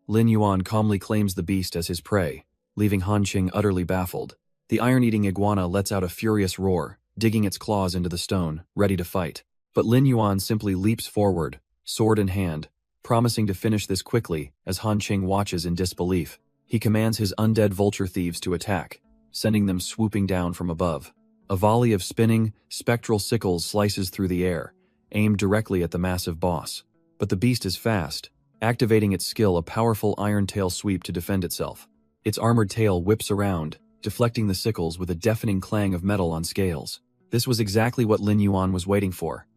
Lin Yuan calmly claims the beast as his prey, leaving Han Qing utterly baffled. The iron-eating iguana lets out a furious roar, digging its claws into the stone, ready to fight. But Lin Yuan simply leaps forward, sword in hand, promising to finish this quickly as Han Qing watches in disbelief. He commands his undead vulture thieves to attack, sending them swooping down from above. A volley of spinning, spectral sickles slices through the air, aimed directly at the massive boss. But the beast is fast, activating its skill, a powerful iron tail sweep to defend itself. Its armored tail whips around, deflecting the sickles with a deafening clang of metal on scales. This was exactly what Lin Yuan was waiting for.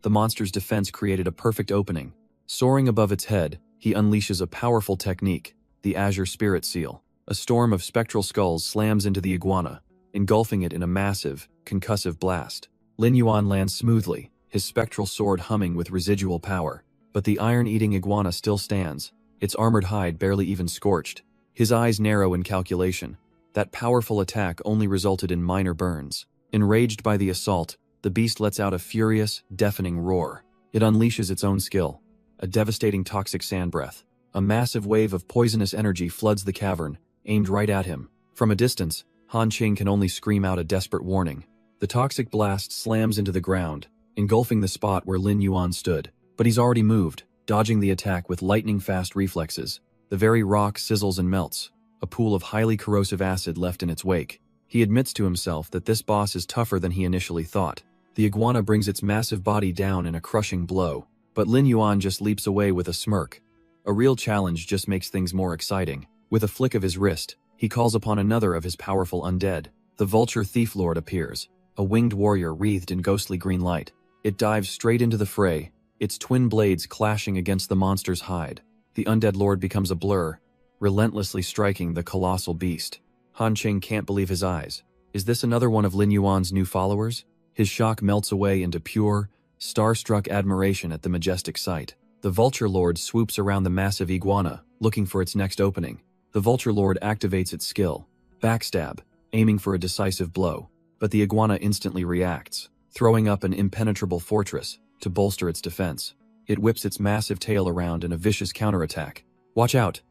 The monster's defense created a perfect opening. Soaring above its head, he unleashes a powerful technique, the Azure Spirit Seal. A storm of spectral skulls slams into the iguana, engulfing it in a massive, concussive blast. Lin Yuan lands smoothly, his spectral sword humming with residual power. But the iron-eating iguana still stands, its armored hide barely even scorched. His eyes narrow in calculation. That powerful attack only resulted in minor burns. Enraged by the assault, the beast lets out a furious, deafening roar. It unleashes its own skill, a devastating toxic sand breath. A massive wave of poisonous energy floods the cavern, aimed right at him. From a distance, Han Qing can only scream out a desperate warning. The toxic blast slams into the ground, engulfing the spot where Lin Yuan stood. But he's already moved, dodging the attack with lightning-fast reflexes. The very rock sizzles and melts, a pool of highly corrosive acid left in its wake. He admits to himself that this boss is tougher than he initially thought. The iguana brings its massive body down in a crushing blow, but Lin Yuan just leaps away with a smirk. A real challenge just makes things more exciting. With a flick of his wrist, he calls upon another of his powerful undead. The vulture thief lord appears, a winged warrior wreathed in ghostly green light. It dives straight into the fray, its twin blades clashing against the monster's hide. The undead lord becomes a blur, relentlessly striking the colossal beast. Han Qing can't believe his eyes. Is this another one of Lin Yuan's new followers? His shock melts away into pure, starstruck admiration at the majestic sight. The vulture lord swoops around the massive iguana, looking for its next opening. The vulture lord activates its skill, backstab, aiming for a decisive blow. But the iguana instantly reacts, throwing up an impenetrable fortress to bolster its defense. It whips its massive tail around in a vicious counterattack. Watch out!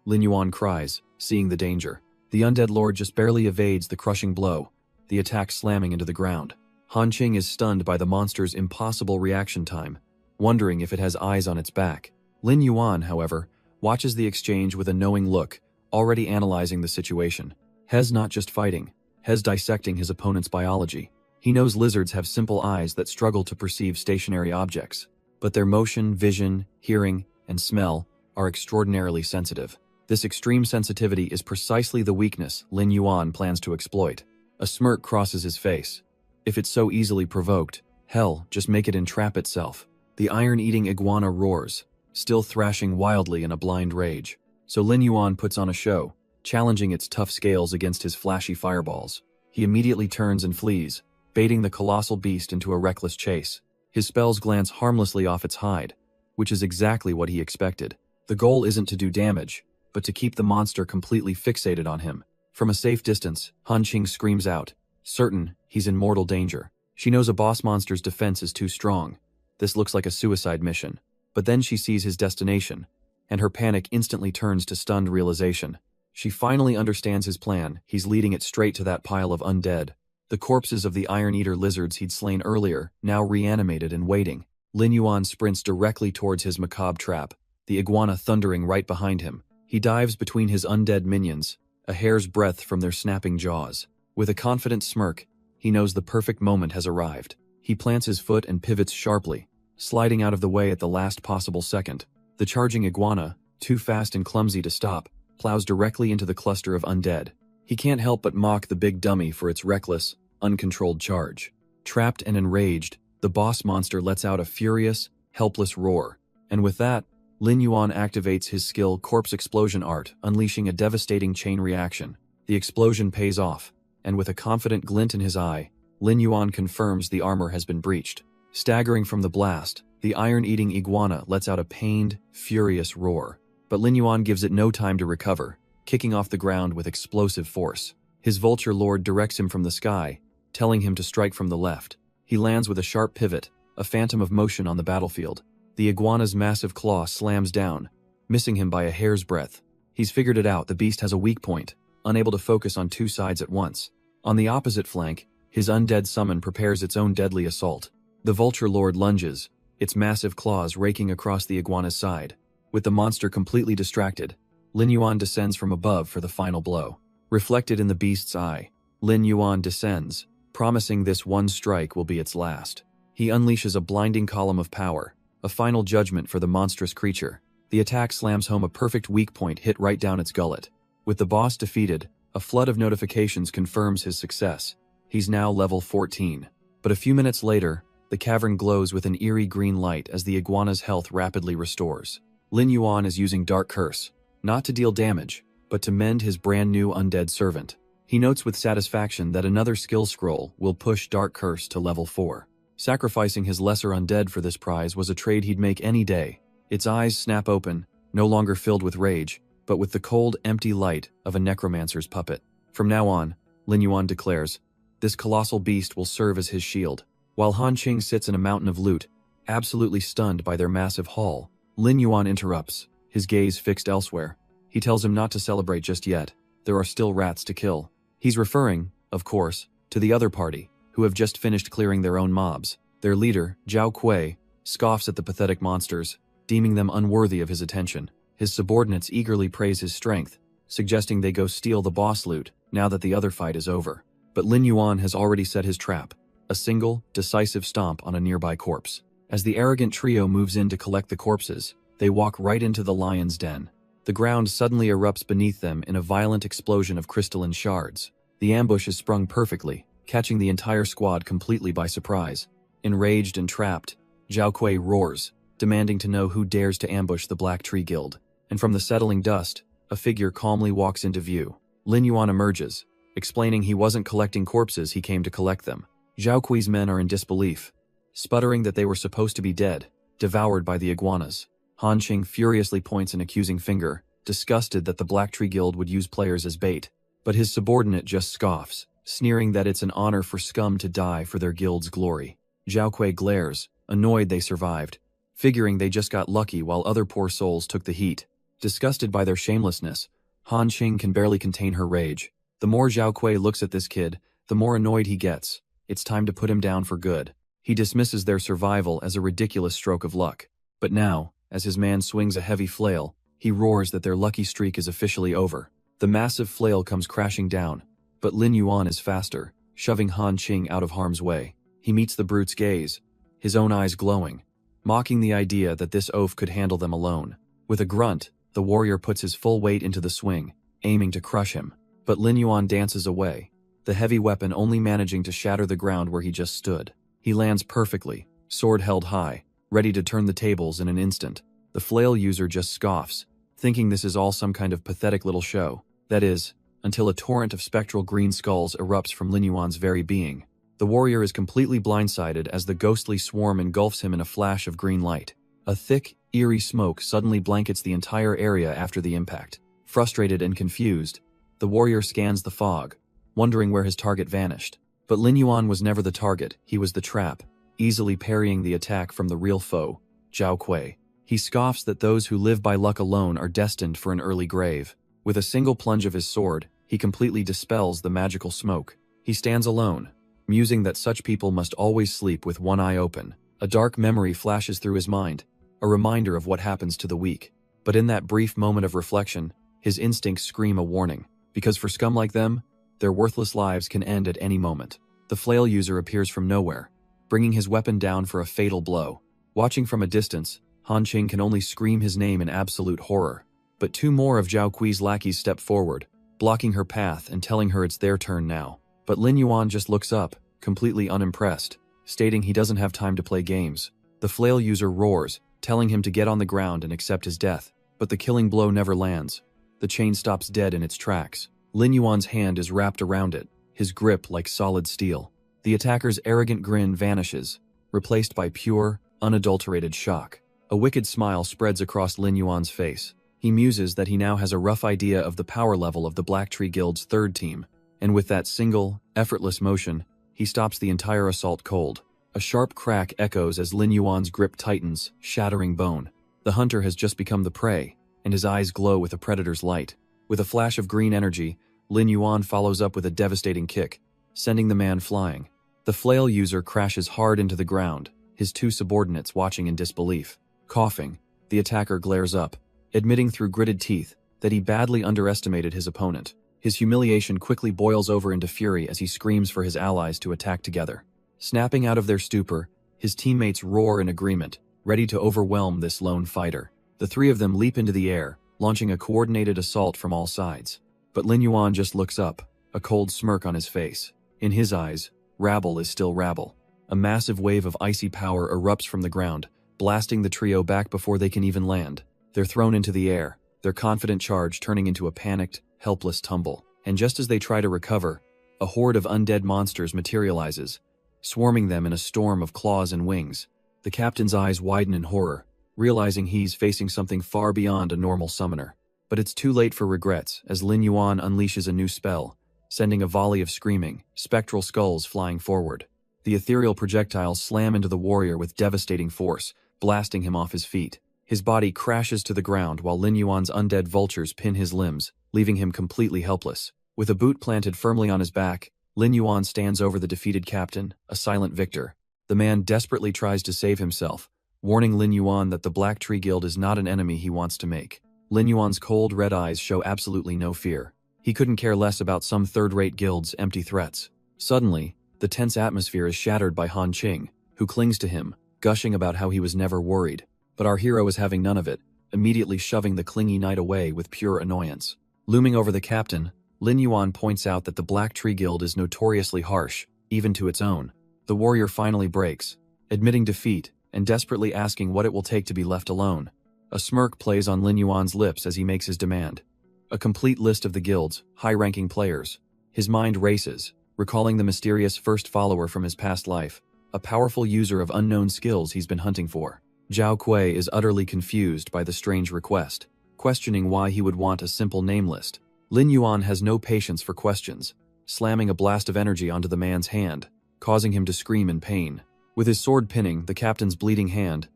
Lin Yuan cries, seeing the danger. The undead lord just barely evades the crushing blow, the attack slamming into the ground. Han Qing is stunned by the monster's impossible reaction time, wondering if it has eyes on its back. Lin Yuan, however, watches the exchange with a knowing look, already analyzing the situation. He's not just fighting, he's dissecting his opponent's biology. He knows lizards have simple eyes that struggle to perceive stationary objects, but their motion, vision, hearing, and smell are extraordinarily sensitive. This extreme sensitivity is precisely the weakness Lin Yuan plans to exploit. A smirk crosses his face. If it's so easily provoked, hell, just make it entrap itself. The iron-eating iguana roars, still thrashing wildly in a blind rage. So Lin Yuan puts on a show, challenging its tough scales against his flashy fireballs. He immediately turns and flees, baiting the colossal beast into a reckless chase. His spells glance harmlessly off its hide, which is exactly what he expected. The goal isn't to do damage, but to keep the monster completely fixated on him. From a safe distance, Han Qing screams out, certain he's in mortal danger. She knows a boss monster's defense is too strong. This looks like a suicide mission. But then she sees his destination, and her panic instantly turns to stunned realization. She finally understands his plan. He's leading it straight to that pile of undead. The corpses of the iron-eater lizards he'd slain earlier, now reanimated and waiting. Lin Yuan sprints directly towards his macabre trap, the iguana thundering right behind him. He dives between his undead minions, a hair's breadth from their snapping jaws. With a confident smirk, he knows the perfect moment has arrived. He plants his foot and pivots sharply, sliding out of the way at the last possible second. The charging iguana, too fast and clumsy to stop, plows directly into the cluster of undead. He can't help but mock the big dummy for its reckless, uncontrolled charge. Trapped and enraged, the boss monster lets out a furious, helpless roar. And with that, Lin Yuan activates his skill Corpse Explosion Art, unleashing a devastating chain reaction. The explosion pays off, and with a confident glint in his eye, Lin Yuan confirms the armor has been breached. Staggering from the blast, the iron-eating iguana lets out a pained, furious roar. But Lin Yuan gives it no time to recover, kicking off the ground with explosive force. His vulture lord directs him from the sky, telling him to strike from the left. He lands with a sharp pivot, a phantom of motion on the battlefield. The iguana's massive claw slams down, missing him by a hair's breadth. He's figured it out, the beast has a weak point, unable to focus on two sides at once. On the opposite flank, his undead summon prepares its own deadly assault. The vulture lord lunges, its massive claws raking across the iguana's side. With the monster completely distracted, Lin Yuan descends from above for the final blow. Reflected in the beast's eye, Lin Yuan descends, promising this one strike will be its last. He unleashes a blinding column of power, a final judgment for the monstrous creature. The attack slams home a perfect weak point hit right down its gullet. With the boss defeated, a flood of notifications confirms his success. He's now level 14. But a few minutes later, the cavern glows with an eerie green light as the iguana's health rapidly restores. Lin Yuan is using Dark Curse, not to deal damage, but to mend his brand new undead servant. He notes with satisfaction that another skill scroll will push Dark Curse to level 4. Sacrificing his lesser undead for this prize was a trade he'd make any day. Its eyes snap open, no longer filled with rage, but with the cold, empty light of a necromancer's puppet. From now on, Lin Yuan declares, this colossal beast will serve as his shield. While Han Qing sits in a mountain of loot, absolutely stunned by their massive haul, Lin Yuan interrupts, his gaze fixed elsewhere. He tells him not to celebrate just yet. There are still rats to kill. He's referring, of course, to the other party, who have just finished clearing their own mobs. Their leader, Zhao Kui, scoffs at the pathetic monsters, deeming them unworthy of his attention. His subordinates eagerly praise his strength, suggesting they go steal the boss loot now that the other fight is over. But Lin Yuan has already set his trap, a single, decisive stomp on a nearby corpse. As the arrogant trio moves in to collect the corpses, they walk right into the lion's den. The ground suddenly erupts beneath them in a violent explosion of crystalline shards. The ambush is sprung perfectly, catching the entire squad completely by surprise. Enraged and trapped, Zhao Kui roars, demanding to know who dares to ambush the Black Tree Guild. And from the settling dust, a figure calmly walks into view. Lin Yuan emerges, explaining he wasn't collecting corpses, he came to collect them. Zhao Kui's men are in disbelief, sputtering that they were supposed to be dead, devoured by the iguanas. Han Qing furiously points an accusing finger, disgusted that the Black Tree Guild would use players as bait. But his subordinate just scoffs, sneering that it's an honor for scum to die for their guild's glory. Zhao Kui glares, annoyed they survived, figuring they just got lucky while other poor souls took the heat. Disgusted by their shamelessness, Han Qing can barely contain her rage. The more Zhao Kui looks at this kid, the more annoyed he gets. It's time to put him down for good. He dismisses their survival as a ridiculous stroke of luck. But now, as his man swings a heavy flail, he roars that their lucky streak is officially over. The massive flail comes crashing down, but Lin Yuan is faster, shoving Han Qing out of harm's way. He meets the brute's gaze, his own eyes glowing, mocking the idea that this oaf could handle them alone. With a grunt, the warrior puts his full weight into the swing, aiming to crush him. But Lin Yuan dances away, the heavy weapon only managing to shatter the ground where he just stood. He lands perfectly, sword held high, ready to turn the tables in an instant. The flail user just scoffs, thinking this is all some kind of pathetic little show. That is, until a torrent of spectral green skulls erupts from Lin Yuan's very being. The warrior is completely blindsided as the ghostly swarm engulfs him in a flash of green light. A thick, eerie smoke suddenly blankets the entire area after the impact. Frustrated and confused, the warrior scans the fog, wondering where his target vanished. But Lin Yuan was never the target, he was the trap, easily parrying the attack from the real foe, Zhao Kui. He scoffs that those who live by luck alone are destined for an early grave. With a single plunge of his sword, he completely dispels the magical smoke. He stands alone, musing that such people must always sleep with one eye open. A dark memory flashes through his mind, a reminder of what happens to the weak. But in that brief moment of reflection, his instincts scream a warning, because for scum like them, their worthless lives can end at any moment. The flail user appears from nowhere, bringing his weapon down for a fatal blow. Watching from a distance, Han Qing can only scream his name in absolute horror. But two more of Zhao Kui's lackeys step forward, blocking her path and telling her it's their turn now. But Lin Yuan just looks up, completely unimpressed, stating he doesn't have time to play games. The flail user roars, telling him to get on the ground and accept his death. But the killing blow never lands. The chain stops dead in its tracks. Lin Yuan's hand is wrapped around it, his grip like solid steel. The attacker's arrogant grin vanishes, replaced by pure, unadulterated shock. A wicked smile spreads across Lin Yuan's face. He muses that he now has a rough idea of the power level of the Black Tree Guild's third team, and with that single, effortless motion, he stops the entire assault cold. A sharp crack echoes as Lin Yuan's grip tightens, shattering bone. The hunter has just become the prey, and his eyes glow with a predator's light. With a flash of green energy, Lin Yuan follows up with a devastating kick, sending the man flying. The flail user crashes hard into the ground, his two subordinates watching in disbelief. Coughing, the attacker glares up, admitting through gritted teeth that he badly underestimated his opponent. His humiliation quickly boils over into fury as he screams for his allies to attack together. Snapping out of their stupor, his teammates roar in agreement, ready to overwhelm this lone fighter. The three of them leap into the air, launching a coordinated assault from all sides. But Lin Yuan just looks up, a cold smirk on his face. In his eyes, rabble is still rabble. A massive wave of icy power erupts from the ground, blasting the trio back before they can even land. They're thrown into the air, their confident charge turning into a panicked, helpless tumble. And just as they try to recover, a horde of undead monsters materializes, swarming them in a storm of claws and wings. The captain's eyes widen in horror, realizing he's facing something far beyond a normal summoner. But it's too late for regrets as Lin Yuan unleashes a new spell, sending a volley of screaming, spectral skulls flying forward. The ethereal projectiles slam into the warrior with devastating force, blasting him off his feet. His body crashes to the ground while Lin Yuan's undead vultures pin his limbs, leaving him completely helpless. With a boot planted firmly on his back, Lin Yuan stands over the defeated captain, a silent victor. The man desperately tries to save himself, warning Lin Yuan that the Black Tree Guild is not an enemy he wants to make. Lin Yuan's cold red eyes show absolutely no fear. He couldn't care less about some third-rate guild's empty threats. Suddenly, the tense atmosphere is shattered by Han Qing, who clings to him, gushing about how he was never worried. But our hero is having none of it, immediately shoving the clingy knight away with pure annoyance. Looming over the captain, Lin Yuan points out that the Black Tree Guild is notoriously harsh, even to its own. The warrior finally breaks, admitting defeat and desperately asking what it will take to be left alone. A smirk plays on Lin Yuan's lips as he makes his demand. A complete list of the guild's high-ranking players. His mind races, recalling the mysterious first follower from his past life, a powerful user of unknown skills he's been hunting for. Zhao Kui is utterly confused by the strange request, questioning why he would want a simple name list. Lin Yuan has no patience for questions, slamming a blast of energy onto the man's hand, causing him to scream in pain. With his sword pinning the captain's bleeding hand,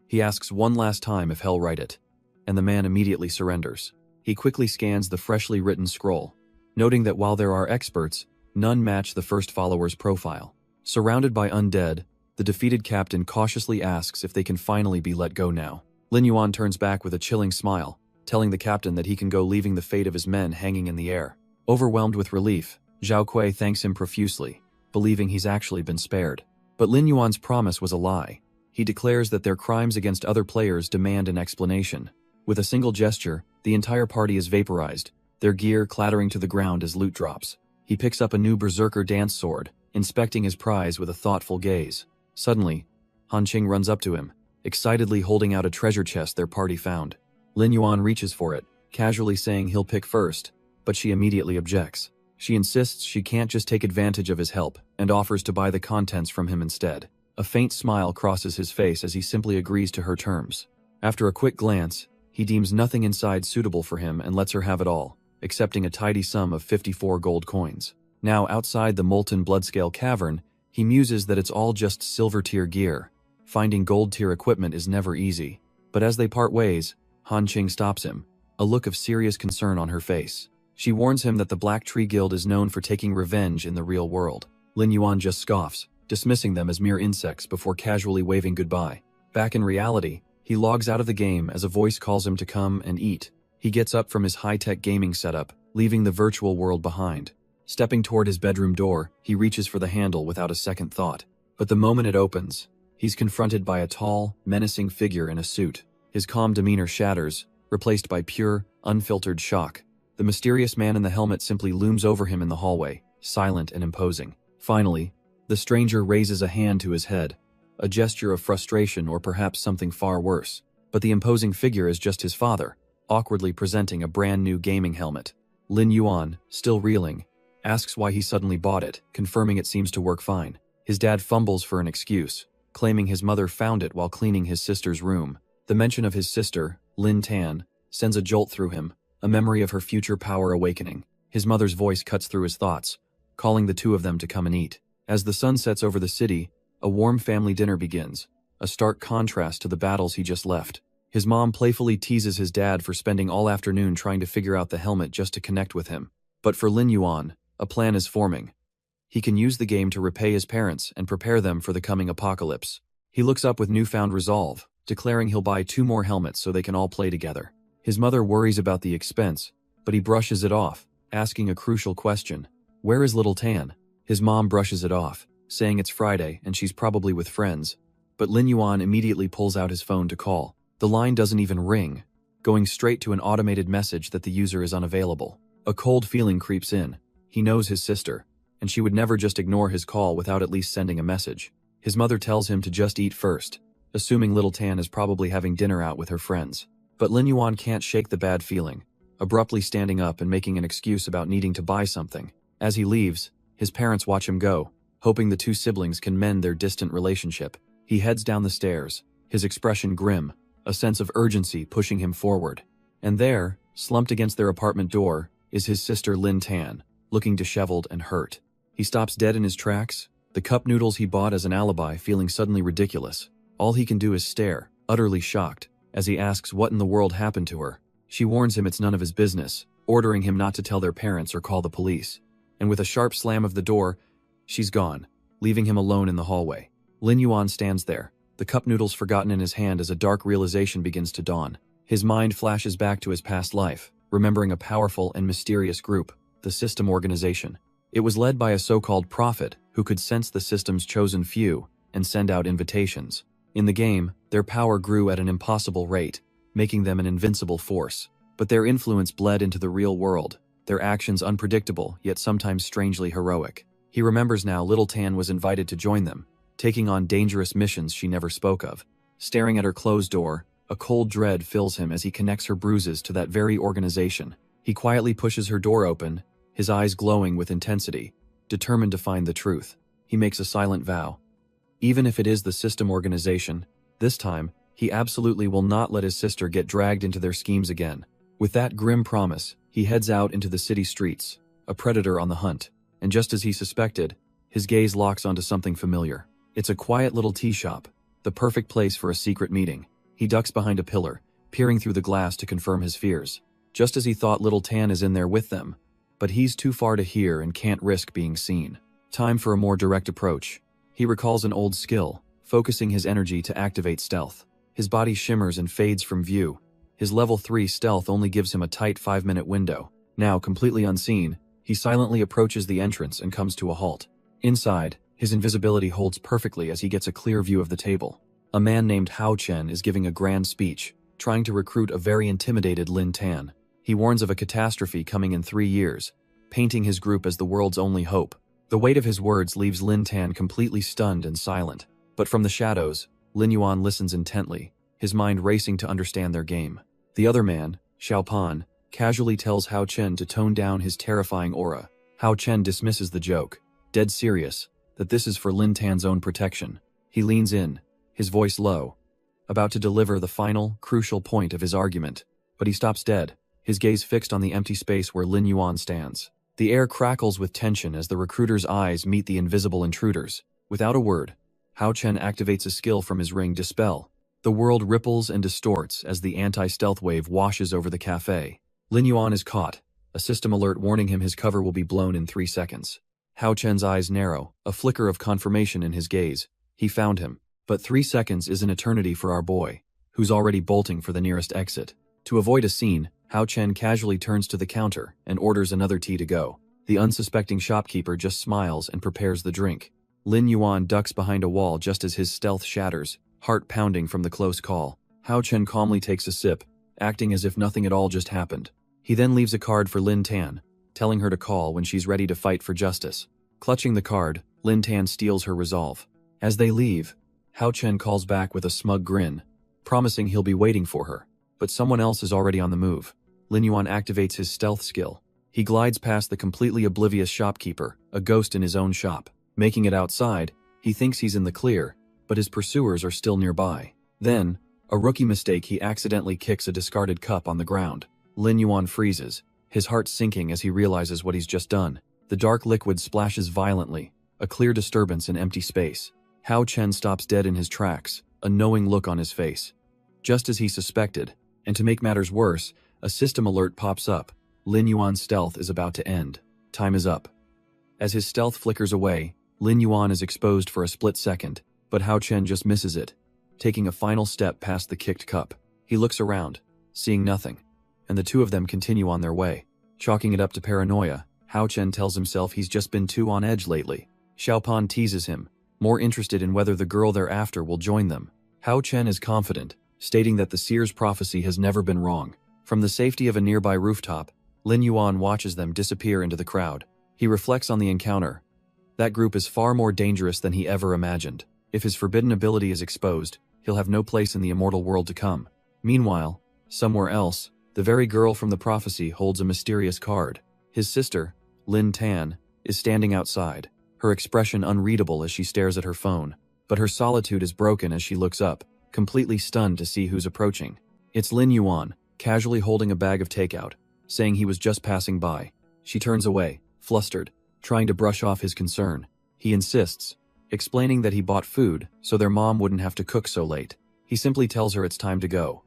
he asks one last time if he'll write it, and the man immediately surrenders. He quickly scans the freshly written scroll, noting that while there are experts, none match the first follower's profile. Surrounded by undead, the defeated captain cautiously asks if they can finally be let go now. Lin Yuan turns back with a chilling smile, telling the captain that he can go, leaving the fate of his men hanging in the air. Overwhelmed with relief, Zhao Kui thanks him profusely, believing he's actually been spared. But Lin Yuan's promise was a lie. He declares that their crimes against other players demand an explanation. With a single gesture, the entire party is vaporized, their gear clattering to the ground as loot drops. He picks up a new berserker dance sword, inspecting his prize with a thoughtful gaze. Suddenly, Han Qing runs up to him, excitedly holding out a treasure chest their party found. Lin Yuan reaches for it, casually saying he'll pick first, but she immediately objects. She insists she can't just take advantage of his help, and offers to buy the contents from him instead. A faint smile crosses his face as he simply agrees to her terms. After a quick glance, he deems nothing inside suitable for him and lets her have it all, accepting a tidy sum of 54 gold coins. Now outside the molten bloodscale cavern, he muses that it's all just silver-tier gear. Finding gold-tier equipment is never easy. But as they part ways, Han Qing stops him, a look of serious concern on her face. She warns him that the Black Tree Guild is known for taking revenge in the real world. Lin Yuan just scoffs, dismissing them as mere insects before casually waving goodbye. Back in reality, He logs out of the game as a voice calls him to come and eat. He gets up from his high-tech gaming setup, leaving the virtual world behind. Stepping toward his bedroom door, he reaches for the handle without a second thought. But the moment it opens, he's confronted by a tall, menacing figure in a suit. His calm demeanor shatters, replaced by pure, unfiltered shock. The mysterious man in the helmet simply looms over him in the hallway, silent and imposing. Finally, the stranger raises a hand to his head, a gesture of frustration or perhaps something far worse. But the imposing figure is just his father, awkwardly presenting a brand new gaming helmet. Lin Yuan, still reeling, asks why he suddenly bought it, confirming it seems to work fine. His dad fumbles for an excuse, claiming his mother found it while cleaning his sister's room. The mention of his sister, Lin Tan, sends a jolt through him, a memory of her future power awakening. His mother's voice cuts through his thoughts, calling the two of them to come and eat. As the sun sets over the city, a warm family dinner begins, a stark contrast to the battles he just left. His mom playfully teases his dad for spending all afternoon trying to figure out the helmet just to connect with him. But for Lin Yuan, a plan is forming. He can use the game to repay his parents and prepare them for the coming apocalypse. He looks up with newfound resolve, declaring he'll buy 2 more helmets so they can all play together. His mother worries about the expense, but he brushes it off, asking a crucial question. Where is little Tan? His mom brushes it off, saying it's Friday and she's probably with friends. But Lin Yuan immediately pulls out his phone to call. The line doesn't even ring, going straight to an automated message that the user is unavailable. A cold feeling creeps in. He knows his sister, and she would never just ignore his call without at least sending a message. His mother tells him to just eat first, assuming little Tan is probably having dinner out with her friends. But Lin Yuan can't shake the bad feeling, abruptly standing up and making an excuse about needing to buy something. As he leaves, his parents watch him go, hoping the two siblings can mend their distant relationship. He heads down the stairs, his expression grim, a sense of urgency pushing him forward. And there, slumped against their apartment door, is his sister Lin Tan, looking disheveled and hurt. He stops dead in his tracks, the cup noodles he bought as an alibi feeling suddenly ridiculous. All he can do is stare, utterly shocked, as he asks what in the world happened to her. She warns him it's none of his business, ordering him not to tell their parents or call the police. And with a sharp slam of the door, she's gone, leaving him alone in the hallway. Lin Yuan stands there, the cup noodles forgotten in his hand as a dark realization begins to dawn. His mind flashes back to his past life, remembering a powerful and mysterious group, the System Organization. It was led by a so-called prophet who could sense the system's chosen few and send out invitations. In the game, their power grew at an impossible rate, making them an invincible force. But their influence bled into the real world, their actions unpredictable yet sometimes strangely heroic. He remembers now little Tan was invited to join them, taking on dangerous missions she never spoke of. Staring at her closed door, a cold dread fills him as he connects her bruises to that very organization. He quietly pushes her door open, his eyes glowing with intensity, determined to find the truth. He makes a silent vow. Even if it is the System Organization, this time, he absolutely will not let his sister get dragged into their schemes again. With that grim promise, he heads out into the city streets, a predator on the hunt. And just as he suspected, his gaze locks onto something familiar. It's a quiet little tea shop, the perfect place for a secret meeting. He ducks behind a pillar, peering through the glass to confirm his fears. Just as he thought little Tan is in there with them, but he's too far to hear and can't risk being seen. Time for a more direct approach. He recalls an old skill, focusing his energy to activate stealth. His body shimmers and fades from view. His level 3 stealth only gives him a tight 5-minute window. Now, completely unseen, he silently approaches the entrance and comes to a halt. Inside, his invisibility holds perfectly as he gets a clear view of the table. A man named Hao Chen is giving a grand speech, trying to recruit a very intimidated Lin Tan. He warns of a catastrophe coming in 3 years, painting his group as the world's only hope. The weight of his words leaves Lin Tan completely stunned and silent. But from the shadows, Lin Yuan listens intently, his mind racing to understand their game. The other man, Xiao Pan, casually tells Hao Chen to tone down his terrifying aura. Hao Chen dismisses the joke, dead serious, that this is for Lin Tan's own protection. He leans in, his voice low, about to deliver the final, crucial point of his argument. But he stops dead, his gaze fixed on the empty space where Lin Yuan stands. The air crackles with tension as the recruiter's eyes meet the invisible intruders. Without a word, Hao Chen activates a skill from his ring Dispel. The world ripples and distorts as the anti-stealth wave washes over the cafe. Lin Yuan is caught, a system alert warning him his cover will be blown in 3 seconds. Hao Chen's eyes narrow, a flicker of confirmation in his gaze. He found him. But 3 seconds is an eternity for our boy. who's already bolting for the nearest exit. To avoid a scene, Hao Chen casually turns to the counter and orders another tea to go. The unsuspecting shopkeeper just smiles and prepares the drink. Lin Yuan ducks behind a wall just as his stealth shatters, heart pounding from the close call. Hao Chen calmly takes a sip, acting as if nothing at all just happened. He then leaves a card for Lin Tan, telling her to call when she's ready to fight for justice. Clutching the card, Lin Tan steals her resolve. As they leave, Hao Chen calls back with a smug grin, promising he'll be waiting for her. But someone else is already on the move. Lin Yuan activates his stealth skill. He glides past the completely oblivious shopkeeper, a ghost in his own shop. Making it outside, he thinks he's in the clear, but his pursuers are still nearby. Then, a rookie mistake, he accidentally kicks a discarded cup on the ground. Lin Yuan freezes, his heart sinking as he realizes what he's just done. The dark liquid splashes violently, a clear disturbance in empty space. Hao Chen stops dead in his tracks, a knowing look on his face. Just as he suspected, and to make matters worse, a system alert pops up. Lin Yuan's stealth is about to end. Time is up. As his stealth flickers away, Lin Yuan is exposed for a split second, but Hao Chen just misses it, taking a final step past the kicked cup. He looks around, seeing nothing, and the two of them continue on their way. Chalking it up to paranoia, Hao Chen tells himself he's just been too on edge lately. Xiaopan teases him, more interested in whether the girl they're after will join them. Hao Chen is confident, stating that the seer's prophecy has never been wrong. From the safety of a nearby rooftop, Lin Yuan watches them disappear into the crowd. He reflects on the encounter. That group is far more dangerous than he ever imagined. If his forbidden ability is exposed, he'll have no place in the immortal world to come. Meanwhile, somewhere else, the very girl from the prophecy holds a mysterious card. His sister, Lin Tan, is standing outside, her expression unreadable as she stares at her phone. But her solitude is broken as she looks up, completely stunned to see who's approaching. It's Lin Yuan, casually holding a bag of takeout, saying he was just passing by. She turns away, flustered, trying to brush off his concern. He insists, explaining that he bought food so their mom wouldn't have to cook so late. He simply tells her it's time to go,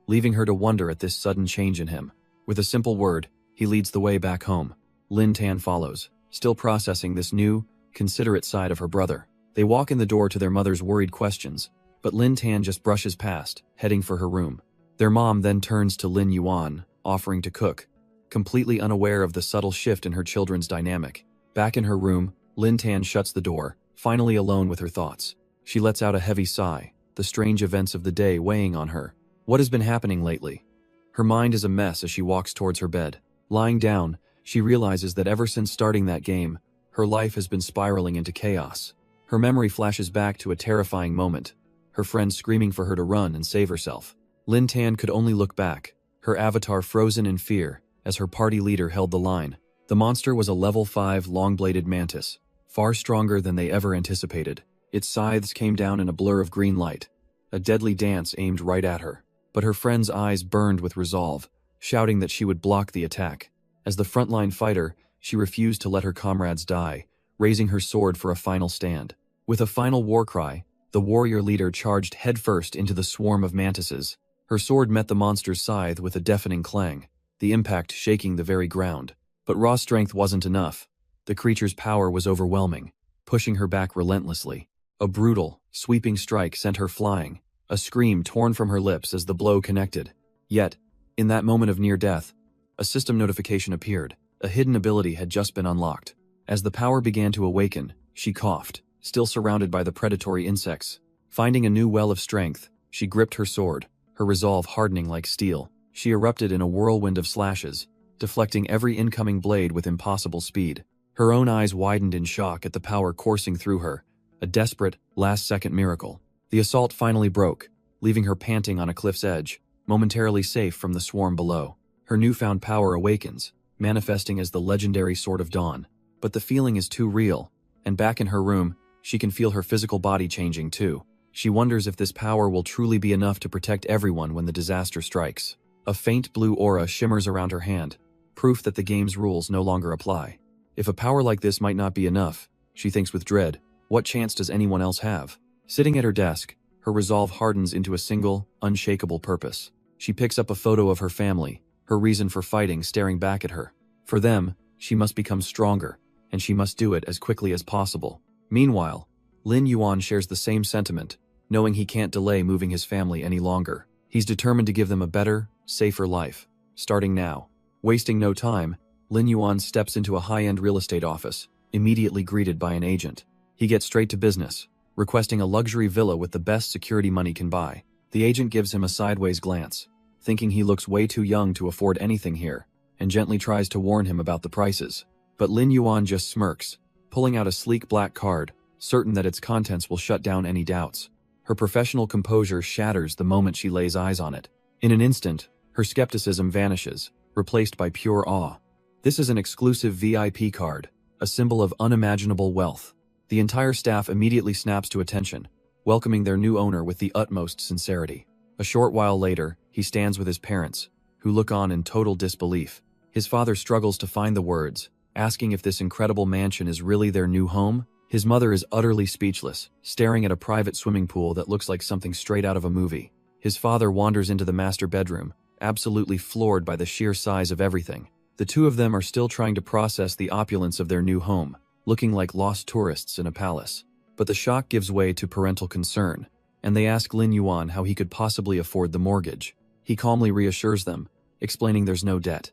leaving her to wonder at this sudden change in him. With a simple word, he leads the way back home. Lin Tan follows, still processing this new, considerate side of her brother. They walk in the door to their mother's worried questions, but Lin Tan just brushes past, heading for her room. Their mom then turns to Lin Yuan, offering to cook, completely unaware of the subtle shift in her children's dynamic. Back in her room, Lin Tan shuts the door, finally alone with her thoughts. She lets out a heavy sigh, the strange events of the day weighing on her. What has been happening lately? Her mind is a mess as she walks towards her bed. Lying down, she realizes that ever since starting that game, her life has been spiraling into chaos. Her memory flashes back to a terrifying moment, her friend screaming for her to run and save herself. Lin Tan could only look back, her avatar frozen in fear, as her party leader held the line. The monster was a level 5 long-bladed mantis, far stronger than they ever anticipated. Its scythes came down in a blur of green light, a deadly dance aimed right at her. But her friend's eyes burned with resolve, shouting that she would block the attack. As the frontline fighter, she refused to let her comrades die, raising her sword for a final stand. With a final war cry, the warrior leader charged headfirst into the swarm of mantises. Her sword met the monster's scythe with a deafening clang, the impact shaking the very ground. But raw strength wasn't enough. The creature's power was overwhelming, pushing her back relentlessly. A brutal, sweeping strike sent her flying, a scream torn from her lips as the blow connected. Yet, in that moment of near death, a system notification appeared. A hidden ability had just been unlocked. As the power began to awaken, she coughed, still surrounded by the predatory insects. Finding a new well of strength, she gripped her sword, her resolve hardening like steel. She erupted in a whirlwind of slashes, deflecting every incoming blade with impossible speed. Her own eyes widened in shock at the power coursing through her, a desperate, last-second miracle. The assault finally broke, leaving her panting on a cliff's edge, momentarily safe from the swarm below. Her newfound power awakens, manifesting as the legendary Sword of Dawn. But the feeling is too real, and back in her room, she can feel her physical body changing too. She wonders if this power will truly be enough to protect everyone when the disaster strikes. A faint blue aura shimmers around her hand, proof that the game's rules no longer apply. If a power like this might not be enough, she thinks with dread, what chance does anyone else have? Sitting at her desk, her resolve hardens into a single, unshakable purpose. She picks up a photo of her family, her reason for fighting staring back at her. For them, she must become stronger, and she must do it as quickly as possible. Meanwhile, Lin Yuan shares the same sentiment, knowing he can't delay moving his family any longer. He's determined to give them a better, safer life. Starting now. Wasting no time, Lin Yuan steps into a high-end real estate office, immediately greeted by an agent. He gets straight to business, requesting a luxury villa with the best security money can buy. The agent gives him a sideways glance, thinking he looks way too young to afford anything here, and gently tries to warn him about the prices. But Lin Yuan just smirks, pulling out a sleek black card, certain that its contents will shut down any doubts. Her professional composure shatters the moment she lays eyes on it. In an instant, her skepticism vanishes, replaced by pure awe. This is an exclusive VIP card, a symbol of unimaginable wealth. The entire staff immediately snaps to attention, welcoming their new owner with the utmost sincerity. A short while later, he stands with his parents, who look on in total disbelief. His father struggles to find the words, asking if this incredible mansion is really their new home. His mother is utterly speechless, staring at a private swimming pool that looks like something straight out of a movie. His father wanders into the master bedroom, absolutely floored by the sheer size of everything. The two of them are still trying to process the opulence of their new home, looking like lost tourists in a palace. But the shock gives way to parental concern, and they ask Lin Yuan how he could possibly afford the mortgage. He calmly reassures them, explaining there's no debt.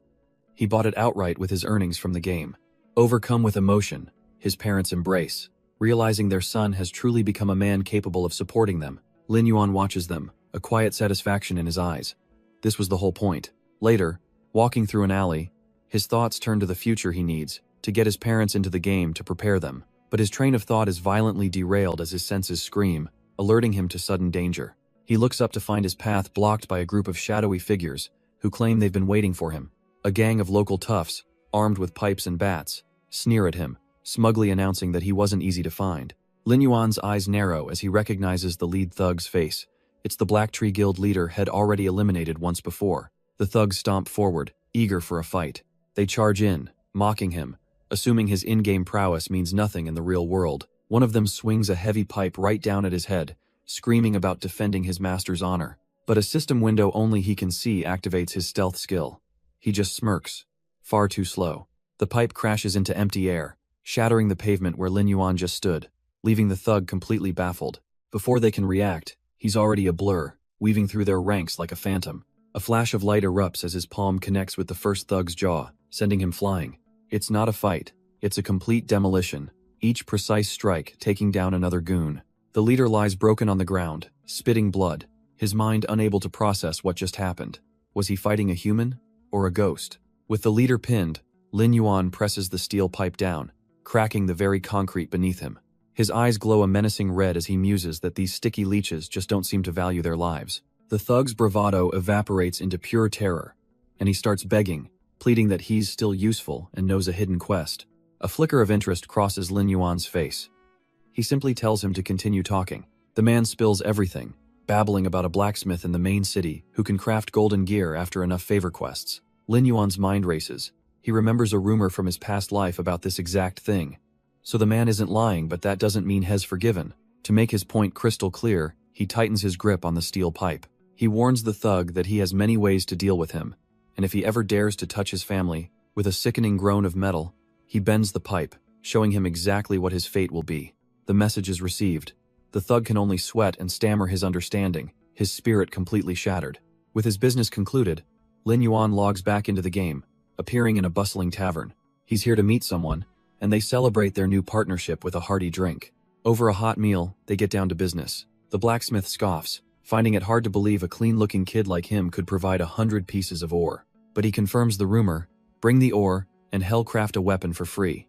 He bought it outright with his earnings from the game. Overcome with emotion, his parents embrace, realizing their son has truly become a man capable of supporting them. Lin Yuan watches them, a quiet satisfaction in his eyes. This was the whole point. Later, walking through an alley, his thoughts turn to the future he needs to get his parents into the game to prepare them. But his train of thought is violently derailed as his senses scream, alerting him to sudden danger. He looks up to find his path blocked by a group of shadowy figures who claim they've been waiting for him. A gang of local toughs, armed with pipes and bats, sneer at him, smugly announcing that he wasn't easy to find. Lin Yuan's eyes narrow as he recognizes the lead thug's face. It's the Black Tree Guild leader had already eliminated once before. The thugs stomp forward, eager for a fight. They charge in, mocking him, assuming his in-game prowess means nothing in the real world. One of them swings a heavy pipe right down at his head, screaming about defending his master's honor. But a system window only he can see activates his stealth skill. He just smirks. Far too slow. The pipe crashes into empty air, shattering the pavement where Lin Yuan just stood, leaving the thug completely baffled. Before they can react, he's already a blur, weaving through their ranks like a phantom. A flash of light erupts as his palm connects with the first thug's jaw, sending him flying. It's not a fight, it's a complete demolition, each precise strike taking down another goon. The leader lies broken on the ground, spitting blood, his mind unable to process what just happened. Was he fighting a human or a ghost? With the leader pinned, Lin Yuan presses the steel pipe down, cracking the very concrete beneath him. His eyes glow a menacing red as he muses that these sticky leeches just don't seem to value their lives. The thug's bravado evaporates into pure terror, and he starts begging, pleading that he's still useful and knows a hidden quest. A flicker of interest crosses Lin Yuan's face. He simply tells him to continue talking. The man spills everything, babbling about a blacksmith in the main city who can craft golden gear after enough favor quests. Lin Yuan's mind races. He remembers a rumor from his past life about this exact thing. So the man isn't lying, but that doesn't mean he's forgiven. To make his point crystal clear, he tightens his grip on the steel pipe. He warns the thug that he has many ways to deal with him, and if he ever dares to touch his family, with a sickening groan of metal, he bends the pipe, showing him exactly what his fate will be. The message is received. The thug can only sweat and stammer his understanding, his spirit completely shattered. With his business concluded, Lin Yuan logs back into the game, appearing in a bustling tavern. He's here to meet someone, and they celebrate their new partnership with a hearty drink. Over a hot meal, they get down to business. The blacksmith scoffs, finding it hard to believe a clean-looking kid like him could provide 100 pieces of ore. But he confirms the rumor, bring the ore, and hell craft a weapon for free.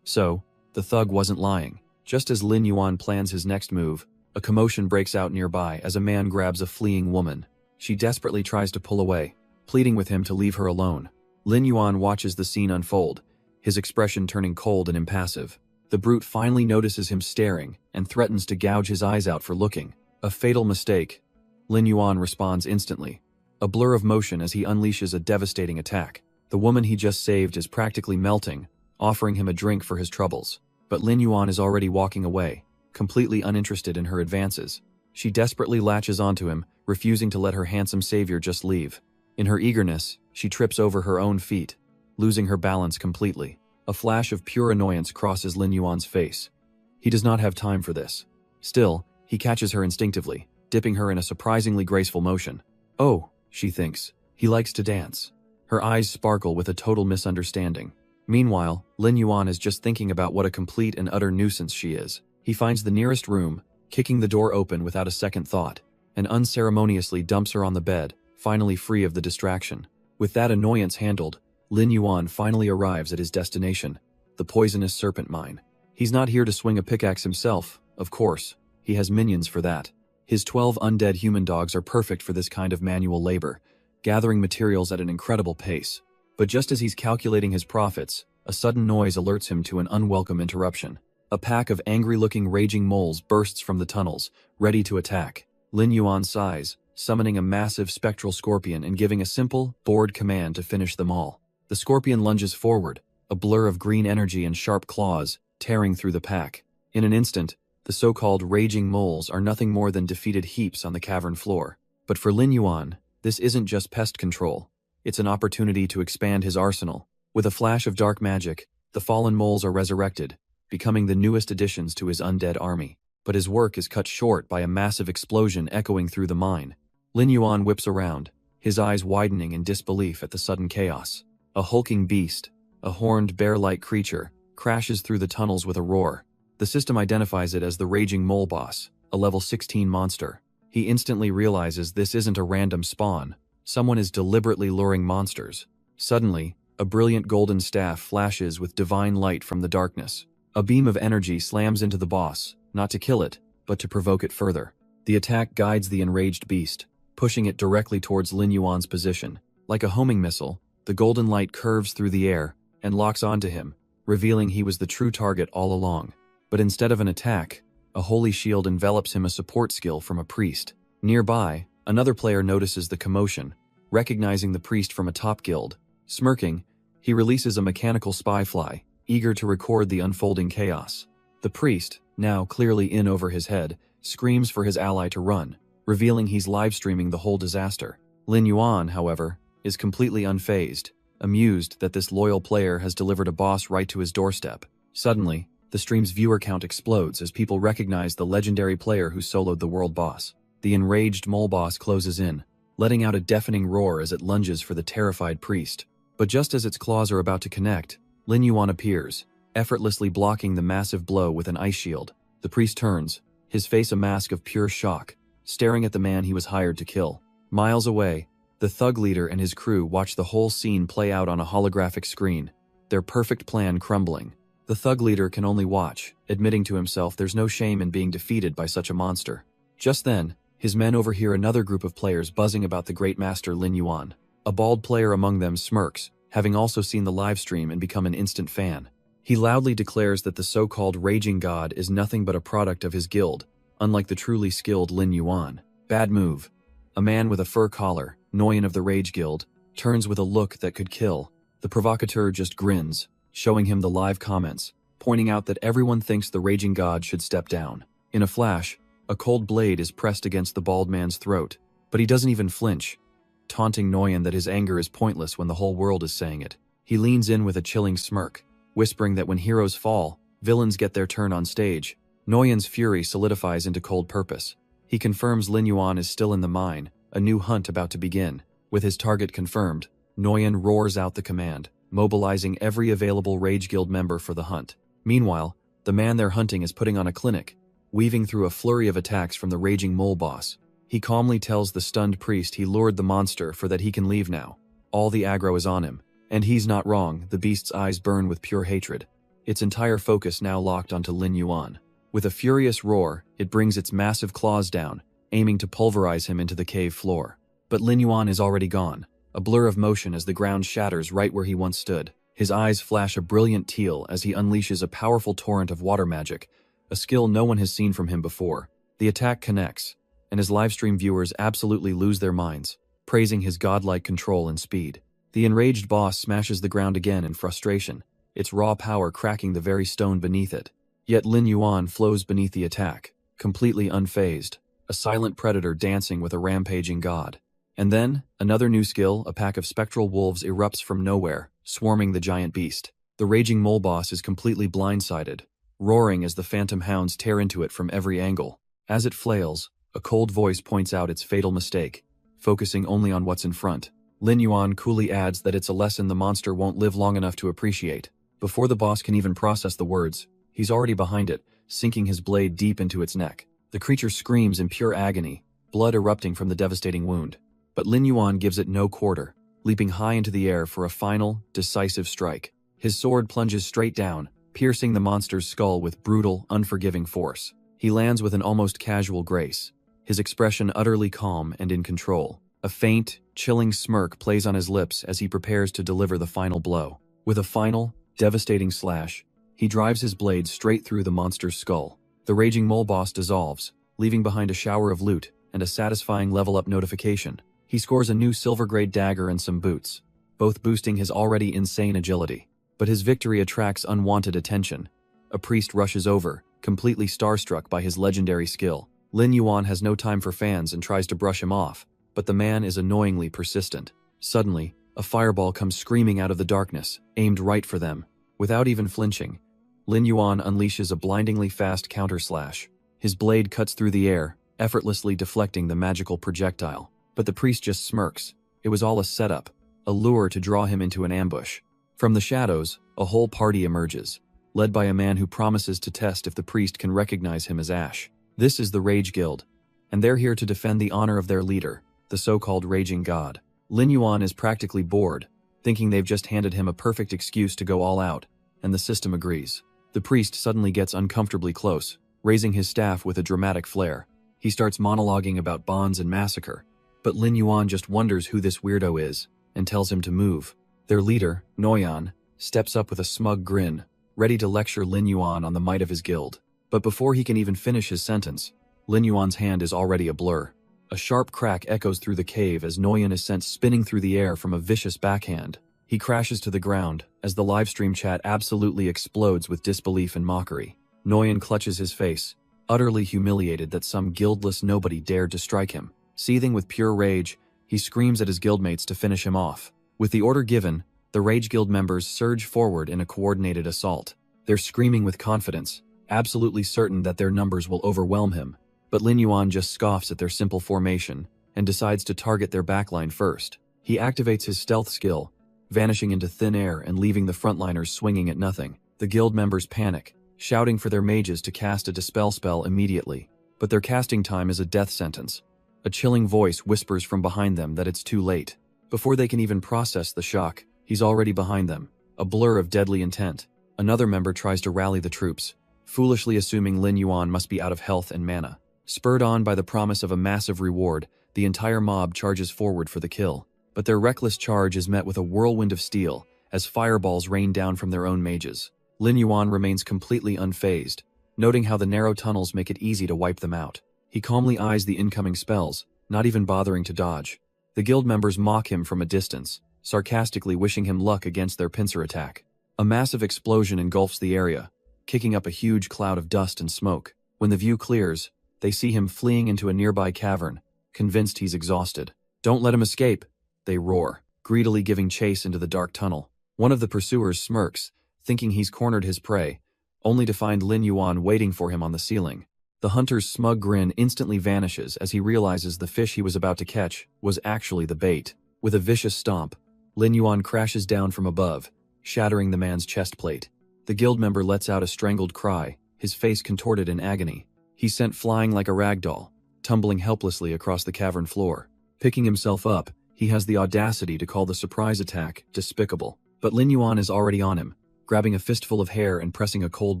So, the thug wasn't lying. Just as Lin Yuan plans his next move, a commotion breaks out nearby as a man grabs a fleeing woman. She desperately tries to pull away, pleading with him to leave her alone. Lin Yuan watches the scene unfold, his expression turning cold and impassive. The brute finally notices him staring and threatens to gouge his eyes out for looking. A fatal mistake. Lin Yuan responds instantly, a blur of motion as he unleashes a devastating attack. The woman he just saved is practically melting, offering him a drink for his troubles. But Lin Yuan is already walking away, completely uninterested in her advances. She desperately latches onto him, refusing to let her handsome savior just leave. In her eagerness, she trips over her own feet, losing her balance completely. A flash of pure annoyance crosses Lin Yuan's face. He does not have time for this. Still, he catches her instinctively, dipping her in a surprisingly graceful motion. Oh, she thinks, he likes to dance. Her eyes sparkle with a total misunderstanding. Meanwhile, Lin Yuan is just thinking about what a complete and utter nuisance she is. He finds the nearest room, kicking the door open without a second thought, and unceremoniously dumps her on the bed, finally free of the distraction. With that annoyance handled, Lin Yuan finally arrives at his destination, the poisonous serpent mine. He's not here to swing a pickaxe himself, of course. He has minions for that. His 12 undead human dogs are perfect for this kind of manual labor, gathering materials at an incredible pace. But just as he's calculating his profits, a sudden noise alerts him to an unwelcome interruption. A pack of angry-looking raging moles bursts from the tunnels, ready to attack. Lin Yuan sighs, summoning a massive spectral scorpion and giving a simple, bored command to finish them all. The scorpion lunges forward, a blur of green energy and sharp claws, tearing through the pack. In an instant, the so-called raging moles are nothing more than defeated heaps on the cavern floor. But for Lin Yuan, this isn't just pest control. It's an opportunity to expand his arsenal. With a flash of dark magic, the fallen moles are resurrected, becoming the newest additions to his undead army. But his work is cut short by a massive explosion echoing through the mine. Lin Yuan whips around, his eyes widening in disbelief at the sudden chaos. A hulking beast, a horned bear-like creature, crashes through the tunnels with a roar. The system identifies it as the Raging Mole Boss, a level 16 monster. He instantly realizes this isn't a random spawn. Someone is deliberately luring monsters. Suddenly, a brilliant golden staff flashes with divine light from the darkness. A beam of energy slams into the boss, not to kill it, but to provoke it further. The attack guides the enraged beast, pushing it directly towards Lin Yuan's position. Like a homing missile, the golden light curves through the air and locks onto him, revealing he was the true target all along. But instead of an attack, a holy shield envelops him, a support skill from a priest. Nearby, another player notices the commotion, recognizing the priest from a top guild. Smirking, he releases a mechanical spy fly, eager to record the unfolding chaos. The priest, now clearly in over his head, screams for his ally to run, revealing he's live-streaming the whole disaster. Lin Yuan, however, is completely unfazed, amused that this loyal player has delivered a boss right to his doorstep. Suddenly, the stream's viewer count explodes as people recognize the legendary player who soloed the world boss. The enraged mole boss closes in, letting out a deafening roar as it lunges for the terrified priest. But just as its claws are about to connect, Lin Yuan appears, effortlessly blocking the massive blow with an ice shield. The priest turns, his face a mask of pure shock, staring at the man he was hired to kill. Miles away, the thug leader and his crew watch the whole scene play out on a holographic screen, their perfect plan crumbling. The thug leader can only watch, admitting to himself there's no shame in being defeated by such a monster. Just then, his men overhear another group of players buzzing about the great master Lin Yuan. A bald player among them smirks, having also seen the livestream and become an instant fan. He loudly declares that the so-called Raging God is nothing but a product of his guild, unlike the truly skilled Lin Yuan. Bad move. A man with a fur collar, Nguyen of the Rage Guild, turns with a look that could kill. The provocateur just grins, showing him the live comments, pointing out that everyone thinks the Raging God should step down. In a flash, a cold blade is pressed against the bald man's throat, but he doesn't even flinch, taunting Nguyen that his anger is pointless when the whole world is saying it. He leans in with a chilling smirk, whispering that when heroes fall, villains get their turn on stage. Nguyen's fury solidifies into cold purpose. He confirms Lin Yuan is still in the mine, a new hunt about to begin. With his target confirmed, Nguyen roars out the command, mobilizing every available Rage Guild member for the hunt. Meanwhile, the man they're hunting is putting on a clinic, weaving through a flurry of attacks from the Raging Mole Boss. He calmly tells the stunned priest he lured the monster for that he can leave now. All the aggro is on him, and he's not wrong. The beast's eyes burn with pure hatred, its entire focus now locked onto Lin Yuan. With a furious roar, it brings its massive claws down, aiming to pulverize him into the cave floor. But Lin Yuan is already gone, a blur of motion as the ground shatters right where he once stood. His eyes flash a brilliant teal as he unleashes a powerful torrent of water magic, a skill no one has seen from him before. The attack connects, and his livestream viewers absolutely lose their minds, praising his godlike control and speed. The enraged boss smashes the ground again in frustration, its raw power cracking the very stone beneath it. Yet Lin Yuan flows beneath the attack, completely unfazed, a silent predator dancing with a rampaging god. And then, another new skill, a pack of spectral wolves erupts from nowhere, swarming the giant beast. The Raging Mole Boss is completely blindsided, roaring as the phantom hounds tear into it from every angle. As it flails, a cold voice points out its fatal mistake. focusing only on what's in front. Lin Yuan coolly adds that it's a lesson the monster won't live long enough to appreciate. Before the boss can even process the words, he's already behind it, sinking his blade deep into its neck. The creature screams in pure agony, blood erupting from the devastating wound. But Lin Yuan gives it no quarter, leaping high into the air for a final, decisive strike. His sword plunges straight down, piercing the monster's skull with brutal, unforgiving force. He lands with an almost casual grace, his expression utterly calm and in control. A faint, chilling smirk plays on his lips as he prepares to deliver the final blow. With a final, devastating slash, he drives his blade straight through the monster's skull. The raging mole boss dissolves, leaving behind a shower of loot and a satisfying level-up notification. He scores a new silver-grade dagger and some boots, both boosting his already insane agility. But his victory attracts unwanted attention. A priest rushes over, completely starstruck by his legendary skill. Lin Yuan has no time for fans and tries to brush him off, but the man is annoyingly persistent. Suddenly, a fireball comes screaming out of the darkness, aimed right for them. Without even flinching, Lin Yuan unleashes a blindingly fast counter-slash. His blade cuts through the air, effortlessly deflecting the magical projectile. But the priest just smirks. It was all a setup, a lure to draw him into an ambush. From the shadows, a whole party emerges, led by a man who promises to test if the priest can recognize him as Ash. This is the Rage Guild, and they're here to defend the honor of their leader, the so-called Raging God. Lin Yuan is practically bored, thinking they've just handed him a perfect excuse to go all out, and the system agrees. The priest suddenly gets uncomfortably close, raising his staff with a dramatic flair. He starts monologuing about bonds and massacre, but Lin Yuan just wonders who this weirdo is, and tells him to move. Their leader, Noyan, steps up with a smug grin, ready to lecture Lin Yuan on the might of his guild. But before he can even finish his sentence, Lin Yuan's hand is already a blur. A sharp crack echoes through the cave as Noyan is sent spinning through the air from a vicious backhand. He crashes to the ground as the livestream chat absolutely explodes with disbelief and mockery. Noyan clutches his face, utterly humiliated that some guildless nobody dared to strike him. Seething with pure rage, he screams at his guildmates to finish him off. With the order given, the Rage Guild members surge forward in a coordinated assault. They're screaming with confidence, absolutely certain that their numbers will overwhelm him. But Lin Yuan just scoffs at their simple formation and decides to target their backline first. He activates his stealth skill, vanishing into thin air and leaving the frontliners swinging at nothing. The guild members panic, shouting for their mages to cast a dispel spell immediately. But their casting time is a death sentence. A chilling voice whispers from behind them that it's too late. Before they can even process the shock, he's already behind them, a blur of deadly intent. Another member tries to rally the troops, foolishly assuming Lin Yuan must be out of health and mana. Spurred on by the promise of a massive reward, the entire mob charges forward for the kill. But their reckless charge is met with a whirlwind of steel, as fireballs rain down from their own mages. Lin Yuan remains completely unfazed, noting how the narrow tunnels make it easy to wipe them out. He calmly eyes the incoming spells, not even bothering to dodge. The guild members mock him from a distance, sarcastically wishing him luck against their pincer attack. A massive explosion engulfs the area, kicking up a huge cloud of dust and smoke. When the view clears, they see him fleeing into a nearby cavern, convinced he's exhausted. "Don't let him escape," they roar, greedily giving chase into the dark tunnel. One of the pursuers smirks, thinking he's cornered his prey, only to find Lin Yuan waiting for him on the ceiling. The hunter's smug grin instantly vanishes as he realizes the fish he was about to catch was actually the bait. With a vicious stomp, Lin Yuan crashes down from above, shattering the man's chest plate. The guild member lets out a strangled cry, his face contorted in agony. He's sent flying like a rag doll, tumbling helplessly across the cavern floor. Picking himself up, he has the audacity to call the surprise attack despicable. But Lin Yuan is already on him, grabbing a fistful of hair and pressing a cold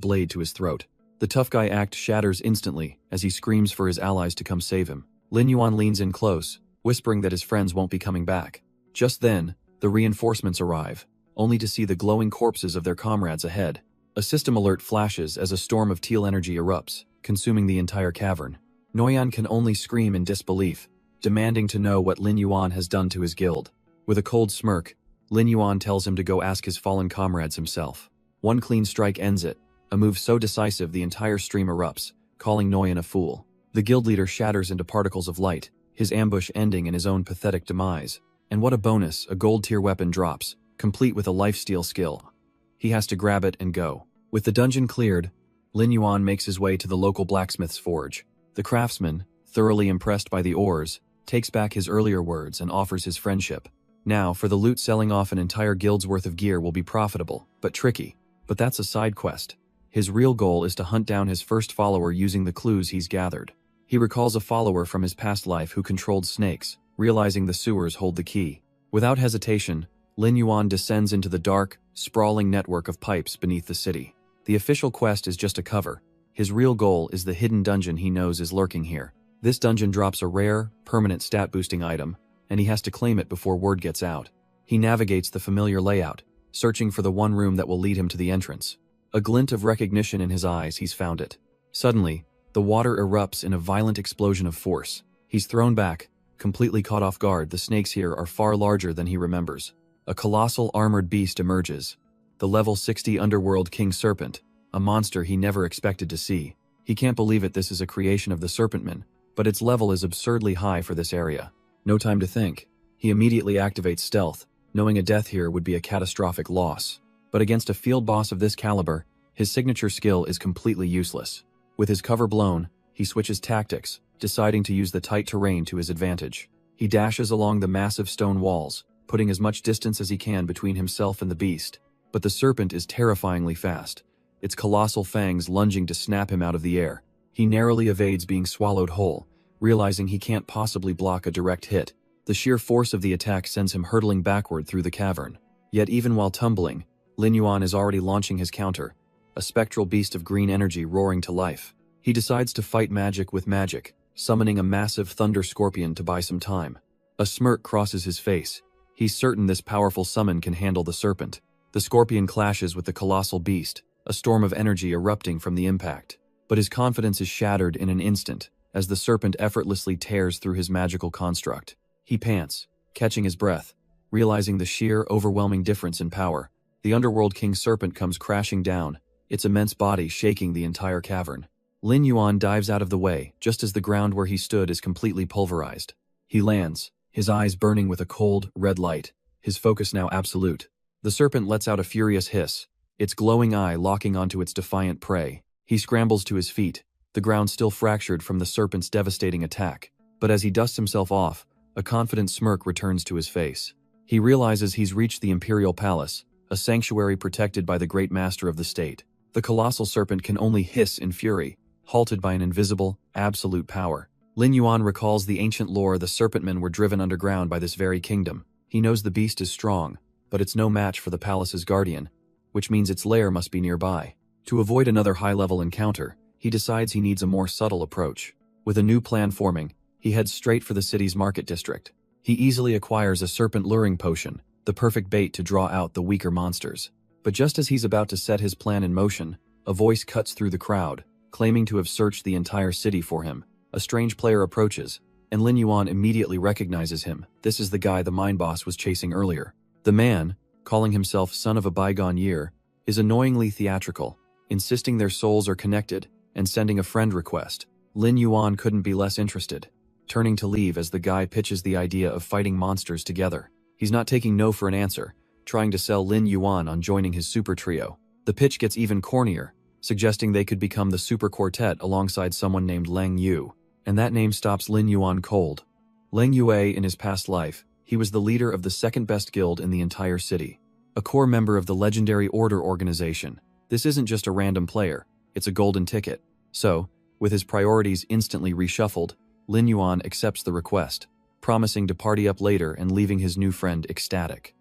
blade to his throat. The tough guy act shatters instantly as he screams for his allies to come save him. Lin Yuan leans in close, whispering that his friends won't be coming back. Just then, the reinforcements arrive, only to see the glowing corpses of their comrades ahead. A system alert flashes as a storm of teal energy erupts, consuming the entire cavern. Noyan can only scream in disbelief, demanding to know what Lin Yuan has done to his guild. With a cold smirk, Lin Yuan tells him to go ask his fallen comrades himself. One clean strike ends it, a move so decisive the entire stream erupts, calling Noyan a fool. The guild leader shatters into particles of light, his ambush ending in his own pathetic demise. And what a bonus, a gold tier weapon drops, complete with a lifesteal skill. He has to grab it and go. With the dungeon cleared, Lin Yuan makes his way to the local blacksmith's forge. The craftsman, thoroughly impressed by the ores, takes back his earlier words and offers his friendship. Now, for the loot, selling off an entire guild's worth of gear will be profitable, but tricky. But that's a side quest. His real goal is to hunt down his first follower using the clues he's gathered. He recalls a follower from his past life who controlled snakes, realizing the sewers hold the key. Without hesitation, Lin Yuan descends into the dark, sprawling network of pipes beneath the city. The official quest is just a cover. His real goal is the hidden dungeon he knows is lurking here. This dungeon drops a rare, permanent stat-boosting item, and he has to claim it before word gets out. He navigates the familiar layout, searching for the one room that will lead him to the entrance. A glint of recognition in his eyes, he's found it. Suddenly, the water erupts in a violent explosion of force. He's thrown back, completely caught off guard. The snakes here are far larger than he remembers. A colossal armored beast emerges. The level 60 underworld king serpent, a monster he never expected to see. He can't believe it. This is a creation of the Serpentman, but its level is absurdly high for this area. No time to think. He immediately activates stealth, knowing a death here would be a catastrophic loss. But against a field boss of this caliber, his signature skill is completely useless. With his cover blown, he switches tactics, deciding to use the tight terrain to his advantage. He dashes along the massive stone walls, putting as much distance as he can between himself and the beast. But the serpent is terrifyingly fast, its colossal fangs lunging to snap him out of the air. He narrowly evades being swallowed whole, realizing he can't possibly block a direct hit. The sheer force of the attack sends him hurtling backward through the cavern. Yet even while tumbling, Lin Yuan is already launching his counter, a spectral beast of green energy roaring to life. He decides to fight magic with magic, summoning a massive thunder scorpion to buy some time. A smirk crosses his face. He's certain this powerful summon can handle the serpent. The scorpion clashes with the colossal beast, a storm of energy erupting from the impact. But his confidence is shattered in an instant, as the serpent effortlessly tears through his magical construct. He pants, catching his breath, realizing the sheer, overwhelming difference in power. The underworld king serpent comes crashing down, its immense body shaking the entire cavern. Lin Yuan dives out of the way, just as the ground where he stood is completely pulverized. He lands, his eyes burning with a cold, red light, his focus now absolute. The serpent lets out a furious hiss, its glowing eye locking onto its defiant prey. He scrambles to his feet, the ground still fractured from the serpent's devastating attack. But as he dusts himself off, a confident smirk returns to his face. He realizes he's reached the Imperial Palace, a sanctuary protected by the great master of the state. The colossal serpent can only hiss in fury, halted by an invisible, absolute power. Lin Yuan recalls the ancient lore. The Serpentmen were driven underground by this very kingdom. He knows the beast is strong, but it's no match for the palace's guardian, which means its lair must be nearby. To avoid another high-level encounter, he decides he needs a more subtle approach. With a new plan forming, he heads straight for the city's market district. He easily acquires a serpent luring potion, the perfect bait to draw out the weaker monsters. But just as he's about to set his plan in motion, a voice cuts through the crowd, claiming to have searched the entire city for him. A strange player approaches, and Lin Yuan immediately recognizes him. This is the guy the mine boss was chasing earlier. The man, calling himself son of a bygone year, is annoyingly theatrical, insisting their souls are connected, and sending a friend request. Lin Yuan couldn't be less interested, turning to leave as the guy pitches the idea of fighting monsters together. He's not taking no for an answer, trying to sell Lin Yuan on joining his super trio. The pitch gets even cornier, suggesting they could become the super quartet alongside someone named Lang Yu. And that name stops Lin Yuan cold. Lang Yue, in his past life, he was the leader of the second best guild in the entire city, a core member of the legendary Order organization. This isn't just a random player, it's a golden ticket. So, with his priorities instantly reshuffled, Lin Yuan accepts the request, promising to party up later and leaving his new friend ecstatic.